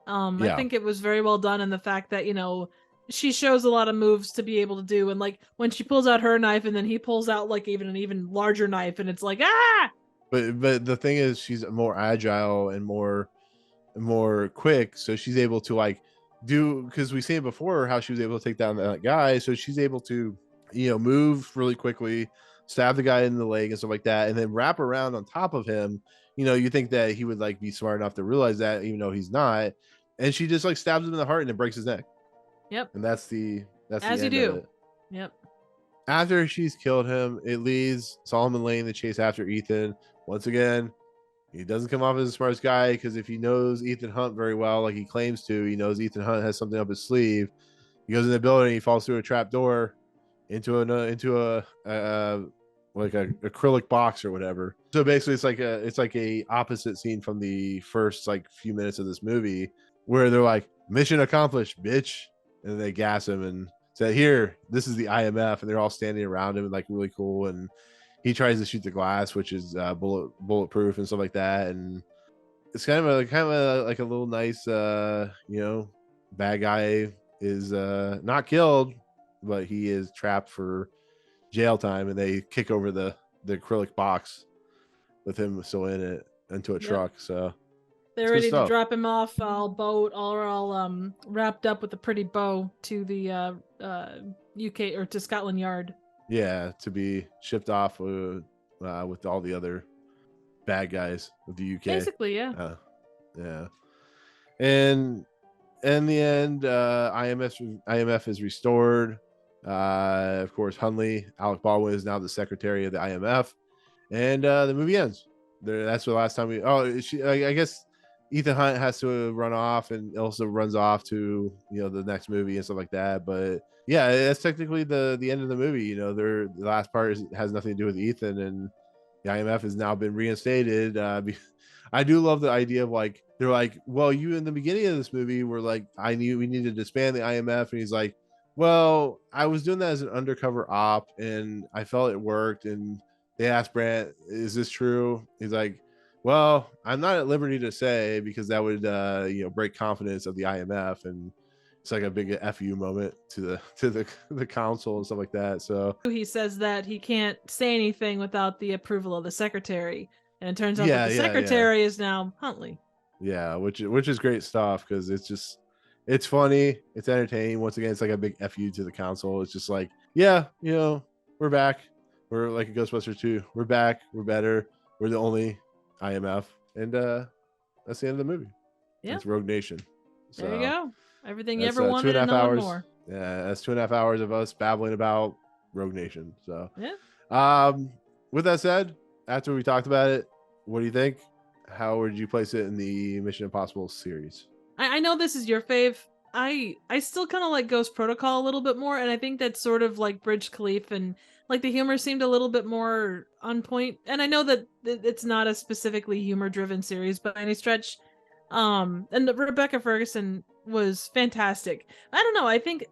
I think it was very well done in the fact that, she shows a lot of moves to be able to do, and like when she pulls out her knife and then he pulls out like even an even larger knife, and it's like but the thing is, she's more agile and more quick, so she's able to like do, because we seen before how she was able to take down that guy, so she's able to move really quickly, stab the guy in the leg and stuff like that, and then wrap around on top of him. You think that he would like be smart enough to realize that, even though he's not, and she just like stabs him in the heart and it breaks his neck. Yep. And that's the as you end do. of it. Yep. After she's killed him, it leaves Solomon Lane to chase after Ethan. Once again, he doesn't come off as the smartest guy, because if he knows Ethan Hunt very well, like he claims to, he knows Ethan Hunt has something up his sleeve. He goes in the building, he falls through a trap door into a like a acrylic box or whatever. So basically, it's like a opposite scene from the first like few minutes of this movie, where they're like, "Mission accomplished, bitch." And they gas him and say, "Here, this is the IMF," and they're all standing around him and like really cool. And he tries to shoot the glass, which is bulletproof and stuff like that. And it's kind of like a little nice, bad guy is not killed, but he is trapped for jail time, and they kick over the acrylic box with him still in it into a truck. So they're ready to drop him off all wrapped up with a pretty bow to the UK or to Scotland Yard. Yeah, to be shipped off with all the other bad guys of the UK. Basically, yeah. Yeah. And in the end, IMF is restored. Of course, Hunley, Alec Baldwin, is now the secretary of the IMF, and the movie ends. That's the last time I guess Ethan Hunt has to run off, and Ilsa runs off to the next movie and stuff like that. But yeah, that's technically the end of the movie. The last part has nothing to do with Ethan, and the IMF has now been reinstated. I do love the idea of like, they're like, well, you in the beginning of this movie were like, I knew we needed to disband the IMF, and he's like, well, I was doing that as an undercover op and I felt it worked. And they asked Brandt, is this true? He's like, well, I'm not at liberty to say, because that would break confidence of the IMF. And it's like a big FU moment to the council and stuff like that. So he says that he can't say anything without the approval of the secretary, and it turns out that the secretary is now Huntley. Yeah, which is great stuff, because it's funny, it's entertaining. Once again, it's like a big FU to the council. It's just like, yeah, we're back. We're like a Ghostbusters 2. We're back. We're better. We're the only IMF. And that's the end of the movie. Yeah. It's Rogue Nation. So there you go. Everything you ever wanted and no more. Yeah, that's 2.5 hours of us babbling about Rogue Nation. So yeah. With that said, after we talked about it, what do you think? How would you place it in the Mission Impossible series? I know this is your fave. I still kind of like Ghost Protocol a little bit more, and I think that's sort of like Burj Khalifa, and like the humor seemed a little bit more on point. And I know that it's not a specifically humor-driven series by any stretch. And Rebecca Ferguson was fantastic. I don't know. I think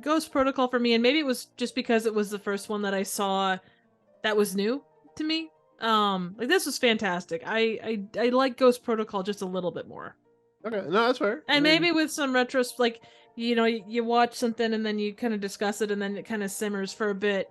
Ghost Protocol for me, and maybe it was just because it was the first one that I saw that was new to me. Like this was fantastic. I like Ghost Protocol just a little bit more. Okay, no, that's fair. And maybe with some retros, like, you know, you watch something and then you kind of discuss it and then it kind of simmers for a bit.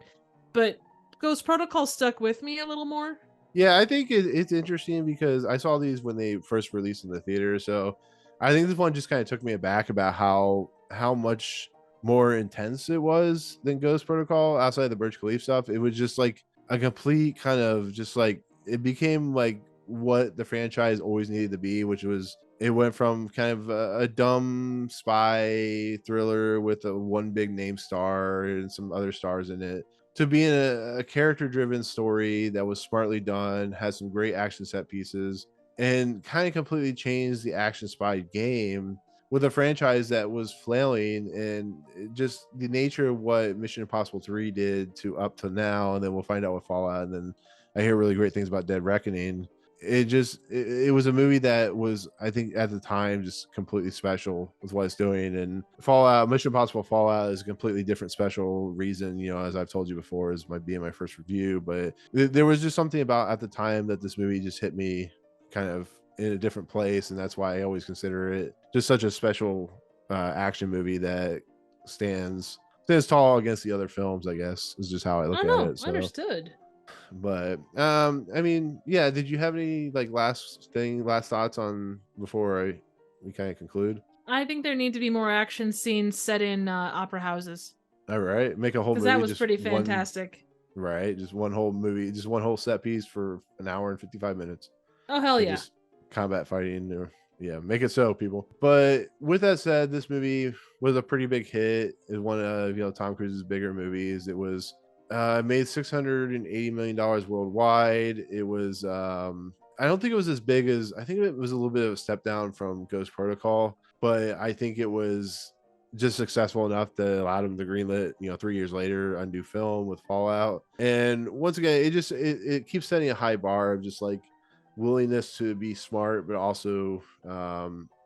But Ghost Protocol stuck with me a little more. Yeah, I think it's interesting because I saw these when they first released in the theater. So I think this one just kind of took me aback about how much more intense it was than Ghost Protocol outside the Burj Khalifa stuff. It was just like a complete kind of just like it became like what the franchise always needed to be, which was it went from kind of a dumb spy thriller with a one big name star and some other stars in it to being a character driven story that was smartly done, has some great action set pieces, and kind of completely changed the action spy game with a franchise that was flailing and just the nature of what Mission Impossible 3 did to up to now. And then we'll find out with Fallout. And then I hear really great things about Dead Reckoning. It was a movie that was, I think at the time, just completely special with what it's doing. And Fallout, Mission Impossible Fallout is a completely different special reason, you know, as I've told you before, is my being my first review. But there was just something about at the time that this movie just hit me kind of in a different place, and that's why I always consider it just such a special action movie that stands tall against the other films, I guess, is just how I look at it. So Understood. but I mean, yeah, did you have any like last thoughts on before we kind of conclude? I think there need to be more action scenes set in opera houses. All right, make a whole Because movie that was just pretty one, fantastic. right? Just one whole movie, just one whole set piece for an hour and 55 minutes. Oh hell yeah. Just combat fighting or yeah, make it so, people. But with that said, this movie was a pretty big hit. It's one of, you know, Tom Cruise's bigger movies. It was made $680 million worldwide. It was I don't think it was as big as, I think it was a little bit of a step down from Ghost Protocol, but I think it was just successful enough to allow him to greenlit, you know, 3 years later, a new film with Fallout. And once again, it keeps setting a high bar of just like willingness to be smart, but also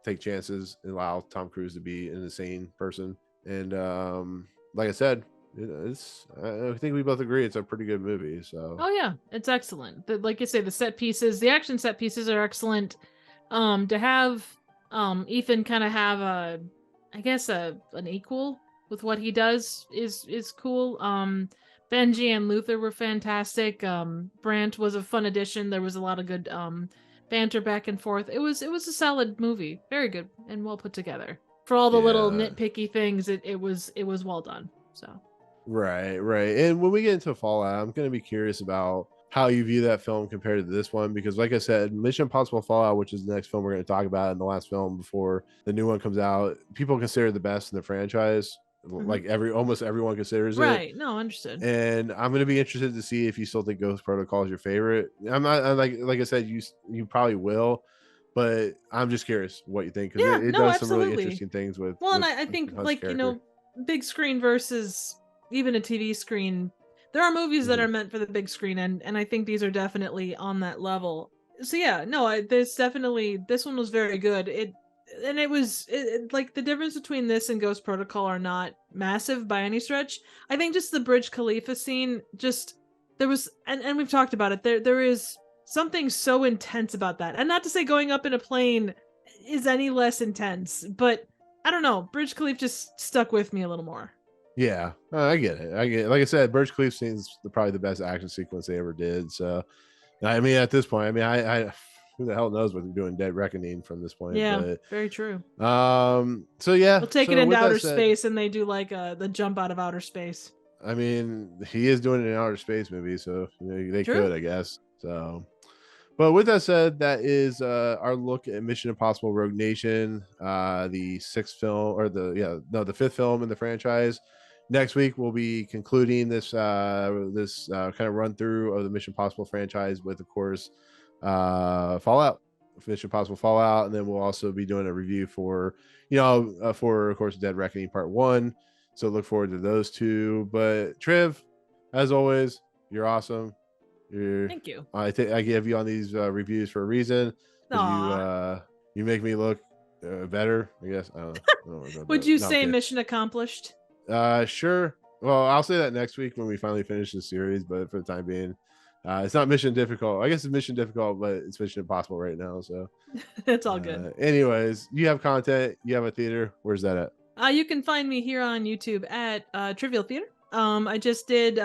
take chances and allow Tom Cruise to be an insane person. And like I said, I think we both agree it's a pretty good movie. So oh yeah, it's excellent. Like you say, the set pieces, the action set pieces are excellent. To have Ethan kind of have an equal with what he does is cool. Benji and Luther were fantastic. Brandt was a fun addition. There was a lot of good banter back and forth. It was a solid movie, very good and well put together. For all the little nitpicky things, it was well done. So right. And when we get into Fallout, I'm going to be curious about how you view that film compared to this one, because like I said, Mission Impossible Fallout, which is the next film we're going to talk about, and the last film before the new one comes out, people consider the best in the franchise. Mm-hmm. Like almost everyone considers it. Right. No, understood. And I'm going to be interested to see if you still think Ghost Protocol is your favorite. I'm like I said, you probably will, but I'm just curious what you think, because it does some really interesting things with. Well, with and I think Hunt's like character. You know, big screen versus even a TV screen. There are movies that are meant for the big screen, and I think these are definitely on that level. So yeah, no, there's definitely, this one was very good. It was like the difference between this and Ghost Protocol are not massive by any stretch. I think just the Burj Khalifa scene, just there was, and we've talked about it. There is something so intense about that, and not to say going up in a plane is any less intense, but I don't know. Burj Khalifa just stuck with me a little more. Yeah, I get it. Like I said, Burj Khalifa scene's probably the best action sequence they ever did. So, I mean, at this point, I mean, I who the hell knows what they're doing Dead Reckoning from this point. Yeah, but, very true. So yeah, we'll take it into outer space, and they do like the jump out of outer space. I mean, he is doing an outer space movie, so you know, they could, I guess. So, but with that said, that is our look at Mission Impossible Rogue Nation, the fifth film in the franchise. Next week we'll be concluding this kind of run through of the Mission Impossible franchise with, of course, Fallout, Mission Impossible Fallout, and then we'll also be doing a review for of course Dead Reckoning Part 1. So look forward to those two. But Triv, as always, you're awesome. Thank you. I think I give you on these reviews for a reason. You make me look better, I guess. I don't know. Would you say mission accomplished? Sure. Well, I'll say that next week when we finally finish the series, but for the time being, It's not mission difficult. I guess it's mission difficult, but it's mission impossible right now. So It's all good. Anyways, you have content. You have a theater. Where's that at? You can find me here on YouTube at Trivial Theater. I just did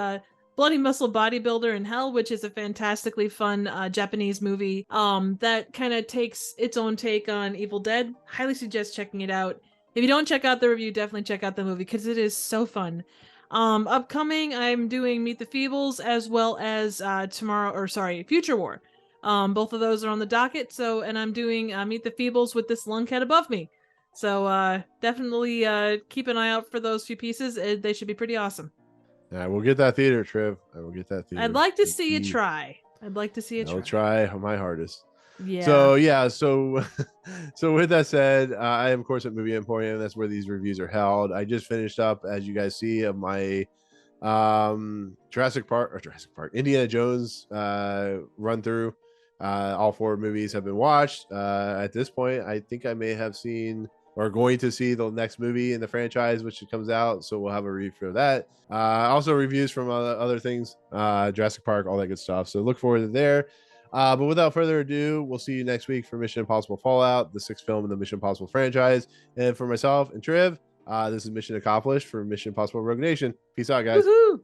Bloody Muscle Bodybuilder in Hell, which is a fantastically fun Japanese movie that kind of takes its own take on Evil Dead. Highly suggest checking it out. If you don't check out the review, definitely check out the movie because it is so fun. Upcoming, I'm doing Meet the Feebles as well as Future War. Both of those are on the docket. So, and I'm doing Meet the Feebles with this lung cat above me. So definitely keep an eye out for those few pieces. They should be pretty awesome. Yeah, we'll get that theater, Trev. I will get that theater. I'd like to see you try. I'll try my hardest. Yeah. So with that said, I am of course at Movie Emporium. That's where these reviews are held. I just finished up, as you guys see, of my Jurassic Park, Indiana Jones run through. All 4 movies have been watched. At this point, I think I may have seen or going to see the next movie in the franchise, which comes out. So we'll have a review for that. Also reviews from other things, Jurassic Park, all that good stuff. So look forward to there. But without further ado, we'll see you next week for Mission Impossible Fallout, the 6th film in the Mission Impossible franchise. And for myself and Triv, this is Mission Accomplished for Mission Impossible Rogue Nation. Peace out, guys. Woohoo!